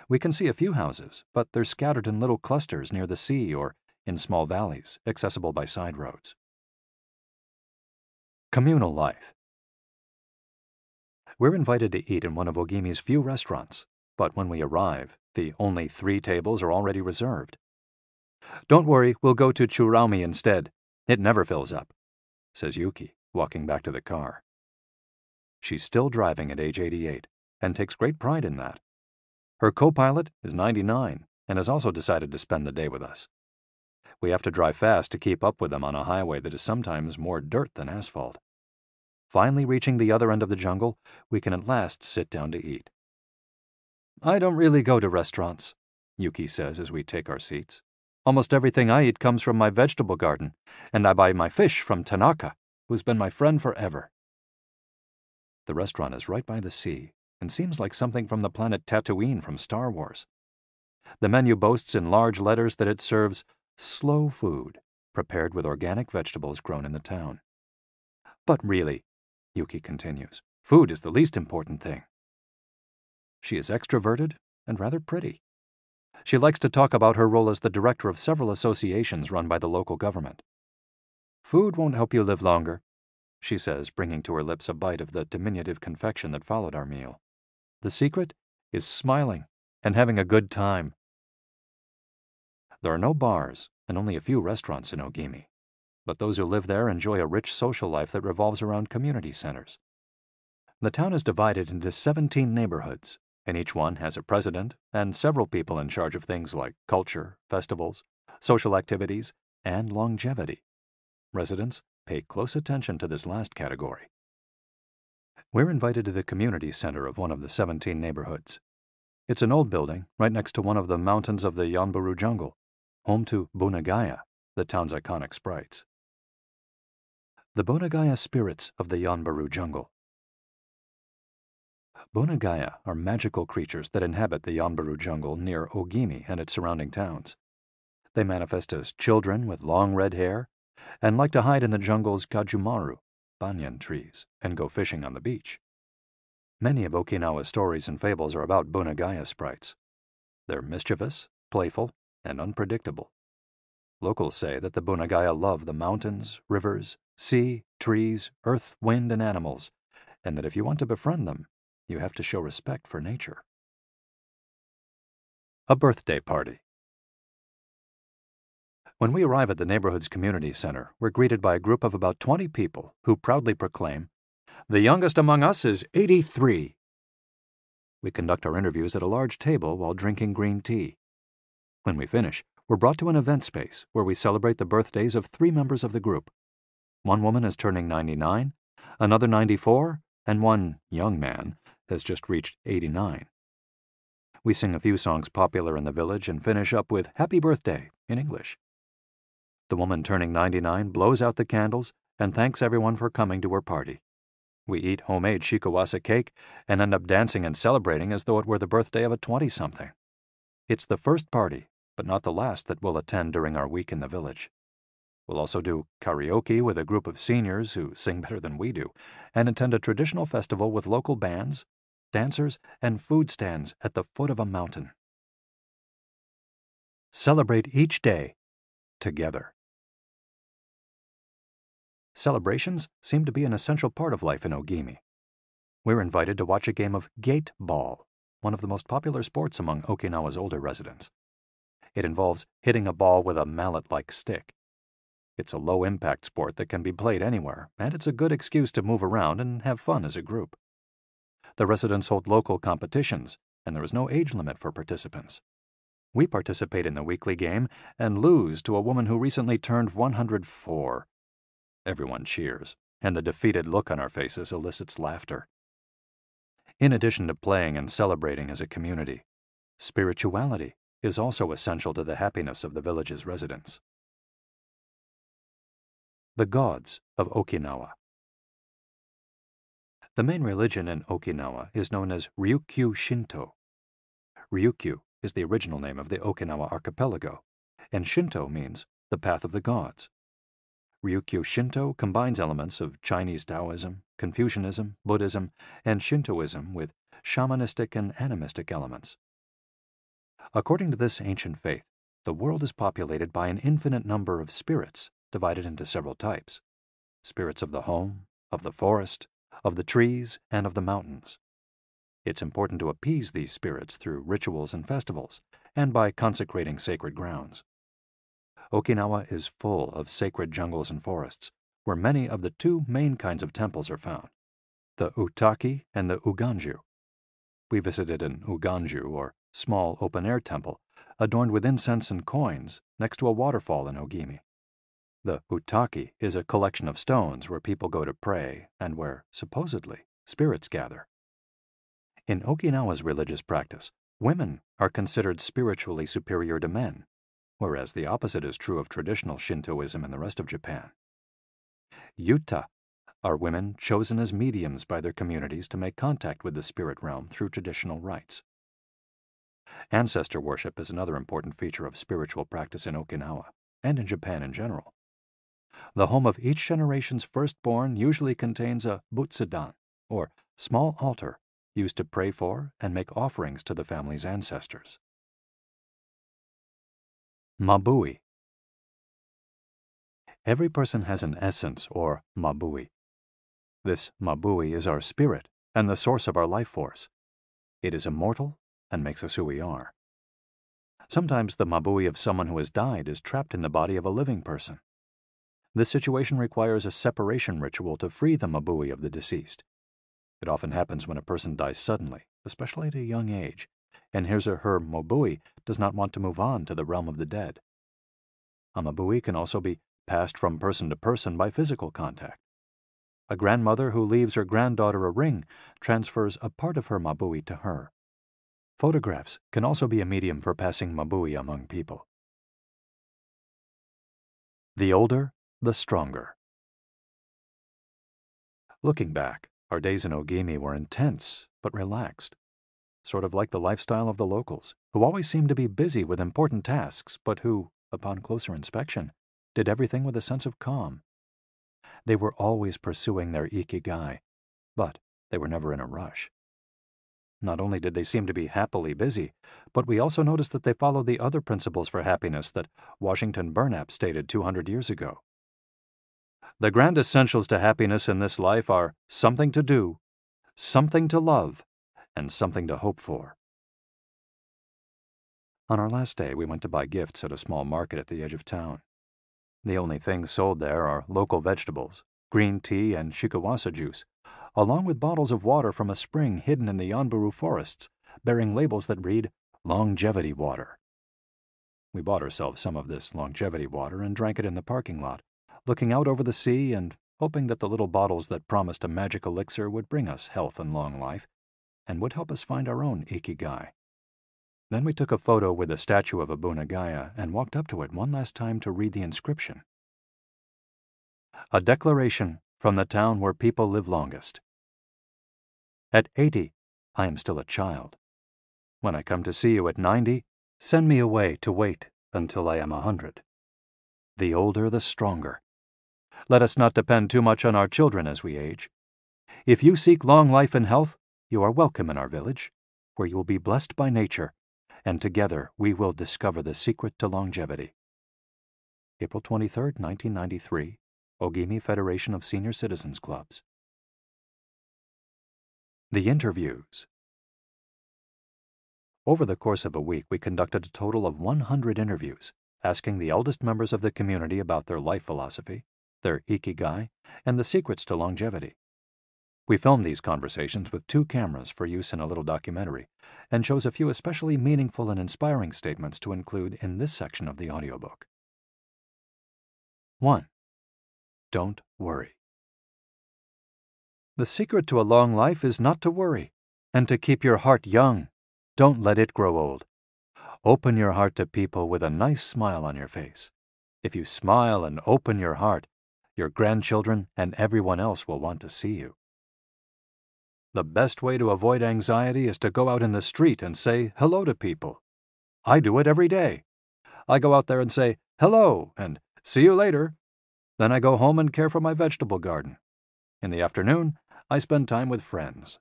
We can see a few houses, but they're scattered in little clusters near the sea or in small valleys, accessible by side roads. Communal life. We're invited to eat in one of Ogimi's few restaurants, but when we arrive, the only 3 tables are already reserved. "Don't worry, we'll go to Churaumi instead. It never fills up," says Yuki, walking back to the car. She's still driving at age 88 and takes great pride in that. Her co-pilot is 99 and has also decided to spend the day with us. We have to drive fast to keep up with them on a highway that is sometimes more dirt than asphalt. Finally reaching the other end of the jungle, we can at last sit down to eat. "I don't really go to restaurants," Yuki says as we take our seats. "Almost everything I eat comes from my vegetable garden, and I buy my fish from Tanaka, who's been my friend forever." The restaurant is right by the sea and seems like something from the planet Tatooine from Star Wars. The menu boasts in large letters that it serves slow food, prepared with organic vegetables grown in the town. "But really," Yuki continues, "food is the least important thing." She is extroverted and rather pretty. She likes to talk about her role as the director of several associations run by the local government. "Food won't help you live longer," she says, bringing to her lips a bite of the diminutive confection that followed our meal. "The secret is smiling and having a good time." There are no bars and only a few restaurants in Ogimi, but those who live there enjoy a rich social life that revolves around community centers. The town is divided into 17 neighborhoods, and each one has a president and several people in charge of things like culture, festivals, social activities, and longevity. Residents pay close attention to this last category. We're invited to the community center of one of the 17 neighborhoods. It's an old building right next to one of the mountains of the Yanbaru jungle, home to Bunagaya, the town's iconic sprites. The Bunagaya spirits of the Yanbaru jungle. Bunagaya are magical creatures that inhabit the Yanbaru jungle near Ogimi and its surrounding towns. They manifest as children with long red hair and like to hide in the jungle's kajumaru, banyan trees, and go fishing on the beach. Many of Okinawa's stories and fables are about Bunagaya sprites. They're mischievous, playful, and unpredictable. Locals say that the Bunagaya love the mountains, rivers, sea, trees, earth, wind, and animals, and that if you want to befriend them, you have to show respect for nature. A birthday party. When we arrive at the neighborhood's community center, we're greeted by a group of about 20 people who proudly proclaim, "The youngest among us is 83. We conduct our interviews at a large table while drinking green tea. When we finish, we're brought to an event space where we celebrate the birthdays of 3 members of the group. One woman is turning 99, another 94, and one young man has just reached 89. We sing a few songs popular in the village and finish up with "Happy Birthday" in English. The woman turning 99 blows out the candles and thanks everyone for coming to her party. We eat homemade shikawase cake and end up dancing and celebrating as though it were the birthday of a 20-something. It's the first party, but not the last that we'll attend during our week in the village. We'll also do karaoke with a group of seniors who sing better than we do, and attend a traditional festival with local bands, dancers, and food stands at the foot of a mountain. Celebrate each day together. Celebrations seem to be an essential part of life in Ogimi. We're invited to watch a game of gate ball, one of the most popular sports among Okinawa's older residents. It involves hitting a ball with a mallet-like stick. It's a low-impact sport that can be played anywhere, and it's a good excuse to move around and have fun as a group. The residents hold local competitions, and there is no age limit for participants. We participate in the weekly game and lose to a woman who recently turned 104. Everyone cheers, and the defeated look on our faces elicits laughter. In addition to playing and celebrating as a community, spirituality is also essential to the happiness of the village's residents. The gods of Okinawa. The main religion in Okinawa is known as Ryukyu Shinto. Ryukyu is the original name of the Okinawa archipelago, and Shinto means the path of the gods. Ryukyu Shinto combines elements of Chinese Taoism, Confucianism, Buddhism, and Shintoism with shamanistic and animistic elements. According to this ancient faith, the world is populated by an infinite number of spirits divided into several types: spirits of the home, of the forest, of the trees, and of the mountains. It's important to appease these spirits through rituals and festivals, and by consecrating sacred grounds. Okinawa is full of sacred jungles and forests, where many of the two main kinds of temples are found, the Utaki and the Uganju. We visited an Uganju, or small open-air temple, adorned with incense and coins, next to a waterfall in Ogimi. The Utaki is a collection of stones where people go to pray and where, supposedly, spirits gather. In Okinawa's religious practice, women are considered spiritually superior to men, whereas the opposite is true of traditional Shintoism in the rest of Japan. Yuta are women chosen as mediums by their communities to make contact with the spirit realm through traditional rites. Ancestor worship is another important feature of spiritual practice in Okinawa, and in Japan in general. The home of each generation's firstborn usually contains a butsudan, or small altar, used to pray for and make offerings to the family's ancestors. Mabui. Every person has an essence, or mabui. This mabui is our spirit and the source of our life force. It is immortal and makes us who we are. Sometimes the mabui of someone who has died is trapped in the body of a living person. This situation requires a separation ritual to free the mabui of the deceased. It often happens when a person dies suddenly, especially at a young age, and his or her mabui does not want to move on to the realm of the dead. A mabui can also be passed from person to person by physical contact. A grandmother who leaves her granddaughter a ring transfers a part of her mabui to her. Photographs can also be a medium for passing mabui among people. The older, the stronger. Looking back, our days in Ogimi were intense but relaxed, sort of like the lifestyle of the locals, who always seemed to be busy with important tasks, but who, upon closer inspection, did everything with a sense of calm. They were always pursuing their Ikigai, but they were never in a rush. Not only did they seem to be happily busy, but we also noticed that they followed the other principles for happiness that Washington Burnap stated 200 years ago. The grand essentials to happiness in this life are something to do, something to love, and something to hope for. On our last day, we went to buy gifts at a small market at the edge of town. The only things sold there are local vegetables, green tea, and shikawasa juice, along with bottles of water from a spring hidden in the Yanburu forests, bearing labels that read, "Longevity Water." We bought ourselves some of this longevity water and drank it in the parking lot, looking out over the sea and hoping that the little bottles that promised a magic elixir would bring us health and long life, and would help us find our own Ikigai. Then we took a photo with the statue of Abunagaya and walked up to it one last time to read the inscription. A declaration from the town where people live longest. At 80, I am still a child. When I come to see you at 90, send me away to wait until I am 100. The older, the stronger. Let us not depend too much on our children as we age. If you seek long life and health, you are welcome in our village, where you will be blessed by nature, and together we will discover the secret to longevity. April 23, 1993, Ogimi Federation of Senior Citizens Clubs. The interviews. Over the course of a week, we conducted a total of 100 interviews, asking the eldest members of the community about their life philosophy, their Ikigai, and the secrets to longevity. We filmed these conversations with 2 cameras for use in a little documentary, and chose a few especially meaningful and inspiring statements to include in this section of the audiobook. 1. Don't worry. The secret to a long life is not to worry, and to keep your heart young. Don't let it grow old. Open your heart to people with a nice smile on your face. If you smile and open your heart, your grandchildren and everyone else will want to see you. The best way to avoid anxiety is to go out in the street and say hello to people. I do it every day. I go out there and say hello and see you later. Then I go home and care for my vegetable garden. In the afternoon, I spend time with friends.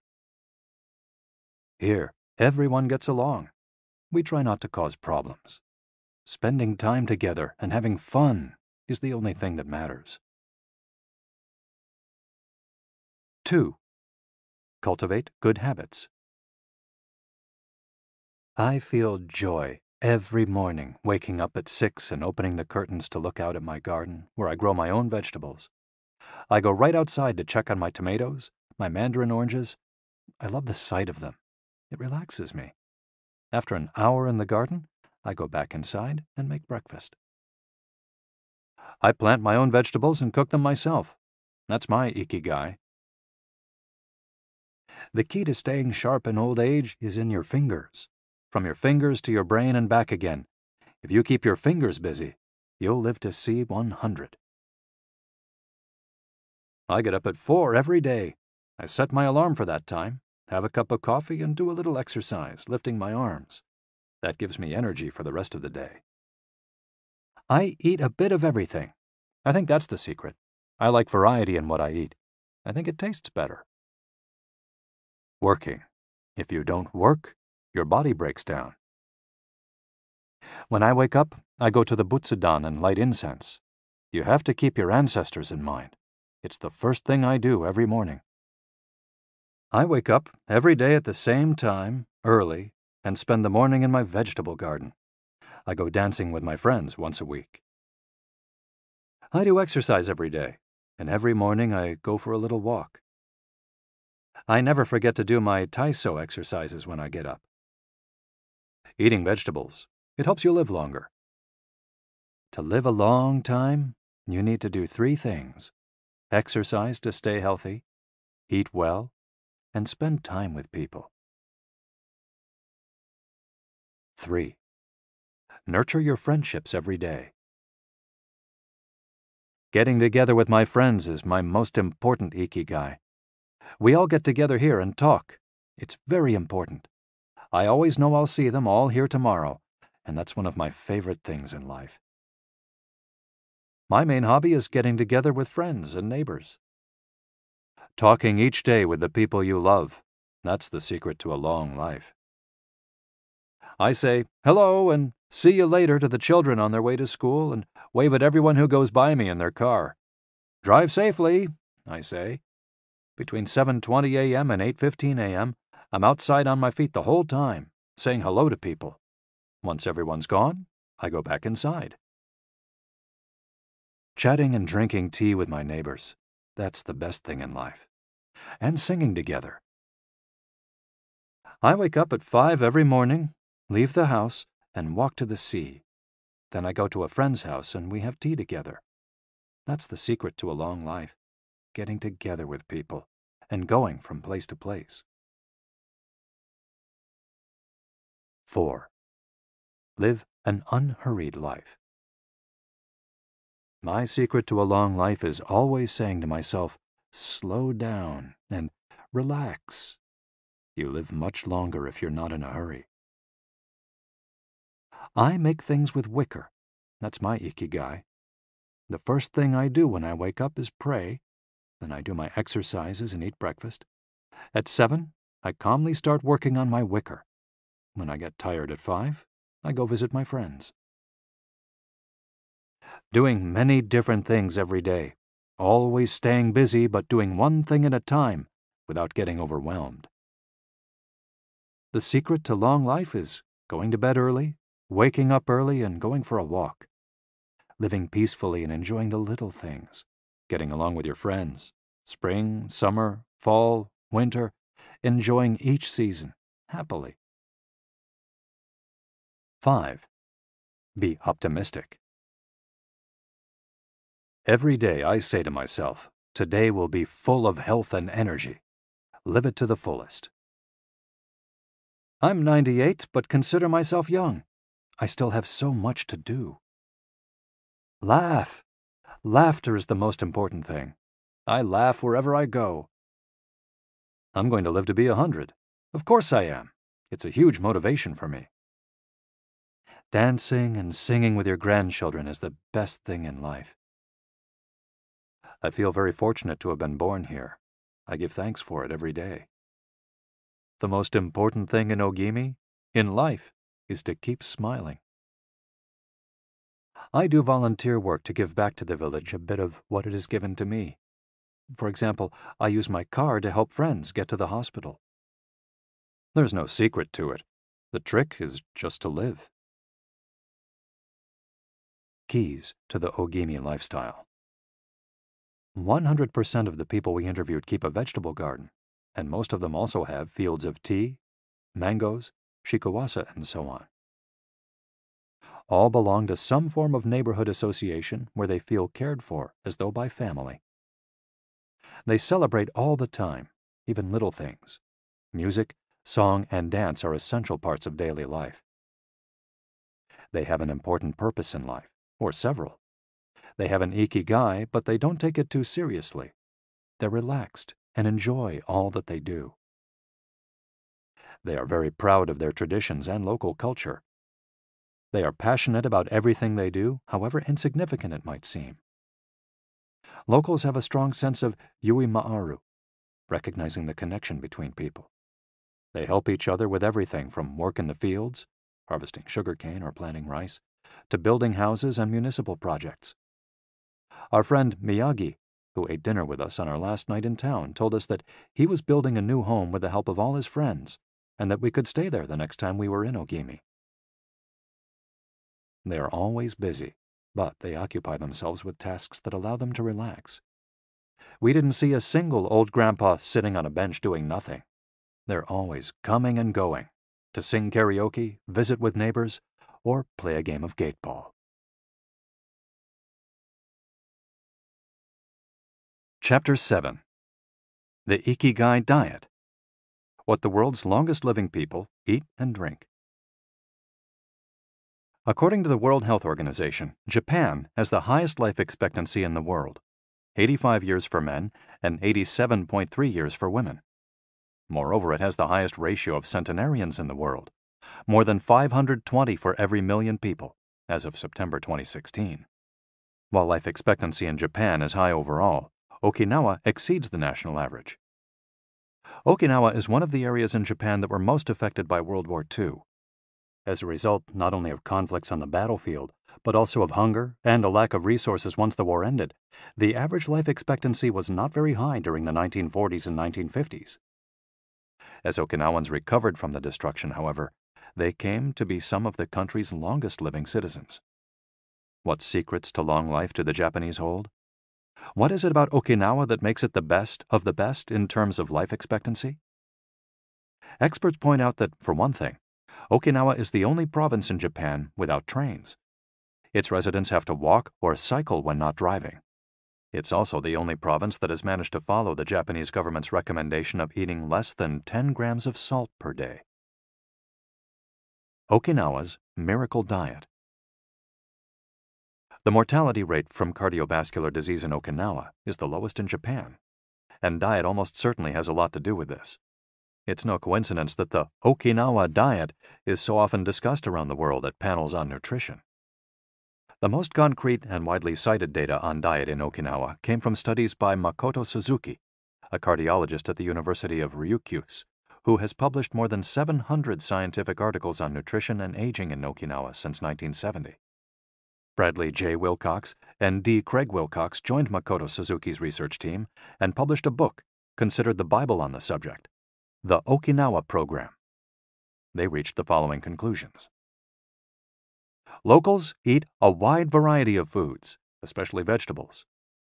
Here, everyone gets along. We try not to cause problems. Spending time together and having fun is the only thing that matters. 2. Cultivate good habits. I feel joy every morning waking up at 6 and opening the curtains to look out at my garden where I grow my own vegetables. I go right outside to check on my tomatoes, my mandarin oranges. I love the sight of them. It relaxes me. After an hour in the garden, I go back inside and make breakfast. I plant my own vegetables and cook them myself. That's my Ikigai. The key to staying sharp in old age is in your fingers. From your fingers to your brain and back again. If you keep your fingers busy, you'll live to see 100. I get up at 4 every day. I set my alarm for that time, have a cup of coffee, and do a little exercise, lifting my arms. That gives me energy for the rest of the day. I eat a bit of everything. I think that's the secret. I like variety in what I eat. I think it tastes better. Working. If you don't work, your body breaks down. When I wake up, I go to the Butsudan and light incense. You have to keep your ancestors in mind. It's the first thing I do every morning. I wake up every day at the same time, early, and spend the morning in my vegetable garden. I go dancing with my friends once a week. I do exercise every day, and every morning I go for a little walk. I never forget to do my Taiso exercises when I get up. Eating vegetables, it helps you live longer. To live a long time, you need to do 3 things. Exercise to stay healthy, eat well, and spend time with people. 3. Nurture your friendships every day. Getting together with my friends is my most important Ikigai. We all get together here and talk. It's very important. I always know I'll see them all here tomorrow, and that's one of my favorite things in life. My main hobby is getting together with friends and neighbors. Talking each day with the people you love, that's the secret to a long life. I say hello and see you later to the children on their way to school and wave at everyone who goes by me in their car. Drive safely, I say. Between 7:20 a.m. and 8:15 a.m., I'm outside on my feet the whole time, saying hello to people. Once everyone's gone, I go back inside. Chatting and drinking tea with my neighbors, that's the best thing in life. And singing together. I wake up at 5 every morning, leave the house, and walk to the sea. Then I go to a friend's house and we have tea together. That's the secret to a long life, getting together with people and going from place to place. 4. Live an unhurried life. My secret to a long life is always saying to myself, slow down and relax. You live much longer if you're not in a hurry. I make things with wicker. That's my Ikigai. The first thing I do when I wake up is pray. Then I do my exercises and eat breakfast. At 7, I calmly start working on my wicker. When I get tired at 5, I go visit my friends. Doing many different things every day. Always staying busy but doing one thing at a time without getting overwhelmed. The secret to long life is going to bed early, waking up early, and going for a walk. Living peacefully and enjoying the little things. Getting along with your friends. Spring, summer, fall, winter. Enjoying each season, happily. 5. Be optimistic. Every day I say to myself, Today will be full of health and energy. Live it to the fullest. I'm 98, but consider myself young. I still have so much to do. Laugh. Laughter is the most important thing. I laugh wherever I go. I'm going to live to be 100. Of course I am. It's a huge motivation for me. Dancing and singing with your grandchildren is the best thing in life. I feel very fortunate to have been born here. I give thanks for it every day. The most important thing in Ogimi, in life, is to keep smiling. I do volunteer work to give back to the village a bit of what it has given to me. For example, I use my car to help friends get to the hospital. There's no secret to it. The trick is just to live. Keys to the Ogimi lifestyle. 100% of the people we interviewed keep a vegetable garden, and most of them also have fields of tea, mangoes, shikawasa, and so on. All belong to some form of neighborhood association where they feel cared for as though by family. They celebrate all the time, even little things. Music, song, and dance are essential parts of daily life. They have an important purpose in life, or several. They have an Ikigai, but they don't take it too seriously. They're relaxed and enjoy all that they do. They are very proud of their traditions and local culture. They are passionate about everything they do, however insignificant it might seem. Locals have a strong sense of yui ma'aru, recognizing the connection between people. They help each other with everything from work in the fields, harvesting sugarcane or planting rice, to building houses and municipal projects. Our friend Miyagi, who ate dinner with us on our last night in town, told us that he was building a new home with the help of all his friends, and that we could stay there the next time we were in Ogimi. They are always busy, but they occupy themselves with tasks that allow them to relax. We didn't see a single old grandpa sitting on a bench doing nothing. They're always coming and going, to sing karaoke, visit with neighbors, or play a game of gateball. Chapter 7. The Ikigai Diet. What the world's longest living people eat and drink. According to the World Health Organization, Japan has the highest life expectancy in the world, 85 years for men and 87.3 years for women. Moreover, it has the highest ratio of centenarians in the world, more than 520 for every million people, as of September 2016. While life expectancy in Japan is high overall, Okinawa exceeds the national average. Okinawa is one of the areas in Japan that were most affected by World War II. As a result not only of conflicts on the battlefield, but also of hunger and a lack of resources once the war ended, the average life expectancy was not very high during the 1940s and 1950s. As Okinawans recovered from the destruction, however, they came to be some of the country's longest living citizens. What secrets to long life do the Japanese hold? What is it about Okinawa that makes it the best of the best in terms of life expectancy? Experts point out that, for one thing, Okinawa is the only province in Japan without trains. Its residents have to walk or cycle when not driving. It's also the only province that has managed to follow the Japanese government's recommendation of eating less than 10 grams of salt per day. Okinawa's Miracle Diet. The mortality rate from cardiovascular disease in Okinawa is the lowest in Japan, and diet almost certainly has a lot to do with this. It's no coincidence that the Okinawa diet is so often discussed around the world at panels on nutrition. The most concrete and widely cited data on diet in Okinawa came from studies by Makoto Suzuki, a cardiologist at the University of Ryukyus, who has published more than 700 scientific articles on nutrition and aging in Okinawa since 1970. Bradley J. Wilcox and D. Craig Wilcox joined Makoto Suzuki's research team and published a book considered the Bible on the subject, The Okinawa Program. They reached the following conclusions. Locals eat a wide variety of foods, especially vegetables.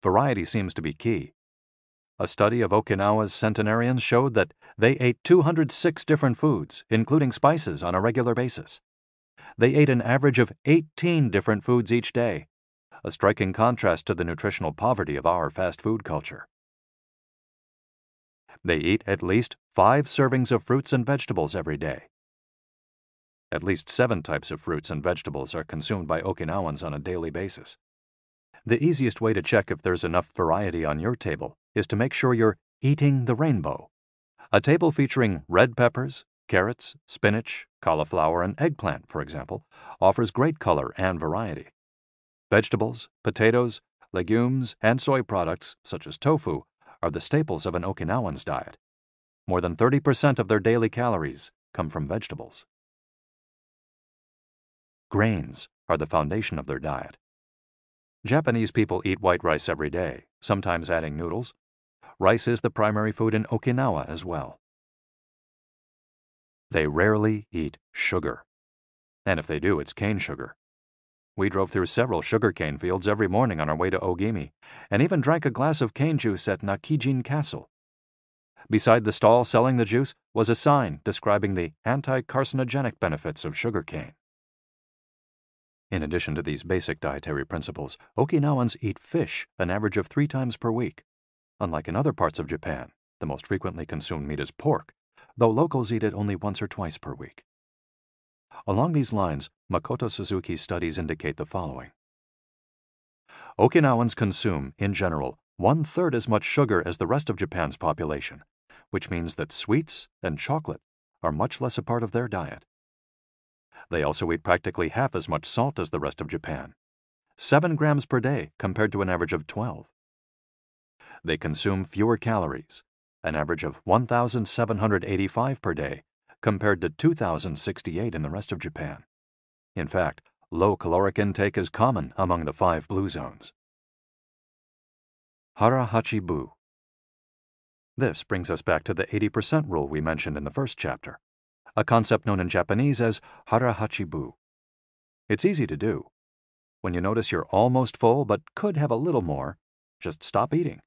Variety seems to be key. A study of Okinawa's centenarians showed that they ate 206 different foods, including spices, on a regular basis. They ate an average of 18 different foods each day, a striking contrast to the nutritional poverty of our fast food culture. They eat at least 5 servings of fruits and vegetables every day. At least 7 types of fruits and vegetables are consumed by Okinawans on a daily basis. The easiest way to check if there's enough variety on your table is to make sure you're eating the rainbow. A table featuring red peppers, carrots, spinach, cauliflower, and eggplant, for example, offers great color and variety. Vegetables, potatoes, legumes, and soy products, such as tofu, are the staples of an Okinawan's diet. More than 30% of their daily calories come from vegetables. Grains are the foundation of their diet. Japanese people eat white rice every day, sometimes adding noodles. Rice is the primary food in Okinawa as well. They rarely eat sugar. And if they do, it's cane sugar. We drove through several sugarcane fields every morning on our way to Ogimi, and even drank a glass of cane juice at Nakijin Castle. Beside the stall selling the juice was a sign describing the anti-carcinogenic benefits of sugarcane. In addition to these basic dietary principles, Okinawans eat fish an average of 3 times per week. Unlike in other parts of Japan, the most frequently consumed meat is pork, though locals eat it only once or twice per week. Along these lines, Makoto Suzuki's studies indicate the following. Okinawans consume, in general, 1/3 as much sugar as the rest of Japan's population, which means that sweets and chocolate are much less a part of their diet. They also eat practically half as much salt as the rest of Japan, 7 grams per day compared to an average of 12. They consume fewer calories, an average of 1,785 per day compared to 2,068 in the rest of Japan. In fact, low caloric intake is common among the 5 blue zones. Hara-hachi-bu. This brings us back to the 80% rule we mentioned in the first chapter, a concept known in Japanese as hara-hachi-bu. It's easy to do. When you notice you're almost full but could have a little more, just stop eating.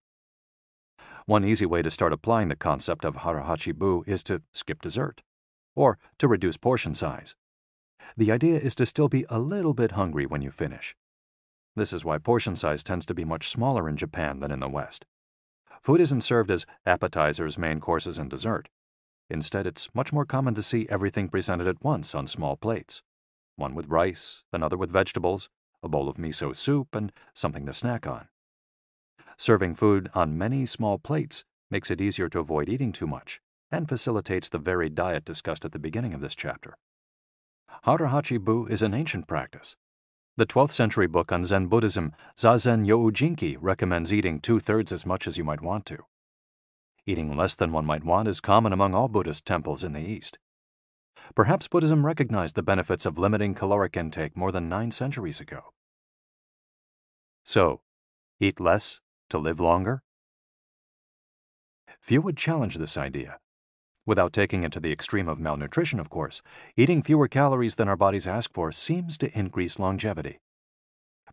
One easy way to start applying the concept of hara-hachi-bu is to skip dessert, or to reduce portion size. The idea is to still be a little bit hungry when you finish. This is why portion size tends to be much smaller in Japan than in the West. Food isn't served as appetizers, main courses, and dessert. Instead, it's much more common to see everything presented at once on small plates. One with rice, another with vegetables, a bowl of miso soup, and something to snack on. Serving food on many small plates makes it easier to avoid eating too much and facilitates the varied diet discussed at the beginning of this chapter. Hara-hachi-bu is an ancient practice. The 12th century book on Zen Buddhism, Zazen Youjinki, recommends eating 2/3 as much as you might want to. Eating less than one might want is common among all Buddhist temples in the East. Perhaps Buddhism recognized the benefits of limiting caloric intake more than 9 centuries ago. So, eat less to live longer? Few would challenge this idea. Without taking it to the extreme of malnutrition, of course, eating fewer calories than our bodies ask for seems to increase longevity.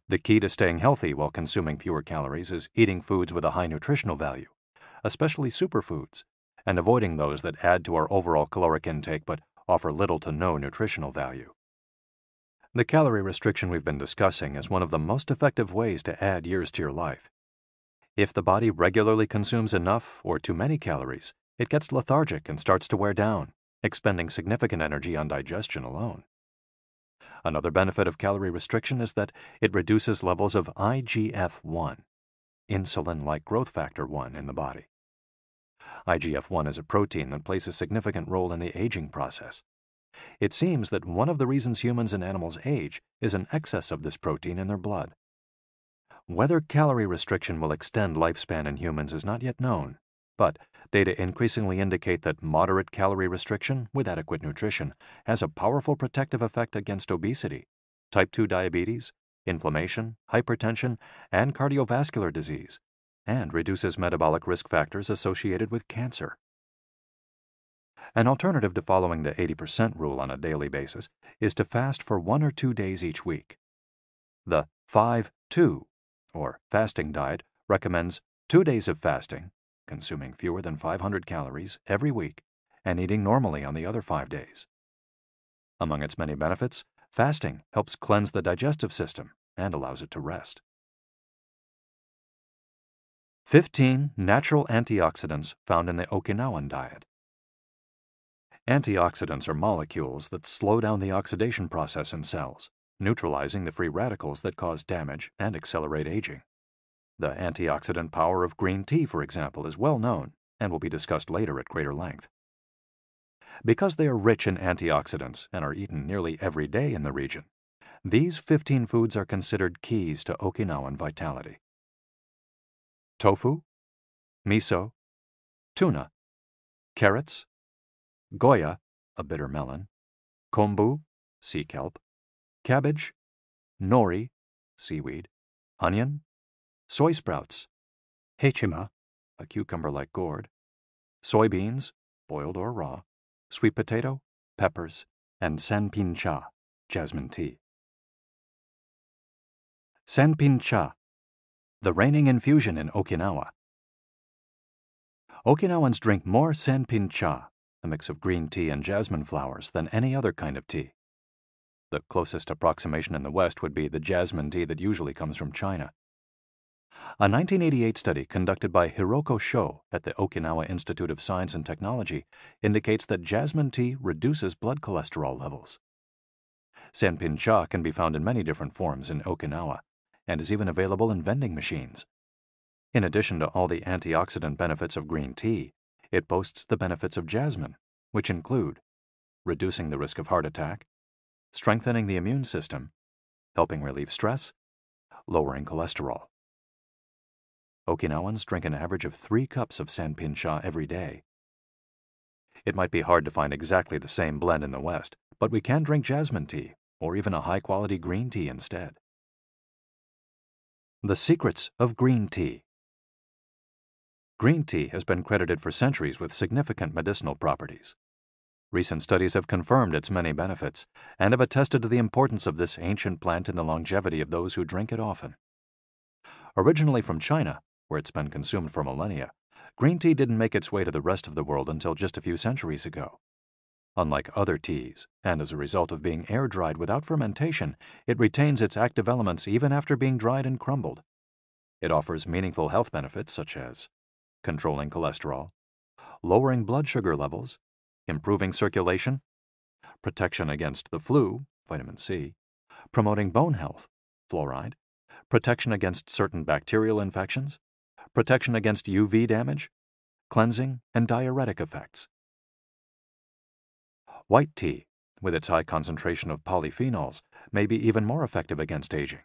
The key to staying healthy while consuming fewer calories is eating foods with a high nutritional value, especially superfoods, and avoiding those that add to our overall caloric intake but offer little to no nutritional value. The calorie restriction we've been discussing is one of the most effective ways to add years to your life. If the body regularly consumes enough or too many calories, it gets lethargic and starts to wear down, expending significant energy on digestion alone. Another benefit of calorie restriction is that it reduces levels of IGF-1, insulin-like growth factor 1, in the body. IGF-1 is a protein that plays a significant role in the aging process. It seems that one of the reasons humans and animals age is an excess of this protein in their blood. Whether calorie restriction will extend lifespan in humans is not yet known, but data increasingly indicate that moderate calorie restriction with adequate nutrition has a powerful protective effect against obesity, type 2 diabetes, inflammation, hypertension, and cardiovascular disease, and reduces metabolic risk factors associated with cancer. An alternative to following the 80% rule on a daily basis is to fast for 1 or 2 days each week. The 5-2, or fasting diet, recommends 2 days of fasting, consuming fewer than 500 calories every week, and eating normally on the other 5 days. Among its many benefits, fasting helps cleanse the digestive system and allows it to rest. 15 natural antioxidants found in the Okinawan diet. Antioxidants are molecules that slow down the oxidation process in cells, neutralizing the free radicals that cause damage and accelerate aging. The antioxidant power of green tea, for example, is well known and will be discussed later at greater length. Because they are rich in antioxidants and are eaten nearly every day in the region, these 15 foods are considered keys to Okinawan vitality. Tofu, miso, tuna, carrots, goya, a bitter melon, kombu, sea kelp, cabbage, nori, seaweed, onion, soy sprouts, hechima, a cucumber-like gourd, soybeans, boiled or raw, sweet potato, peppers, and sanpin cha, jasmine tea. Sanpin cha, the reigning infusion in Okinawa. Okinawans drink more sanpin cha, a mix of green tea and jasmine flowers, than any other kind of tea. The closest approximation in the West would be the jasmine tea that usually comes from China. A 1988 study conducted by Hiroko Sho at the Okinawa Institute of Science and Technology indicates that jasmine tea reduces blood cholesterol levels. Sanpin cha can be found in many different forms in Okinawa and is even available in vending machines. In addition to all the antioxidant benefits of green tea, it boasts the benefits of jasmine, which include reducing the risk of heart attack, strengthening the immune system, helping relieve stress, lowering cholesterol. Okinawans drink an average of 3 cups of sanpin cha every day. It might be hard to find exactly the same blend in the West, but we can drink jasmine tea or even a high-quality green tea instead. The secrets of green tea. Green tea has been credited for centuries with significant medicinal properties. Recent studies have confirmed its many benefits and have attested to the importance of this ancient plant in the longevity of those who drink it often. Originally from China, where it's been consumed for millennia, green tea didn't make its way to the rest of the world until just a few centuries ago. Unlike other teas, and as a result of being air-dried without fermentation, it retains its active elements even after being dried and crumbled. It offers meaningful health benefits such as controlling cholesterol, lowering blood sugar levels, improving circulation, protection against the flu, vitamin C, promoting bone health, fluoride, protection against certain bacterial infections, protection against UV damage, cleansing, and diuretic effects. White tea, with its high concentration of polyphenols, may be even more effective against aging.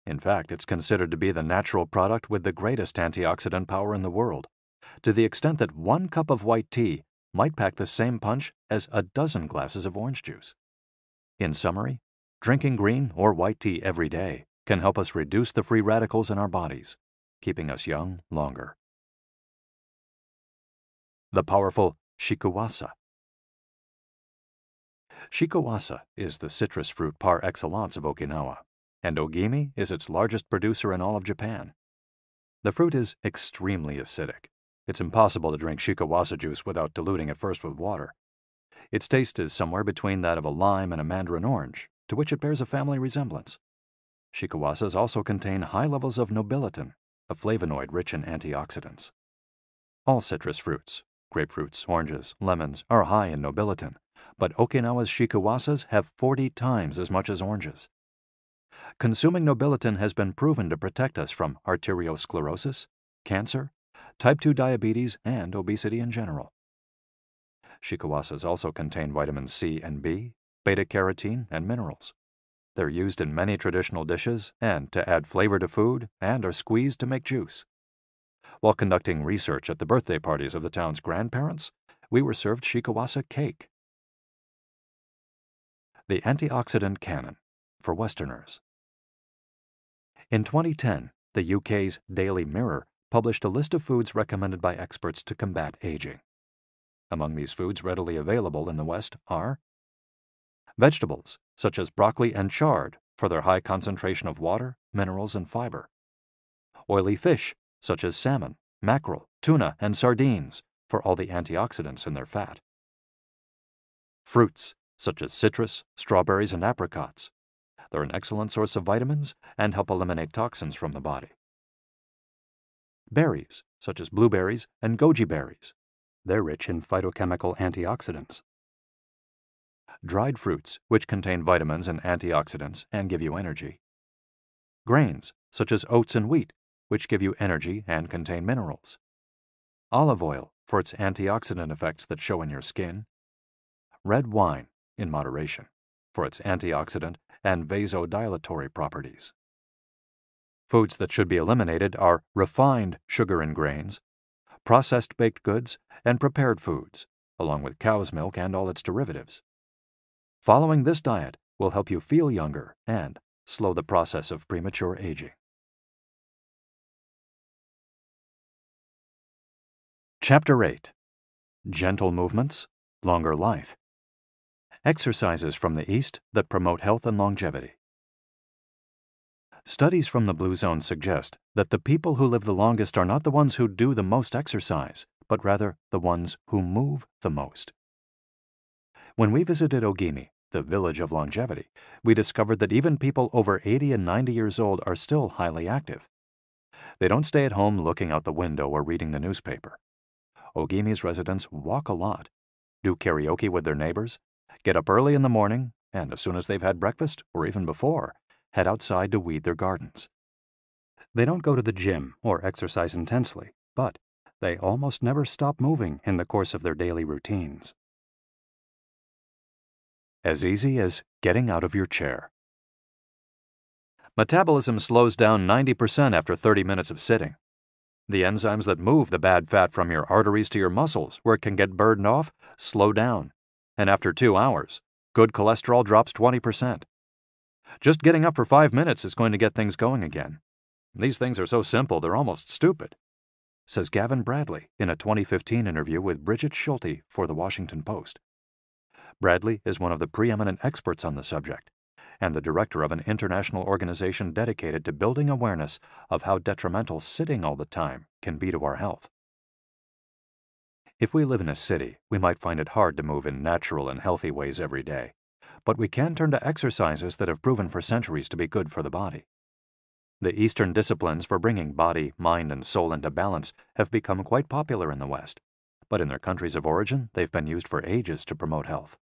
In fact, it's considered to be the natural product with the greatest antioxidant power in the world, to the extent that 1 cup of white tea might pack the same punch as a dozen glasses of orange juice. In summary, drinking green or white tea every day can help us reduce the free radicals in our bodies, keeping us young longer. The powerful shikuwasa. Shikuwasa is the citrus fruit par excellence of Okinawa, and Ogimi is its largest producer in all of Japan. The fruit is extremely acidic. It's impossible to drink shikuwasa juice without diluting it first with water. Its taste is somewhere between that of a lime and a mandarin orange, to which it bears a family resemblance. Shikuwasas also contain high levels of nobiletin, a flavonoid rich in antioxidants. All citrus fruits, grapefruits, oranges, lemons, are high in nobiletin, but Okinawa's shikuwasas have 40 times as much as oranges. Consuming nobiletin has been proven to protect us from arteriosclerosis, cancer, type 2 diabetes, and obesity in general. Shikuwasas also contain vitamins C and B, beta-carotene, and minerals. They're used in many traditional dishes and to add flavor to food, and are squeezed to make juice. While conducting research at the birthday parties of the town's grandparents, we were served shikuwasa cake. The antioxidant canon for Westerners. In 2010, the UK's Daily Mirror published a list of foods recommended by experts to combat aging. Among these foods readily available in the West are vegetables, such as broccoli and chard, for their high concentration of water, minerals, and fiber. Oily fish, such as salmon, mackerel, tuna, and sardines, for all the antioxidants in their fat. Fruits, such as citrus, strawberries, and apricots. They're an excellent source of vitamins and help eliminate toxins from the body. Berries, such as blueberries and goji berries. They're rich in phytochemical antioxidants. Dried fruits, which contain vitamins and antioxidants and give you energy. Grains, such as oats and wheat, which give you energy and contain minerals. Olive oil, for its antioxidant effects that show in your skin. Red wine, in moderation, for its antioxidant and vasodilatory properties. Foods that should be eliminated are refined sugar and grains, processed baked goods, and prepared foods, along with cow's milk and all its derivatives. Following this diet will help you feel younger and slow the process of premature aging. Chapter 8. Gentle Movements, Longer Life. Exercises from the East that promote health and longevity. Studies from the Blue Zone suggest that the people who live the longest are not the ones who do the most exercise, but rather the ones who move the most. When we visited Ogimi, the village of longevity, we discovered that even people over 80 and 90 years old are still highly active. They don't stay at home looking out the window or reading the newspaper. Ogimi's residents walk a lot, do karaoke with their neighbors, get up early in the morning, and as soon as they've had breakfast, or even before, head outside to weed their gardens. They don't go to the gym or exercise intensely, but they almost never stop moving in the course of their daily routines. As easy as getting out of your chair. Metabolism slows down 90% after 30 minutes of sitting. The enzymes that move the bad fat from your arteries to your muscles, where it can get burned off, slow down, and after 2 hours, good cholesterol drops 20%. Just getting up for 5 minutes is going to get things going again. These things are so simple they're almost stupid, says Gavin Bradley in a 2015 interview with Bridget Schulte for The Washington Post. Bradley is one of the preeminent experts on the subject, and the director of an international organization dedicated to building awareness of how detrimental sitting all the time can be to our health. If we live in a city, we might find it hard to move in natural and healthy ways every day, but we can turn to exercises that have proven for centuries to be good for the body. The Eastern disciplines for bringing body, mind, and soul into balance have become quite popular in the West, but in their countries of origin, they've been used for ages to promote health.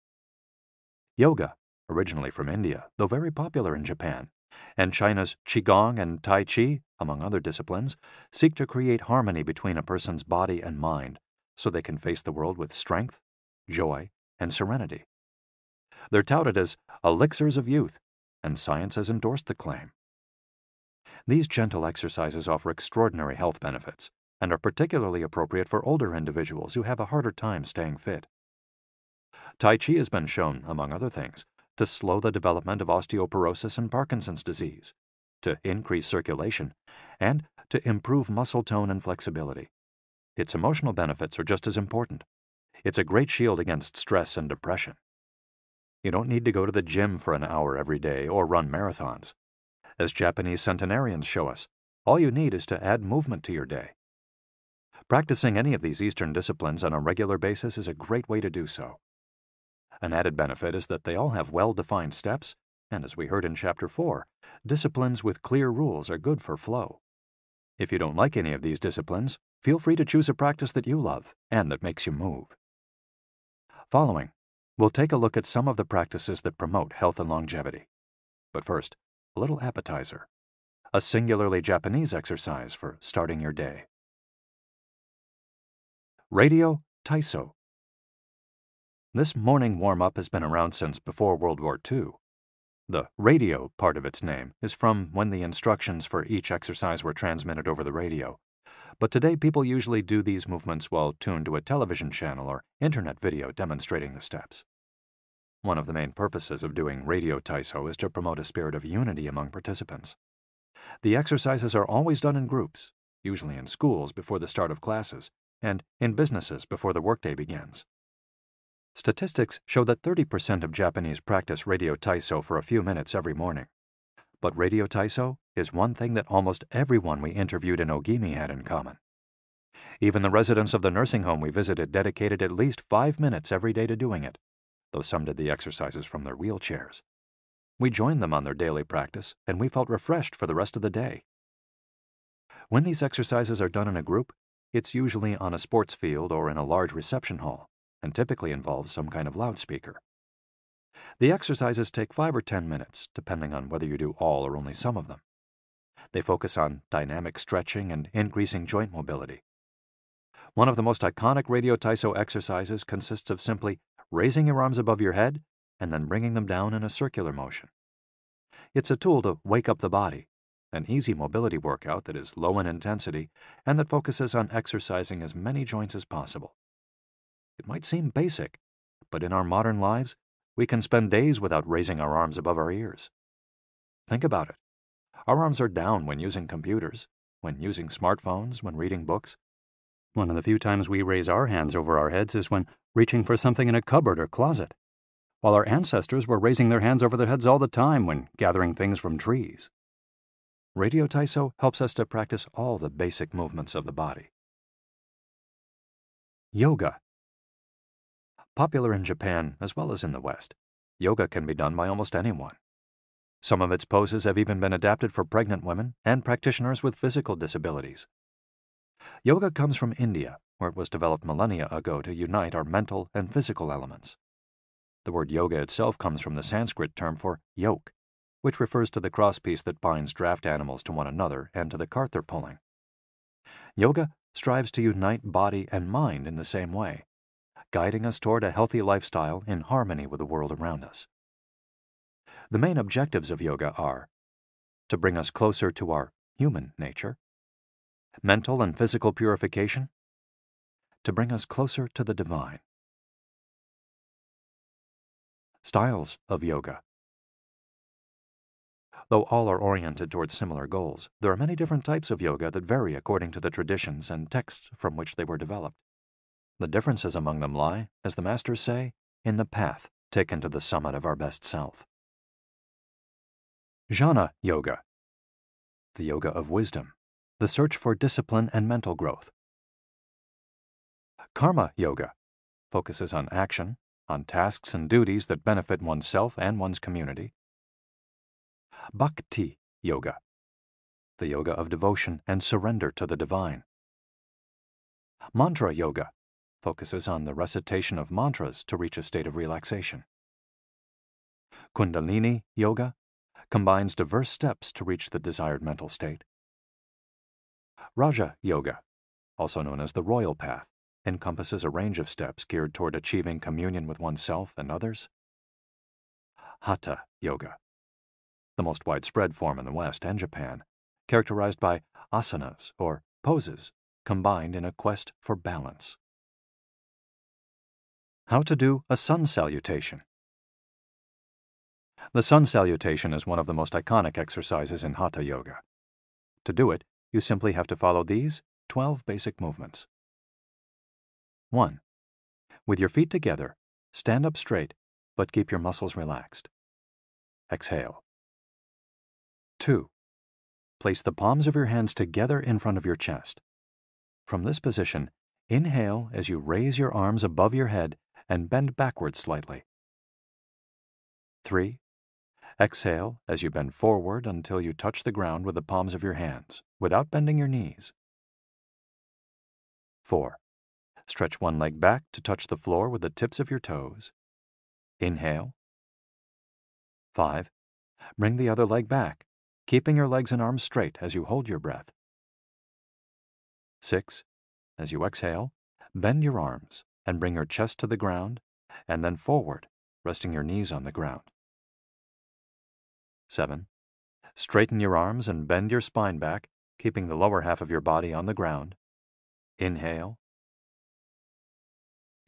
Yoga, originally from India, though very popular in Japan, and China's Qigong and Tai Chi, among other disciplines, seek to create harmony between a person's body and mind so they can face the world with strength, joy, and serenity. They're touted as elixirs of youth, and science has endorsed the claim. These gentle exercises offer extraordinary health benefits and are particularly appropriate for older individuals who have a harder time staying fit. Tai Chi has been shown, among other things, to slow the development of osteoporosis and Parkinson's disease, to increase circulation, and to improve muscle tone and flexibility. Its emotional benefits are just as important. It's a great shield against stress and depression. You don't need to go to the gym for an hour every day or run marathons. As Japanese centenarians show us, all you need is to add movement to your day. Practicing any of these Eastern disciplines on a regular basis is a great way to do so. An added benefit is that they all have well-defined steps, and as we heard in Chapter 4, disciplines with clear rules are good for flow. If you don't like any of these disciplines, feel free to choose a practice that you love and that makes you move. Following, we'll take a look at some of the practices that promote health and longevity. But first, a little appetizer, a singularly Japanese exercise for starting your day. Radio Taiso. This morning warm-up has been around since before World War II. The radio part of its name is from when the instructions for each exercise were transmitted over the radio, but today people usually do these movements while tuned to a television channel or internet video demonstrating the steps. One of the main purposes of doing radio Taiso is to promote a spirit of unity among participants. The exercises are always done in groups, usually in schools before the start of classes, and in businesses before the workday begins. Statistics show that 30% of Japanese practice radio Taiso for a few minutes every morning. But radio Taiso is one thing that almost everyone we interviewed in Ogimi had in common. Even the residents of the nursing home we visited dedicated at least 5 minutes every day to doing it, though some did the exercises from their wheelchairs. We joined them on their daily practice, and we felt refreshed for the rest of the day. When these exercises are done in a group, it's usually on a sports field or in a large reception hall, and typically involves some kind of loudspeaker. The exercises take 5 or 10 minutes, depending on whether you do all or only some of them. They focus on dynamic stretching and increasing joint mobility. One of the most iconic Radio Taiso exercises consists of simply raising your arms above your head and then bringing them down in a circular motion. It's a tool to wake up the body, an easy mobility workout that is low in intensity and that focuses on exercising as many joints as possible. It might seem basic, but in our modern lives, we can spend days without raising our arms above our ears. Think about it. Our arms are down when using computers, when using smartphones, when reading books. One of the few times we raise our hands over our heads is when reaching for something in a cupboard or closet, while our ancestors were raising their hands over their heads all the time when gathering things from trees. Radio Taiso helps us to practice all the basic movements of the body. Yoga. Popular in Japan as well as in the West, yoga can be done by almost anyone. Some of its poses have even been adapted for pregnant women and practitioners with physical disabilities. Yoga comes from India, where it was developed millennia ago to unite our mental and physical elements. The word yoga itself comes from the Sanskrit term for yoke, which refers to the crosspiece that binds draft animals to one another and to the cart they're pulling. Yoga strives to unite body and mind in the same way, guiding us toward a healthy lifestyle in harmony with the world around us. The main objectives of yoga are to bring us closer to our human nature, mental and physical purification, to bring us closer to the divine. Styles of yoga. Though all are oriented towards similar goals, there are many different types of yoga that vary according to the traditions and texts from which they were developed. The differences among them lie, as the masters say, in the path taken to the summit of our best self. Jnana Yoga. The yoga of wisdom, the search for discipline and mental growth. Karma Yoga focuses on action, on tasks and duties that benefit oneself and one's community. Bhakti Yoga, the yoga of devotion and surrender to the divine. Mantra Yoga focuses on the recitation of mantras to reach a state of relaxation. Kundalini Yoga combines diverse steps to reach the desired mental state. Raja Yoga, also known as the royal path, encompasses a range of steps geared toward achieving communion with oneself and others. Hatha Yoga, the most widespread form in the West and Japan, characterized by asanas or poses combined in a quest for balance. How to do a sun salutation. The sun salutation is one of the most iconic exercises in Hatha Yoga. To do it, you simply have to follow these 12 basic movements. 1. With your feet together, stand up straight, but keep your muscles relaxed. Exhale. 2. Place the palms of your hands together in front of your chest. From this position, inhale as you raise your arms above your head and bend backwards slightly. 3. Exhale as you bend forward until you touch the ground with the palms of your hands, without bending your knees. 4. Stretch one leg back to touch the floor with the tips of your toes. Inhale. 5. Bring the other leg back, keeping your legs and arms straight as you hold your breath. 6. As you exhale, bend your arms and bring your chest to the ground, and then forward, resting your knees on the ground. 7. Straighten your arms and bend your spine back, keeping the lower half of your body on the ground. Inhale.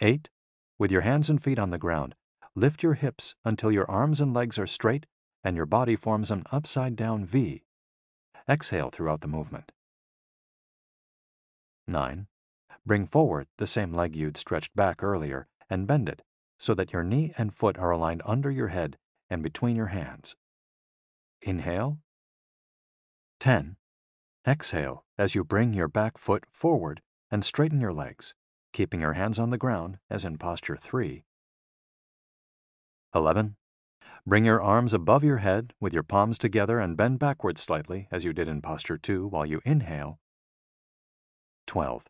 8. With your hands and feet on the ground, lift your hips until your arms and legs are straight and your body forms an upside-down V. Exhale throughout the movement. 9. Bring forward the same leg you'd stretched back earlier and bend it so that your knee and foot are aligned under your head and between your hands. Inhale. 10. Exhale as you bring your back foot forward and straighten your legs, keeping your hands on the ground as in posture 3. 11. Bring your arms above your head with your palms together and bend backwards slightly as you did in posture 2 while you inhale 12.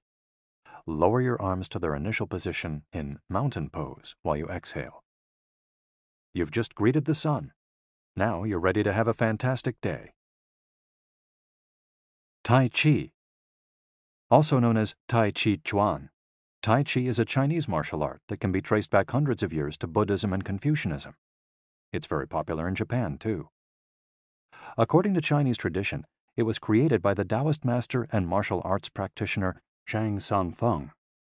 Lower your arms to their initial position in mountain pose while you exhale. You've just greeted the sun. Now you're ready to have a fantastic day. Tai Chi. Also known as Tai Chi Chuan, Tai Chi is a Chinese martial art that can be traced back hundreds of years to Buddhism and Confucianism. It's very popular in Japan, too. According to Chinese tradition, it was created by the Taoist master and martial arts practitioner Zhang Sanfeng,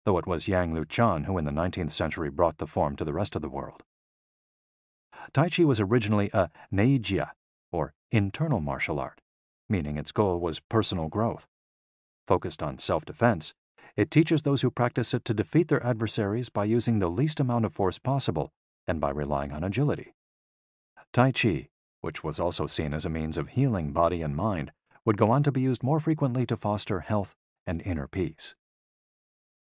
though it was Yang Luchan who in the 19th century brought the form to the rest of the world. Tai Chi was originally a neijia, or internal martial art, meaning its goal was personal growth. Focused on self-defense, it teaches those who practice it to defeat their adversaries by using the least amount of force possible and by relying on agility. Tai Chi, which was also seen as a means of healing body and mind, would go on to be used more frequently to foster health and inner peace.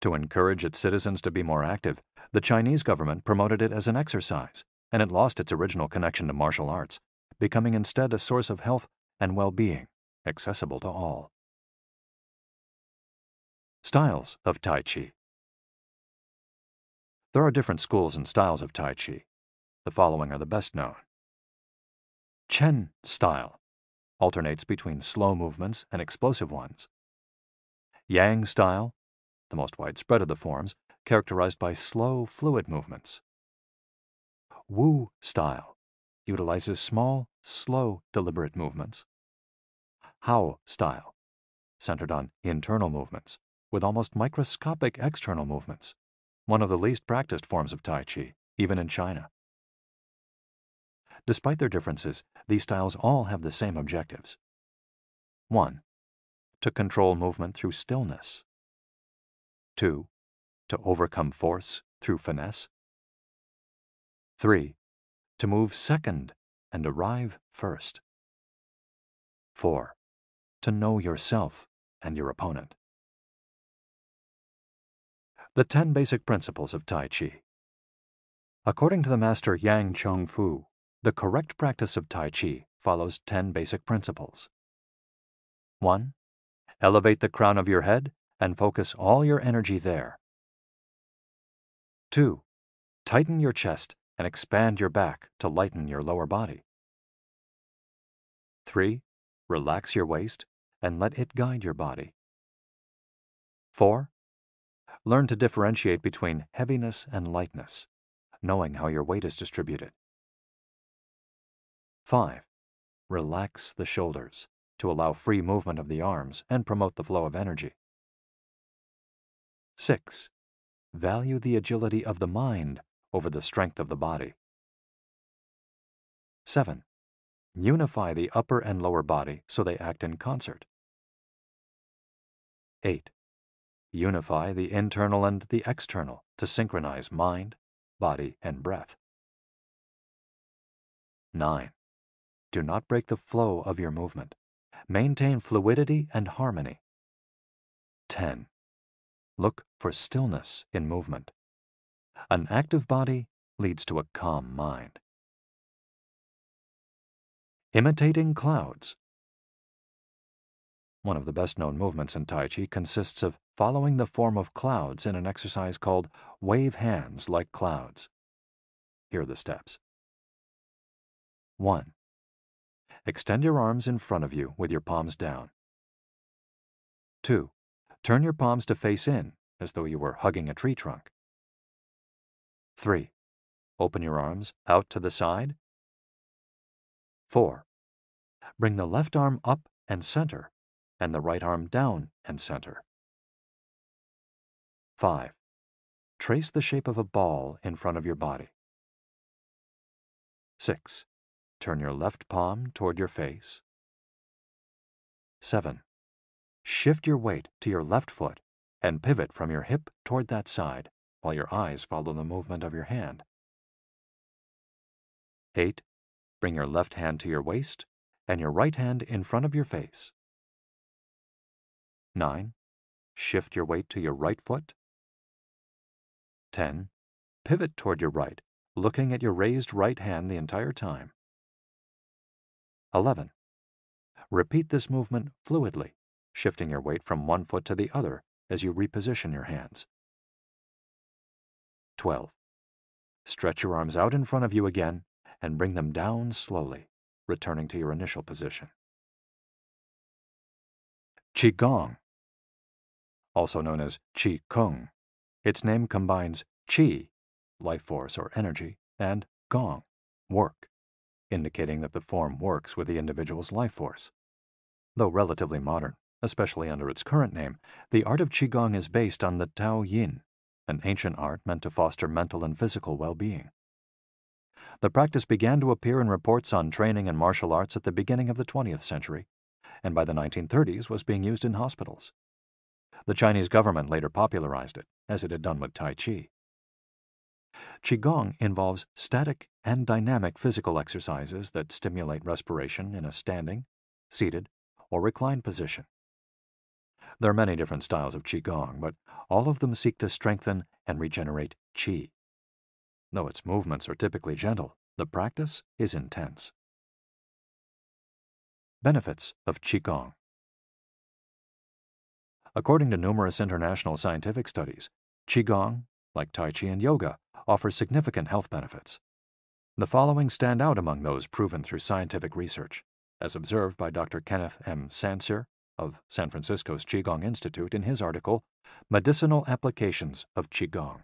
To encourage its citizens to be more active, the Chinese government promoted it as an exercise, and it lost its original connection to martial arts, becoming instead a source of health and well-being, accessible to all. Styles of Tai Chi. There are different schools and styles of Tai Chi. The following are the best known. Chen style alternates between slow movements and explosive ones. Yang style, the most widespread of the forms, characterized by slow, fluid movements. Wu style utilizes small, slow, deliberate movements. Hao style, centered on internal movements, with almost microscopic external movements, one of the least practiced forms of Tai Chi, even in China. Despite their differences, these styles all have the same objectives. 1. To control movement through stillness. 2. To overcome force through finesse. 3. To move second and arrive first. 4. To know yourself and your opponent. The 10 basic principles of Tai Chi. According to the master Yang Chengfu, the correct practice of Tai Chi follows 10 basic principles. 1. Elevate the crown of your head and focus all your energy there. 2. Tighten your chest and expand your back to lighten your lower body. 3. Relax your waist and let it guide your body. 4. Learn to differentiate between heaviness and lightness, knowing how your weight is distributed. 5. Relax the shoulders to allow free movement of the arms and promote the flow of energy. 6. Value the agility of the mind over the strength of the body. 7. Unify the upper and lower body so they act in concert. 8. Unify the internal and the external to synchronize mind, body, and breath. 9. Do not break the flow of your movement. Maintain fluidity and harmony. 10. Look for stillness in movement. An active body leads to a calm mind. Imitating clouds. One of the best-known movements in Tai Chi consists of following the form of clouds in an exercise called wave hands like clouds. Here are the steps. 1. Extend your arms in front of you with your palms down. 2. Turn your palms to face in, as though you were hugging a tree trunk. 3. Open your arms out to the side. 4. Bring the left arm up and center, and the right arm down and center. 5. Trace the shape of a ball in front of your body. 6. Turn your left palm toward your face. 7. Shift your weight to your left foot and pivot from your hip toward that side while your eyes follow the movement of your hand. 8. Bring your left hand to your waist and your right hand in front of your face. 9. Shift your weight to your right foot. 10. Pivot toward your right, looking at your raised right hand the entire time. 11. Repeat this movement fluidly, shifting your weight from one foot to the other as you reposition your hands. 12. Stretch your arms out in front of you again and bring them down slowly, returning to your initial position. Qigong, also known as Qi Kung. Its name combines Qi, life force or energy, and Gong, work, indicating that the form works with the individual's life force. Though relatively modern, especially under its current name, the art of Qigong is based on the Tao Yin, an ancient art meant to foster mental and physical well-being. The practice began to appear in reports on training in martial arts at the beginning of the 20th century, and by the 1930s was being used in hospitals. The Chinese government later popularized it, as it had done with Tai Chi. Qigong involves static and dynamic physical exercises that stimulate respiration in a standing, seated, or reclined position. There are many different styles of Qigong, but all of them seek to strengthen and regenerate Qi. Though its movements are typically gentle, the practice is intense. Benefits of Qigong. According to numerous international scientific studies, Qigong, like Tai Chi and yoga, offers significant health benefits. The following stand out among those proven through scientific research, as observed by Dr. Kenneth M. Sancer of San Francisco's Qigong Institute in his article, Medicinal Applications of Qigong.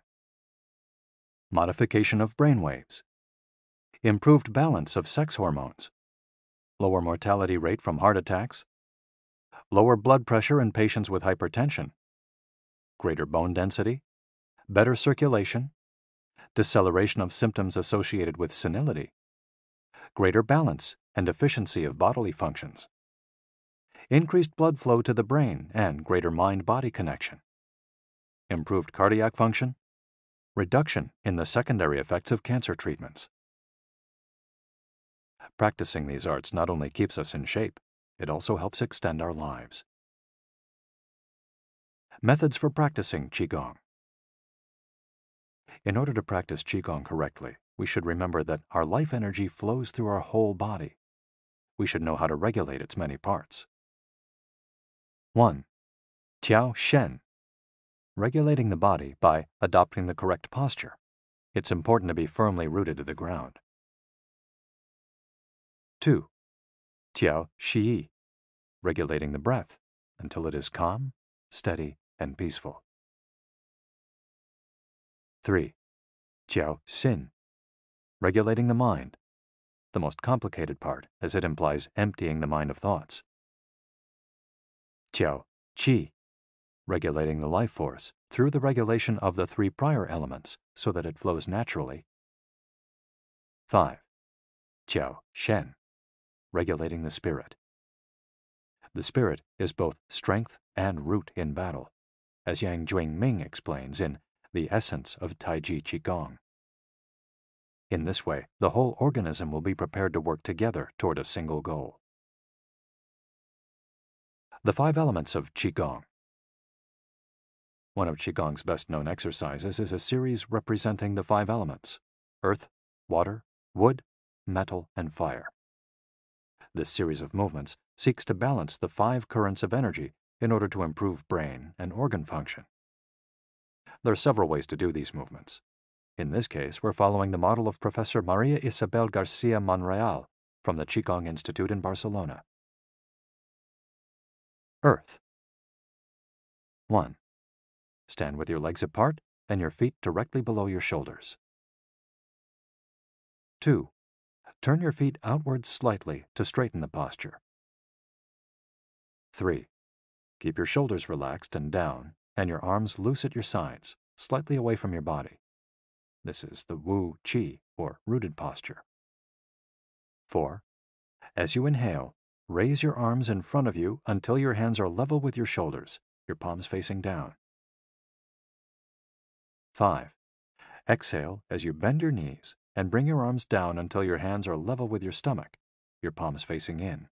Modification of brainwaves. Improved balance of sex hormones. Lower mortality rate from heart attacks. Lower blood pressure in patients with hypertension. Greater bone density. Better circulation. Deceleration of symptoms associated with senility. Greater balance and efficiency of bodily functions. Increased blood flow to the brain and greater mind-body connection. Improved cardiac function. Reduction in the secondary effects of cancer treatments. Practicing these arts not only keeps us in shape, it also helps extend our lives. Methods for practicing Qigong. In order to practice Qigong correctly, we should remember that our life energy flows through our whole body. We should know how to regulate its many parts. 1. Tiao Shen. Regulating the body by adopting the correct posture. It's important to be firmly rooted to the ground. 2. Tiao Shi. Regulating the breath until it is calm, steady, and peaceful. 3. Tiao Xin. Regulating the mind, the most complicated part as it implies emptying the mind of thoughts. Tiao Qi. Regulating the life force through the regulation of the 3 prior elements so that it flows naturally. 5. Tiao Shen. Regulating the spirit. The spirit is both strength and root in battle, as Yang Ming explains in The Essence of Taiji Qigong. In this way, the whole organism will be prepared to work together toward a single goal. The 5 elements of Qigong. One of Qigong's best-known exercises is a series representing the 5 elements: earth, water, wood, metal, and fire. This series of movements seeks to balance the 5 currents of energy in order to improve brain and organ function. There are several ways to do these movements. In this case, we're following the model of Professor Maria Isabel Garcia Monreal from the Qigong Institute in Barcelona. Earth. 1. Stand with your legs apart and your feet directly below your shoulders. 2. Turn your feet outwards slightly to straighten the posture. 3. Keep your shoulders relaxed and down and your arms loose at your sides, slightly away from your body. This is the Wu Qi, or rooted posture. 4. As you inhale, raise your arms in front of you until your hands are level with your shoulders, your palms facing down. 5. Exhale as you bend your knees and bring your arms down until your hands are level with your stomach, your palms facing in.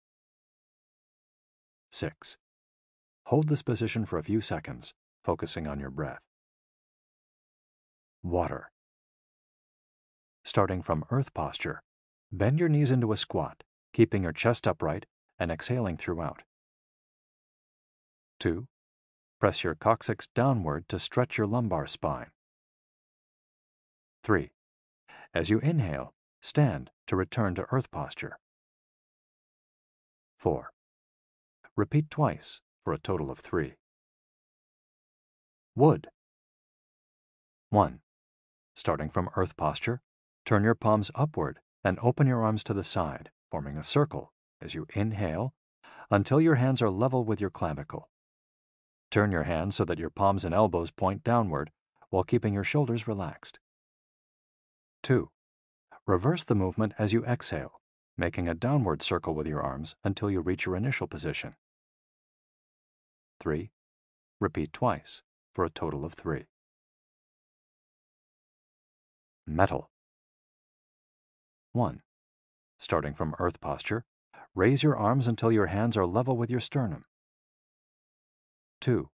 6. Hold this position for a few seconds, focusing on your breath. Water. Starting from earth posture, bend your knees into a squat, keeping your chest upright and exhaling throughout. 2. Press your coccyx downward to stretch your lumbar spine. 3. As you inhale, stand to return to earth posture. 4. Repeat twice for a total of 3. Wood. 1. Starting from earth posture, turn your palms upward and open your arms to the side, forming a circle as you inhale until your hands are level with your clavicle. Turn your hands so that your palms and elbows point downward while keeping your shoulders relaxed. 2. Reverse the movement as you exhale, making a downward circle with your arms until you reach your initial position. 3. Repeat twice for a total of 3. Metal. 1. Starting from earth posture, raise your arms until your hands are level with your sternum. 2.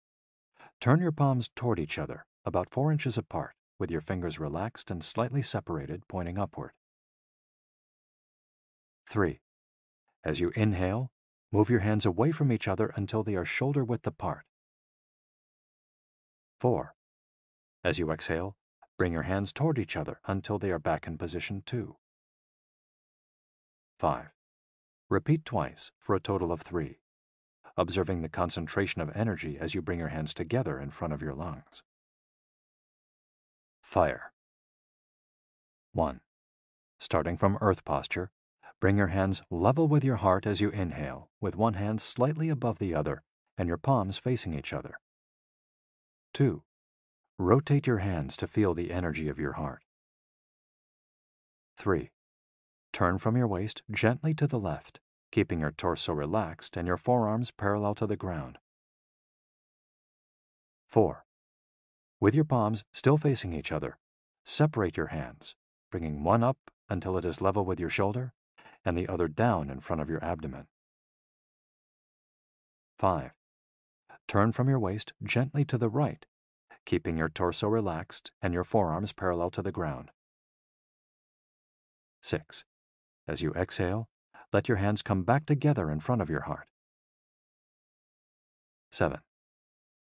Turn your palms toward each other, about 4 inches apart, with your fingers relaxed and slightly separated, pointing upward. 3. As you inhale, move your hands away from each other until they are shoulder width apart. 4. As you exhale, bring your hands toward each other until they are back in position 2. 5. Repeat twice for a total of 3, observing the concentration of energy as you bring your hands together in front of your lungs. Fire. 1. Starting from earth posture, bring your hands level with your heart as you inhale, with one hand slightly above the other and your palms facing each other. 2. Rotate your hands to feel the energy of your heart. 3. Turn from your waist gently to the left, keeping your torso relaxed and your forearms parallel to the ground. 4. With your palms still facing each other, separate your hands, bringing one up until it is level with your shoulder and the other down in front of your abdomen. 5. Turn from your waist gently to the right, keeping your torso relaxed and your forearms parallel to the ground. 6. As you exhale, let your hands come back together in front of your heart. 7.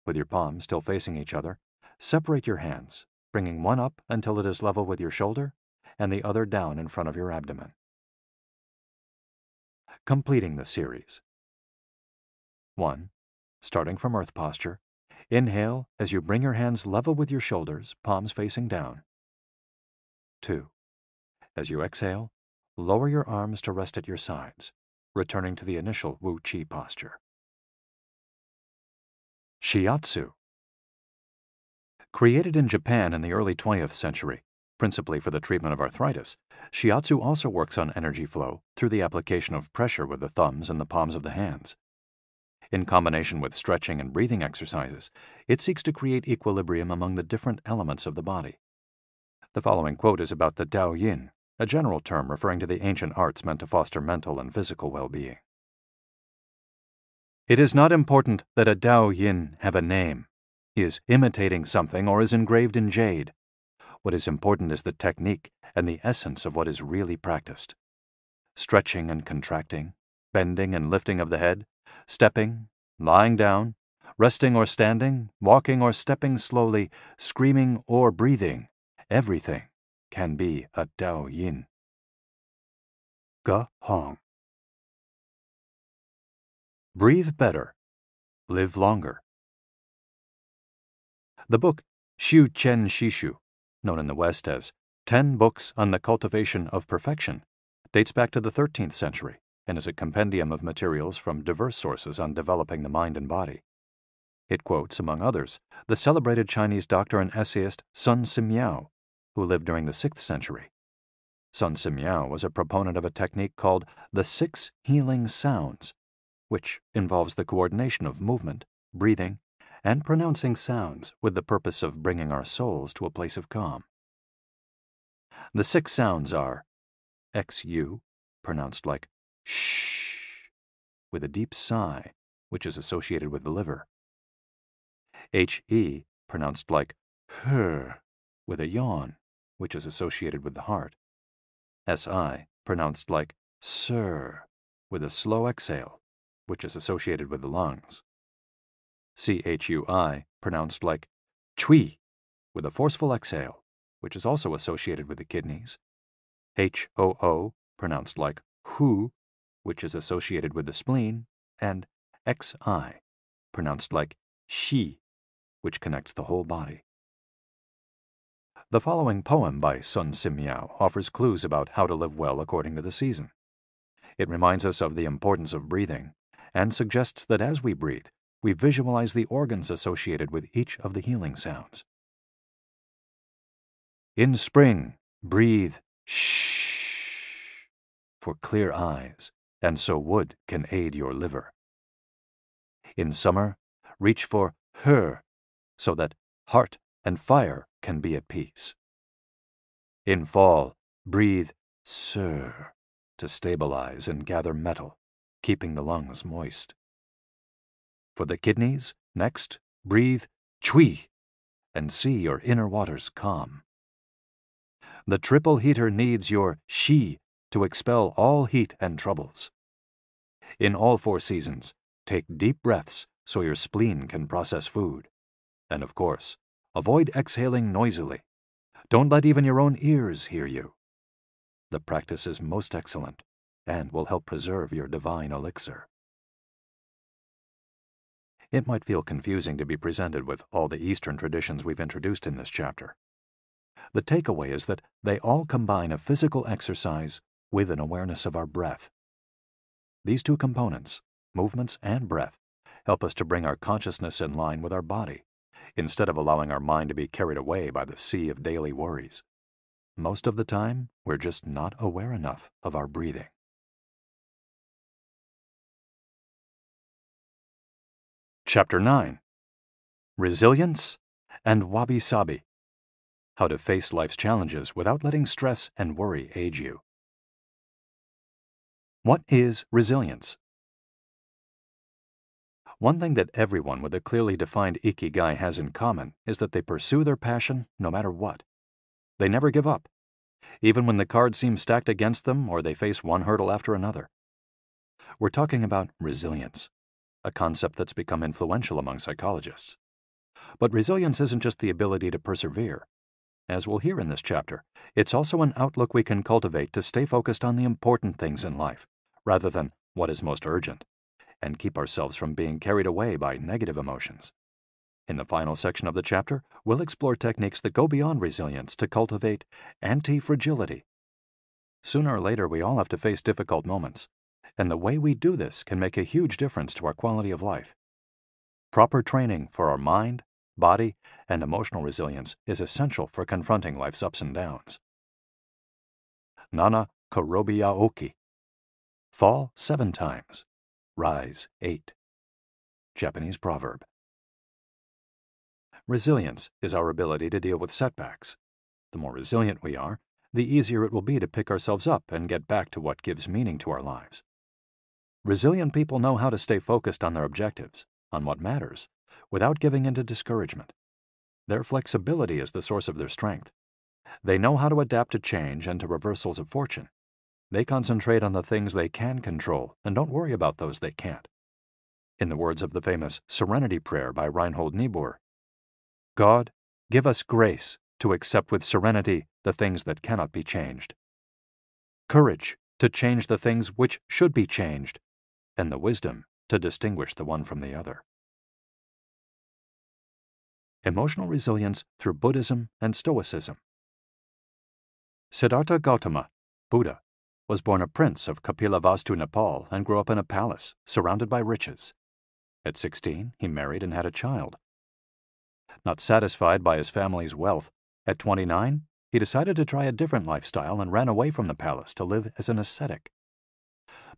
With your palms still facing each other, separate your hands, bringing one up until it is level with your shoulder and the other down in front of your abdomen. Completing the series. 1. Starting from earth posture, inhale as you bring your hands level with your shoulders, palms facing down. 2. As you exhale, lower your arms to rest at your sides, returning to the initial Wu Qi posture. Shiatsu. Created in Japan in the early 20th century, principally for the treatment of arthritis, shiatsu also works on energy flow through the application of pressure with the thumbs and the palms of the hands. In combination with stretching and breathing exercises, it seeks to create equilibrium among the different elements of the body. The following quote is about the Dao Yin, a general term referring to the ancient arts meant to foster mental and physical well-being. It is not important that a Dao Yin have a name, is imitating something, or is engraved in jade. What is important is the technique and the essence of what is really practiced. Stretching and contracting, bending and lifting of the head, stepping, lying down, resting or standing, walking or stepping slowly, screaming or breathing, everything can be a Dao Yin. Ge Hong. Breathe better. Live longer. The book Shu Chen Shishu, known in the West as 10 Books on the Cultivation of Perfection, dates back to the 13th century and is a compendium of materials from diverse sources on developing the mind and body. It quotes, among others, the celebrated Chinese doctor and essayist Sun Simiao, who lived during the 6th century. Sun Simiao was a proponent of a technique called the 6 healing sounds, which involves the coordination of movement, breathing, and pronouncing sounds with the purpose of bringing our souls to a place of calm. The 6 sounds are XU, pronounced like shh, with a deep sigh, which is associated with the liver. HE, pronounced like her, with a yawn, which is associated with the heart. SI, pronounced like sir, with a slow exhale, which is associated with the lungs. Chui, pronounced like chui, with a forceful exhale, which is also associated with the kidneys. Hoo, pronounced like hu, which is associated with the spleen, and xi, pronounced like shi, which connects the whole body. The following poem by Sun Simiao offers clues about how to live well according to the season. It reminds us of the importance of breathing and suggests that as we breathe, we visualize the organs associated with each of the healing sounds. In spring, breathe shh for clear eyes, and so wood can aid your liver. In summer, reach for her, so that heart and fire can be at peace. In fall, breathe sir to stabilize and gather metal, keeping the lungs moist. For the kidneys, next, breathe chui and see your inner waters calm. The triple heater needs your shi to expel all heat and troubles. In all 4 seasons, take deep breaths so your spleen can process food. And of course, avoid exhaling noisily. Don't let even your own ears hear you. The practice is most excellent and will help preserve your divine elixir. It might feel confusing to be presented with all the Eastern traditions we've introduced in this chapter. The takeaway is that they all combine a physical exercise with an awareness of our breath. These 2 components, movements and breath, help us to bring our consciousness in line with our body, instead of allowing our mind to be carried away by the sea of daily worries. Most of the time, we're just not aware enough of our breathing. Chapter 9. Resilience and Wabi-sabi. How to face life's challenges without letting stress and worry age you. What is resilience? One thing that everyone with a clearly defined Ikigai has in common is that they pursue their passion no matter what. They never give up, even when the cards seem stacked against them or they face one hurdle after another. We're talking about resilience, a concept that's become influential among psychologists. But resilience isn't just the ability to persevere. As we'll hear in this chapter, it's also an outlook we can cultivate to stay focused on the important things in life, rather than what is most urgent, and keep ourselves from being carried away by negative emotions. In the final section of the chapter, we'll explore techniques that go beyond resilience to cultivate anti-fragility. Sooner or later, we all have to face difficult moments, and the way we do this can make a huge difference to our quality of life. Proper training for our mind, body, and emotional resilience is essential for confronting life's ups and downs. Nana Korobia Oki. Fall 7 times. Rise 8. Japanese proverb. Resilience is our ability to deal with setbacks. The more resilient we are, the easier it will be to pick ourselves up and get back to what gives meaning to our lives. Resilient people know how to stay focused on their objectives, on what matters, without giving in to discouragement. Their flexibility is the source of their strength. They know how to adapt to change and to reversals of fortune. They concentrate on the things they can control and don't worry about those they can't. In the words of the famous Serenity Prayer by Reinhold Niebuhr, God, give us grace to accept with serenity the things that cannot be changed, courage to change the things which should be changed, and the wisdom to distinguish the one from the other. Emotional resilience through Buddhism and Stoicism. Siddhartha Gautama, Buddha, was born a prince of Kapilavastu, Nepal, and grew up in a palace surrounded by riches. At 16, he married and had a child. Not satisfied by his family's wealth, at 29, he decided to try a different lifestyle and ran away from the palace to live as an ascetic.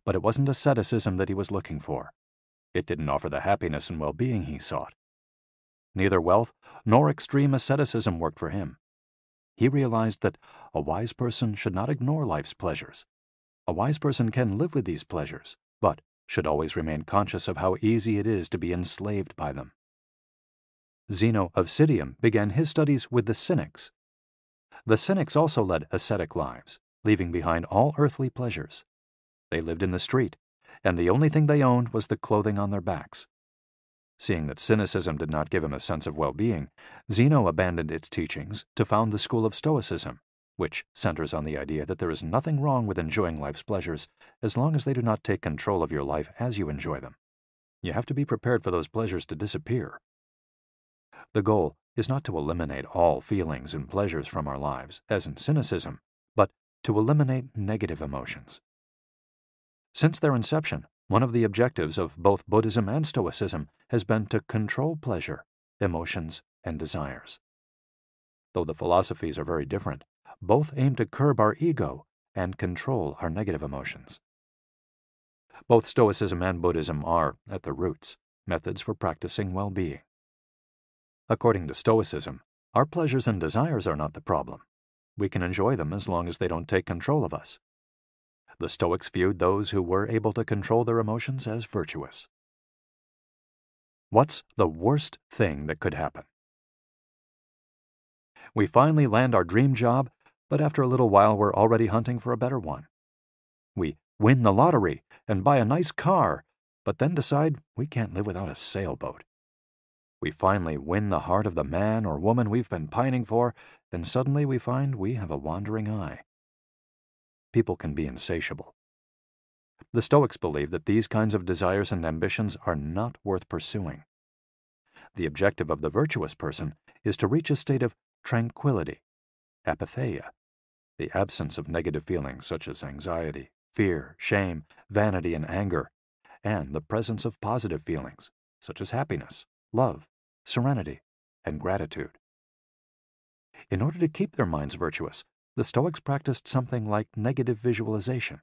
But it wasn't asceticism that he was looking for. It didn't offer the happiness and well-being he sought. Neither wealth nor extreme asceticism worked for him. He realized that a wise person should not ignore life's pleasures. A wise person can live with these pleasures, but should always remain conscious of how easy it is to be enslaved by them. Zeno of Citium began his studies with the Cynics. The Cynics also led ascetic lives, leaving behind all earthly pleasures. They lived in the street, and the only thing they owned was the clothing on their backs. Seeing that cynicism did not give him a sense of well-being, Zeno abandoned its teachings to found the school of Stoicism, which centers on the idea that there is nothing wrong with enjoying life's pleasures as long as they do not take control of your life as you enjoy them. You have to be prepared for those pleasures to disappear. The goal is not to eliminate all feelings and pleasures from our lives, as in cynicism, but to eliminate negative emotions. Since their inception, one of the objectives of both Buddhism and Stoicism has been to control pleasure, emotions, and desires. Though the philosophies are very different, both aim to curb our ego and control our negative emotions. Both Stoicism and Buddhism are, at their roots, methods for practicing well-being. According to Stoicism, our pleasures and desires are not the problem. We can enjoy them as long as they don't take control of us. The Stoics viewed those who were able to control their emotions as virtuous. What's the worst thing that could happen? We finally land our dream job, but after a little while we're already hunting for a better one. We win the lottery and buy a nice car, but then decide we can't live without a sailboat. We finally win the heart of the man or woman we've been pining for, and suddenly we find we have a wandering eye. People can be insatiable. The Stoics believe that these kinds of desires and ambitions are not worth pursuing. The objective of the virtuous person is to reach a state of tranquility, apatheia, the absence of negative feelings such as anxiety, fear, shame, vanity, and anger, and the presence of positive feelings such as happiness, love, serenity, and gratitude. In order to keep their minds virtuous, the Stoics practiced something like negative visualization.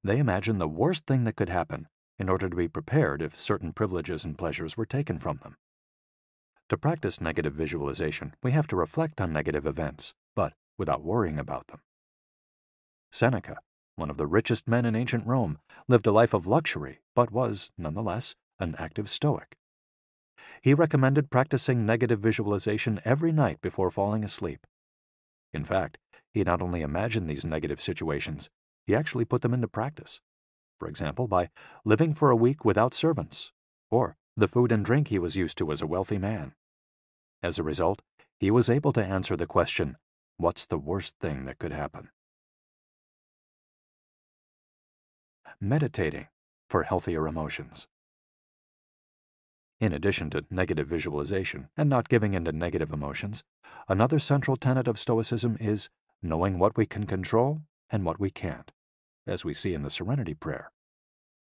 They imagined the worst thing that could happen in order to be prepared if certain privileges and pleasures were taken from them. To practice negative visualization, we have to reflect on negative events, but without worrying about them. Seneca, one of the richest men in ancient Rome, lived a life of luxury, but was, nonetheless, an active Stoic. He recommended practicing negative visualization every night before falling asleep. In fact, he not only imagined these negative situations, he actually put them into practice. For example, by living for a week without servants, or the food and drink he was used to as a wealthy man. As a result, he was able to answer the question, what's the worst thing that could happen? Meditating for healthier emotions. In addition to negative visualization and not giving in to negative emotions, another central tenet of Stoicism is knowing what we can control and what we can't, as we see in the Serenity Prayer.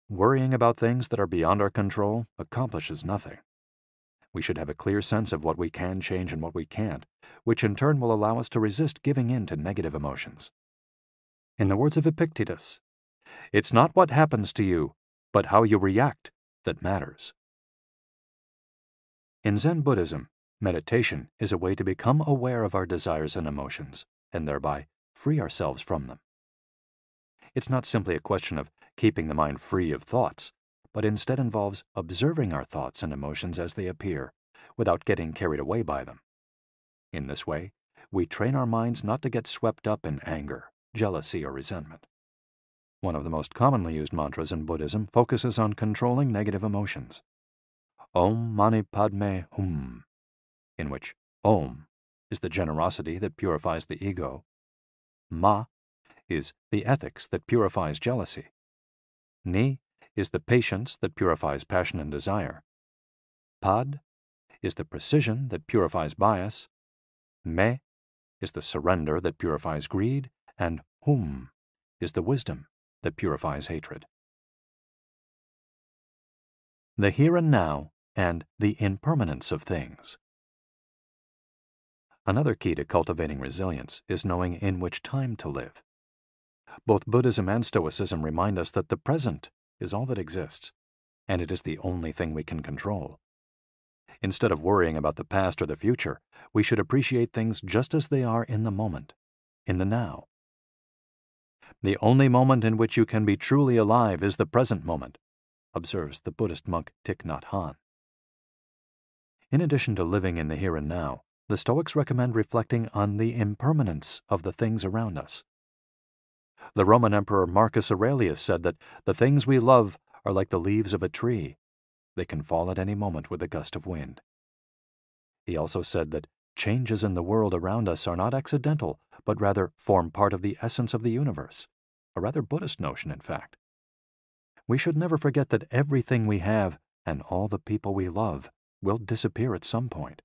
Worrying about things that are beyond our control accomplishes nothing. We should have a clear sense of what we can change and what we can't, which in turn will allow us to resist giving in to negative emotions. In the words of Epictetus, "It's not what happens to you, but how you react that matters." In Zen Buddhism, meditation is a way to become aware of our desires and emotions, and thereby free ourselves from them. It's not simply a question of keeping the mind free of thoughts, but instead involves observing our thoughts and emotions as they appear, without getting carried away by them. In this way, we train our minds not to get swept up in anger, jealousy, or resentment. One of the most commonly used mantras in Buddhism focuses on controlling negative emotions. Om Mani Padme Hum, in which Om is the generosity that purifies the ego, Ma is the ethics that purifies jealousy, Ni is the patience that purifies passion and desire, Pad is the precision that purifies bias, Me is the surrender that purifies greed, and Hum is the wisdom that purifies hatred. The here and now and the impermanence of things. Another key to cultivating resilience is knowing in which time to live. Both Buddhism and Stoicism remind us that the present is all that exists, and it is the only thing we can control. Instead of worrying about the past or the future, we should appreciate things just as they are in the moment, in the now. The only moment in which you can be truly alive is the present moment, observes the Buddhist monk Thich Nhat Hanh. In addition to living in the here and now, the Stoics recommend reflecting on the impermanence of the things around us. The Roman Emperor Marcus Aurelius said that the things we love are like the leaves of a tree. They can fall at any moment with a gust of wind. He also said that changes in the world around us are not accidental, but rather form part of the essence of the universe, a rather Buddhist notion, in fact. We should never forget that everything we have and all the people we love will disappear at some point.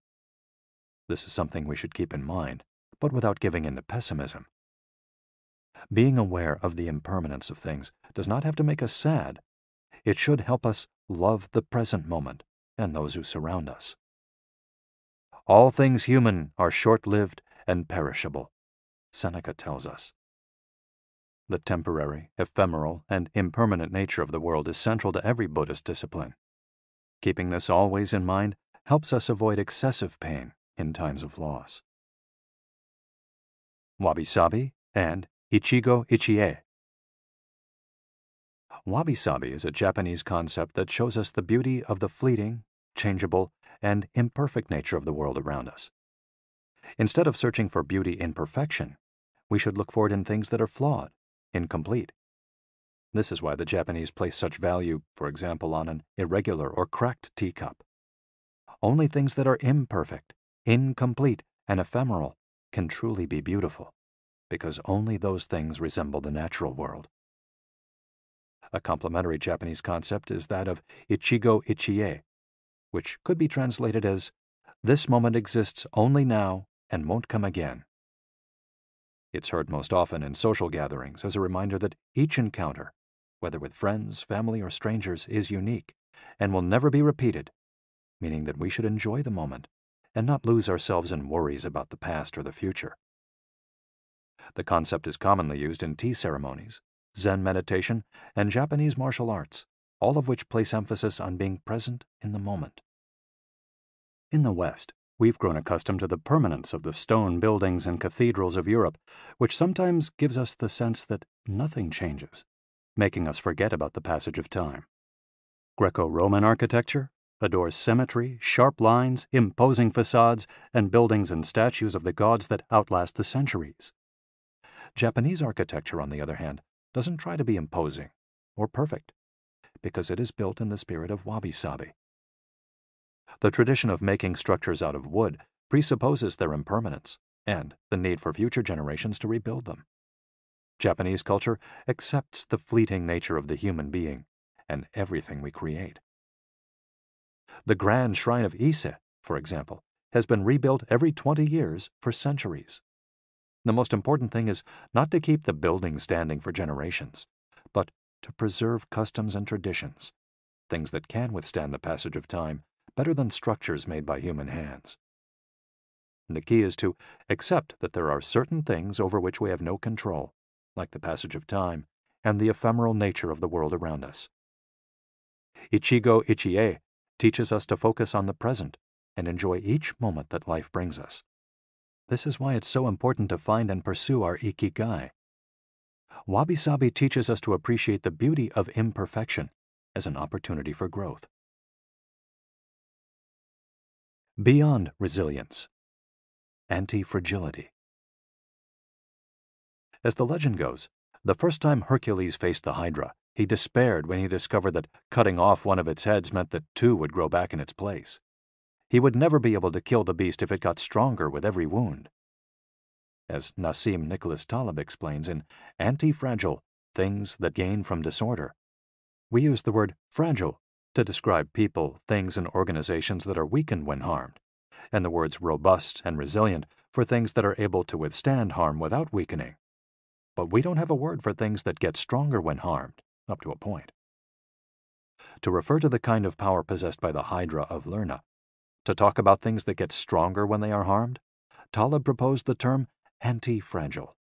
This is something we should keep in mind, but without giving in to pessimism. Being aware of the impermanence of things does not have to make us sad. It should help us love the present moment and those who surround us. All things human are short-lived and perishable, Seneca tells us. The temporary, ephemeral, and impermanent nature of the world is central to every Buddhist discipline. Keeping this always in mind helps us avoid excessive pain in times of loss. Wabi-sabi and Ichigo-ichie. Wabi-sabi is a Japanese concept that shows us the beauty of the fleeting, changeable, and imperfect nature of the world around us. Instead of searching for beauty in perfection, we should look for it in things that are flawed, incomplete. This is why the Japanese place such value, for example, on an irregular or cracked teacup. Only things that are imperfect, incomplete, and ephemeral can truly be beautiful, because only those things resemble the natural world. A complementary Japanese concept is that of Ichigo-ichie, which could be translated as, "This moment exists only now and won't come again." It's heard most often in social gatherings as a reminder that each encounter, whether with friends, family, or strangers, is unique and will never be repeated, meaning that we should enjoy the moment and not lose ourselves in worries about the past or the future. The concept is commonly used in tea ceremonies, Zen meditation, and Japanese martial arts, all of which place emphasis on being present in the moment. In the West, we've grown accustomed to the permanence of the stone buildings and cathedrals of Europe, which sometimes gives us the sense that nothing changes, making us forget about the passage of time. Greco-Roman architecture adores symmetry, sharp lines, imposing facades, and buildings and statues of the gods that outlast the centuries. Japanese architecture, on the other hand, doesn't try to be imposing or perfect, because it is built in the spirit of wabi-sabi. The tradition of making structures out of wood presupposes their impermanence and the need for future generations to rebuild them. Japanese culture accepts the fleeting nature of the human being and everything we create. The grand shrine of Ise, for example, has been rebuilt every 20 years for centuries. The most important thing is not to keep the building standing for generations, but to preserve customs and traditions, things that can withstand the passage of time better than structures made by human hands. The key is to accept that there are certain things over which we have no control, like the passage of time and the ephemeral nature of the world around us. Ichigo-ichie teaches us to focus on the present and enjoy each moment that life brings us. This is why it's so important to find and pursue our Ikigai. Wabi-sabi teaches us to appreciate the beauty of imperfection as an opportunity for growth. Beyond resilience. Anti-fragility. As the legend goes, the first time Hercules faced the Hydra, he despaired when he discovered that cutting off one of its heads meant that two would grow back in its place. He would never be able to kill the beast if it got stronger with every wound. As Nassim Nicholas Taleb explains in Anti-Fragile, Things That Gain from Disorder, we use the word fragile to describe people, things, and organizations that are weakened when harmed, and the words robust and resilient for things that are able to withstand harm without weakening. But we don't have a word for things that get stronger when harmed, up to a point. To refer to the kind of power possessed by the Hydra of Lerna, to talk about things that get stronger when they are harmed, Taleb proposed the term anti-fragile.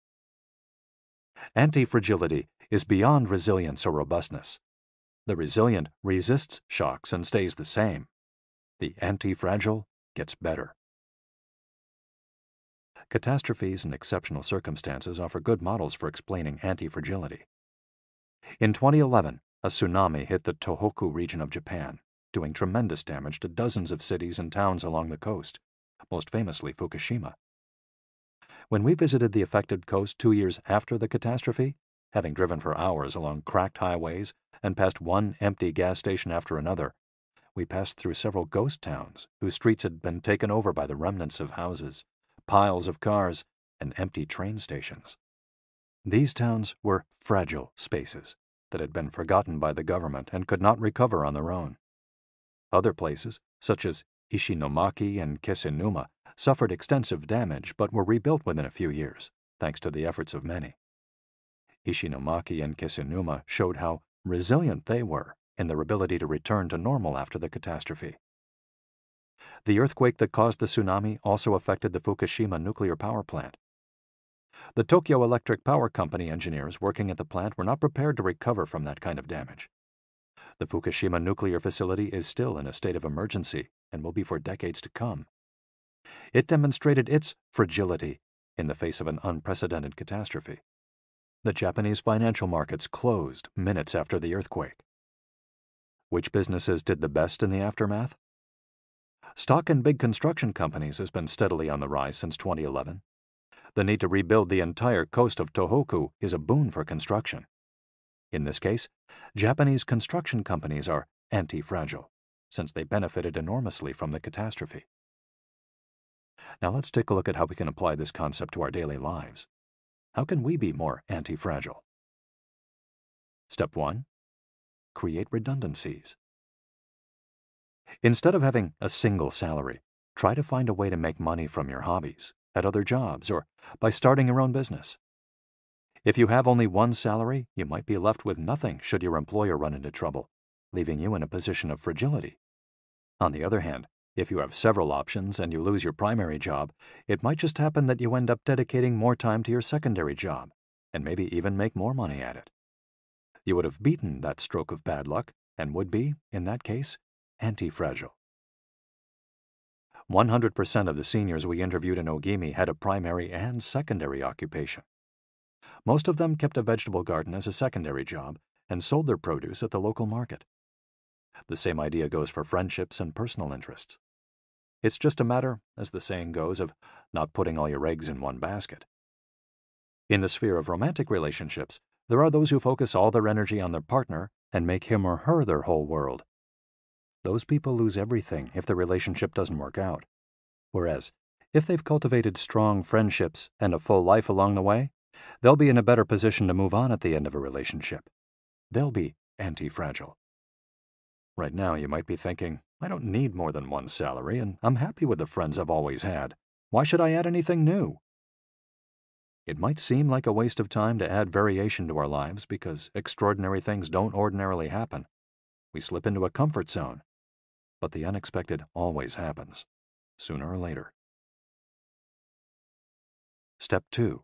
Anti-fragility is beyond resilience or robustness. The resilient resists shocks and stays the same. The anti-fragile gets better. Catastrophes and exceptional circumstances offer good models for explaining anti-fragility. In 2011, a tsunami hit the Tohoku region of Japan, doing tremendous damage to dozens of cities and towns along the coast, most famously Fukushima. When we visited the affected coast 2 years after the catastrophe, having driven for hours along cracked highways and past one empty gas station after another, we passed through several ghost towns whose streets had been taken over by the remnants of houses, piles of cars, and empty train stations. These towns were fragile spaces that had been forgotten by the government and could not recover on their own. Other places, such as Ishinomaki and Kisenuma, suffered extensive damage but were rebuilt within a few years, thanks to the efforts of many. Ishinomaki and Kisenuma showed how resilient they were in their ability to return to normal after the catastrophe. The earthquake that caused the tsunami also affected the Fukushima nuclear power plant. The Tokyo Electric Power Company engineers working at the plant were not prepared to recover from that kind of damage. The Fukushima nuclear facility is still in a state of emergency and will be for decades to come. It demonstrated its fragility in the face of an unprecedented catastrophe. The Japanese financial markets closed minutes after the earthquake. Which businesses did the best in the aftermath? Stock in big construction companies has been steadily on the rise since 2011. The need to rebuild the entire coast of Tohoku is a boon for construction. In this case, Japanese construction companies are anti-fragile, since they benefited enormously from the catastrophe. Now let's take a look at how we can apply this concept to our daily lives. How can we be more anti-fragile? Step 1. Create redundancies. Instead of having a single salary, try to find a way to make money from your hobbies, at other jobs, or by starting your own business. If you have only one salary, you might be left with nothing should your employer run into trouble, leaving you in a position of fragility. On the other hand, if you have several options and you lose your primary job, it might just happen that you end up dedicating more time to your secondary job, and maybe even make more money at it. You would have beaten that stroke of bad luck and would be, in that case, anti-fragile. 100% of the seniors we interviewed in Ogimi had a primary and secondary occupation. Most of them kept a vegetable garden as a secondary job and sold their produce at the local market. The same idea goes for friendships and personal interests. It's just a matter, as the saying goes, of not putting all your eggs in one basket. In the sphere of romantic relationships, there are those who focus all their energy on their partner and make him or her their whole world. Those people lose everything if the relationship doesn't work out. Whereas, if they've cultivated strong friendships and a full life along the way, they'll be in a better position to move on at the end of a relationship. They'll be anti-fragile. Right now, you might be thinking, I don't need more than one salary, and I'm happy with the friends I've always had. Why should I add anything new? It might seem like a waste of time to add variation to our lives because extraordinary things don't ordinarily happen. We slip into a comfort zone. But the unexpected always happens, sooner or later. Step 2.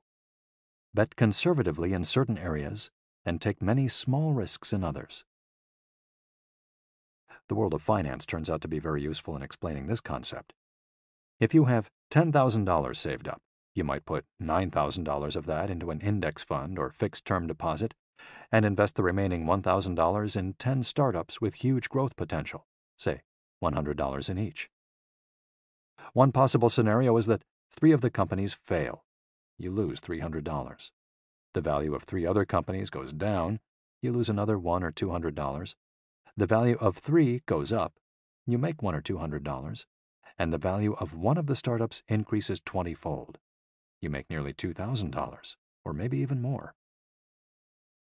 Bet conservatively in certain areas and take many small risks in others. The world of finance turns out to be very useful in explaining this concept. If you have $10,000 saved up, you might put $9,000 of that into an index fund or fixed-term deposit and invest the remaining $1,000 in 10 startups with huge growth potential, say $100 in each. One possible scenario is that 3 of the companies fail. You lose $300. The value of 3 other companies goes down. You lose another $100 or $200. The value of 3 goes up. You make $100 or $200. And the value of one of the startups increases 20-fold. You make nearly $2,000, or maybe even more.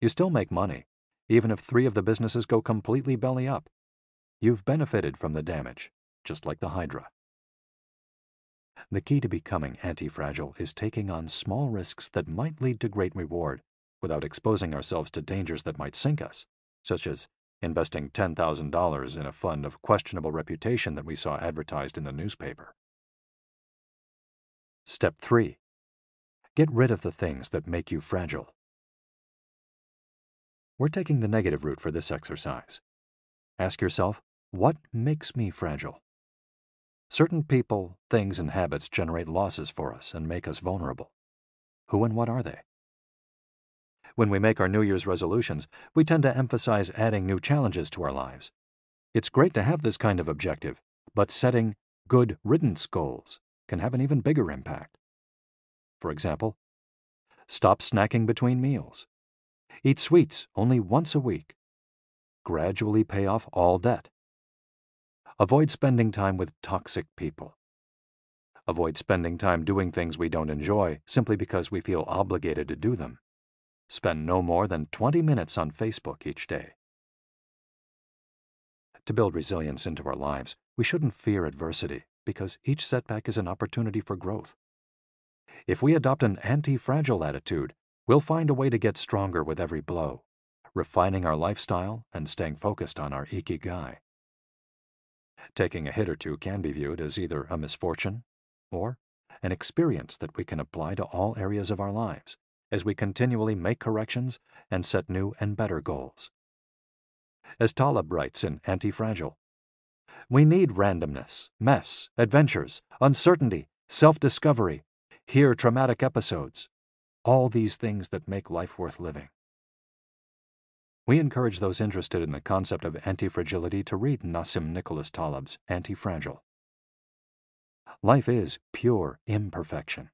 You still make money, even if 3 of the businesses go completely belly up. You've benefited from the damage, just like the Hydra. The key to becoming anti-fragile is taking on small risks that might lead to great reward without exposing ourselves to dangers that might sink us, such as investing $10,000 in a fund of questionable reputation that we saw advertised in the newspaper. Step 3. Get rid of the things that make you fragile. We're taking the negative route for this exercise. Ask yourself, what makes me fragile? Certain people, things, and habits generate losses for us and make us vulnerable. Who and what are they? When we make our New Year's resolutions, we tend to emphasize adding new challenges to our lives. It's great to have this kind of objective, but setting good riddance goals can have an even bigger impact. For example, stop snacking between meals. Eat sweets only once a week. Gradually pay off all debt. Avoid spending time with toxic people. Avoid spending time doing things we don't enjoy simply because we feel obligated to do them. Spend no more than 20 minutes on Facebook each day. To build resilience into our lives, we shouldn't fear adversity because each setback is an opportunity for growth. If we adopt an anti-fragile attitude, we'll find a way to get stronger with every blow, refining our lifestyle and staying focused on our Ikigai. Taking a hit or two can be viewed as either a misfortune or an experience that we can apply to all areas of our lives as we continually make corrections and set new and better goals. As Taleb writes in Anti-Fragile, we need randomness, mess, adventures, uncertainty, self-discovery, hear traumatic episodes, all these things that make life worth living. We encourage those interested in the concept of anti-fragility to read Nassim Nicholas Taleb's Anti-Fragile. Life is pure imperfection,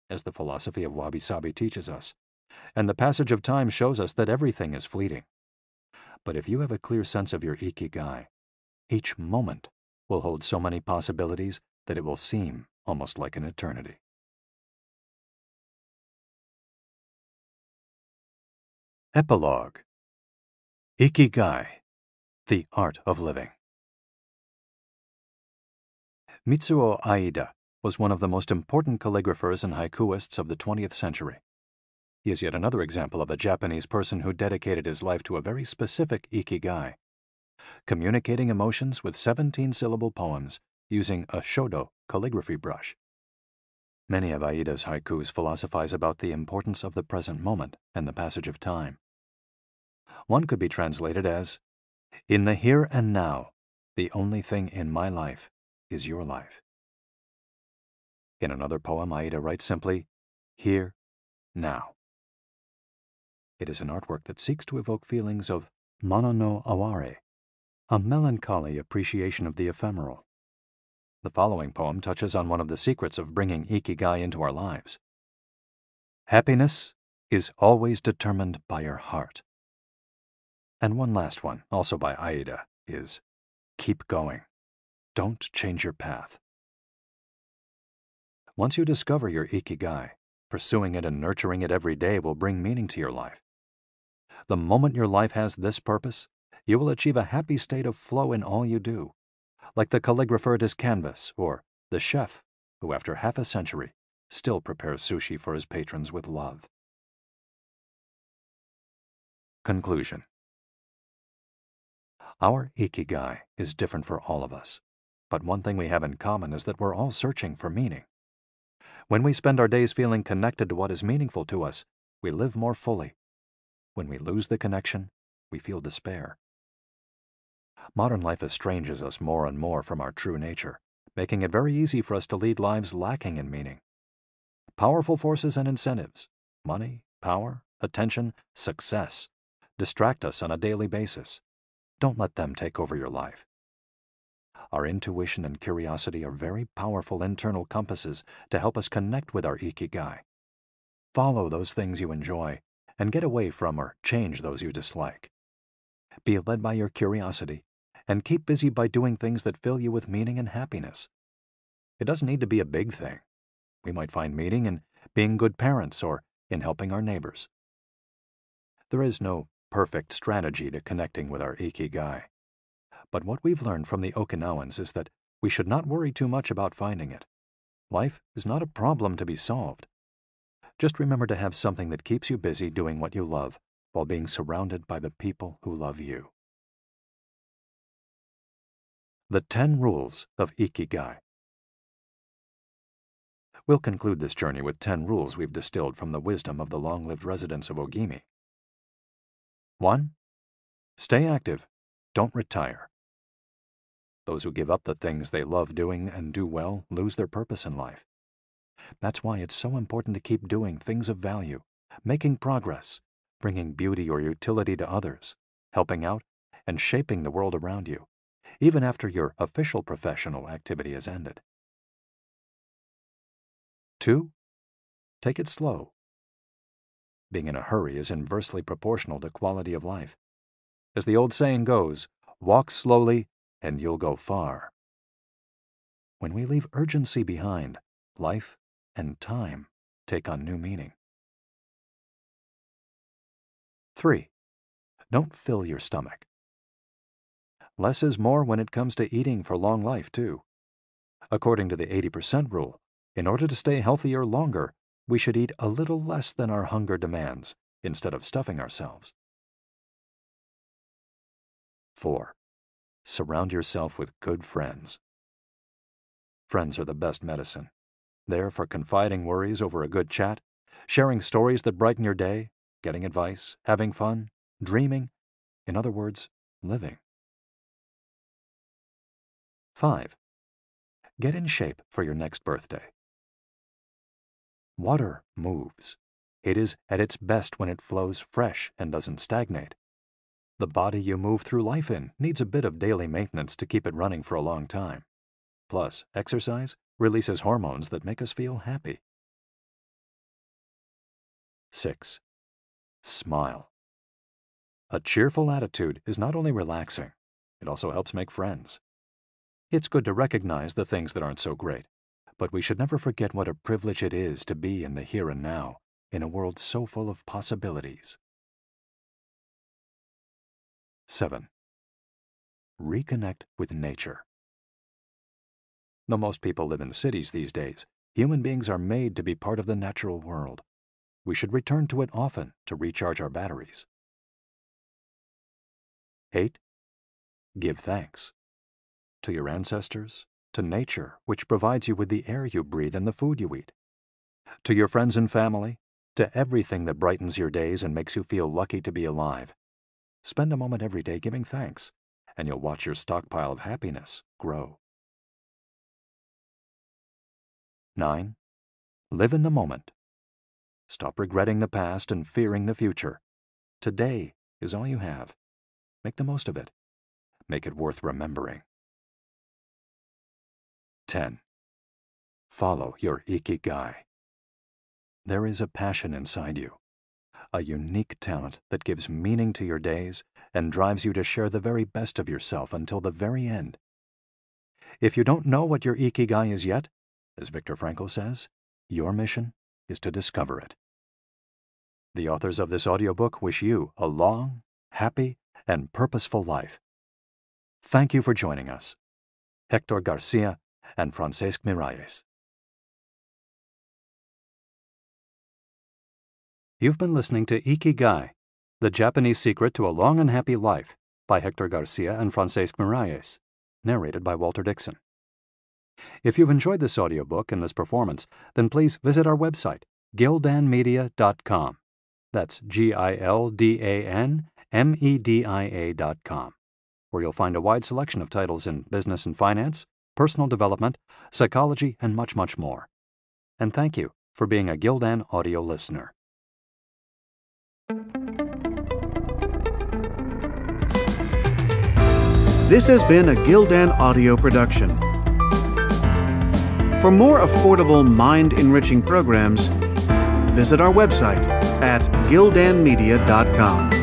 as the philosophy of wabi-sabi teaches us, and the passage of time shows us that everything is fleeting. But if you have a clear sense of your Ikigai, each moment will hold so many possibilities that it will seem almost like an eternity. Epilogue. Ikigai, the art of living. Mitsuo Aida was one of the most important calligraphers and haikuists of the 20th century. He is yet another example of a Japanese person who dedicated his life to a very specific Ikigai, communicating emotions with 17-syllable poems using a shodo calligraphy brush. Many of Aida's haikus philosophize about the importance of the present moment and the passage of time. One could be translated as, "In the here and now, the only thing in my life is your life." In another poem, Aida writes simply, "Here, now." It is an artwork that seeks to evoke feelings of mono no aware, a melancholy appreciation of the ephemeral. The following poem touches on one of the secrets of bringing Ikigai into our lives. Happiness is always determined by your heart. And one last one, also by Aida, is keep going. Don't change your path. Once you discover your Ikigai, pursuing it and nurturing it every day will bring meaning to your life. The moment your life has this purpose, you will achieve a happy state of flow in all you do, like the calligrapher at his canvas or the chef who, after half a century, still prepares sushi for his patrons with love. Conclusion. Our Ikigai is different for all of us, but one thing we have in common is that we're all searching for meaning. When we spend our days feeling connected to what is meaningful to us, we live more fully. When we lose the connection, we feel despair. Modern life estranges us more and more from our true nature, making it very easy for us to lead lives lacking in meaning. Powerful forces and incentives, money, power, attention, success, distract us on a daily basis. Don't let them take over your life. Our intuition and curiosity are very powerful internal compasses to help us connect with our Ikigai. Follow those things you enjoy and get away from or change those you dislike. Be led by your curiosity and keep busy by doing things that fill you with meaning and happiness. It doesn't need to be a big thing. We might find meaning in being good parents or in helping our neighbors. There is no perfect strategy to connecting with our Ikigai. But what we've learned from the Okinawans is that we should not worry too much about finding it. Life is not a problem to be solved. Just remember to have something that keeps you busy doing what you love while being surrounded by the people who love you. The 10 Rules of Ikigai. We'll conclude this journey with 10 rules we've distilled from the wisdom of the long-lived residents of Ogimi. 1. Stay active. Don't retire. Those who give up the things they love doing and do well lose their purpose in life. That's why it's so important to keep doing things of value, making progress, bringing beauty or utility to others, helping out, and shaping the world around you, even after your official professional activity has ended. 2. Take it slow. Being in a hurry is inversely proportional to quality of life. As the old saying goes, walk slowly and you'll go far. When we leave urgency behind, life and time take on new meaning. 3. Don't fill your stomach. Less is more when it comes to eating for long life, too. According to the 80% rule, in order to stay healthier longer, we should eat a little less than our hunger demands, instead of stuffing ourselves. 4. Surround yourself with good friends. Friends are the best medicine. There for confiding worries over a good chat, sharing stories that brighten your day, getting advice, having fun, dreaming, in other words, living. 5. Get in shape for your next birthday. Water moves. It is at its best when it flows fresh and doesn't stagnate. The body you move through life in needs a bit of daily maintenance to keep it running for a long time. Plus, exercise releases hormones that make us feel happy. 6. Smile. A cheerful attitude is not only relaxing, it also helps make friends. It's good to recognize the things that aren't so great, but we should never forget what a privilege it is to be in the here and now, in a world so full of possibilities. 7. Reconnect with nature. Though most people live in cities these days, human beings are made to be part of the natural world. We should return to it often to recharge our batteries. 8. Give thanks. To your ancestors, to nature, which provides you with the air you breathe and the food you eat. To your friends and family, to everything that brightens your days and makes you feel lucky to be alive. Spend a moment every day giving thanks, and you'll watch your stockpile of happiness grow. 9. Live in the moment. Stop regretting the past and fearing the future. Today is all you have. Make the most of it. Make it worth remembering. 10. Follow your Ikigai. There is a passion inside you, a unique talent that gives meaning to your days and drives you to share the very best of yourself until the very end. If you don't know what your Ikigai is yet, as Viktor Frankl says, your mission is to discover it. The authors of this audiobook wish you a long, happy, and purposeful life. Thank you for joining us. Hector Garcia and Francesc Miralles. You've been listening to Ikigai, The Japanese Secret to a Long and Happy Life by Hector Garcia and Francesc Miralles, narrated by Walter Dixon. If you've enjoyed this audiobook and this performance, then please visit our website, gildanmedia.com. That's GILDANMEDIA.com, where you'll find a wide selection of titles in business and finance, personal development, psychology, and much, much more. And thank you for being a Gildan audio listener. This has been a Gildan audio production. For more affordable, mind-enriching programs, visit our website at gildanmedia.com.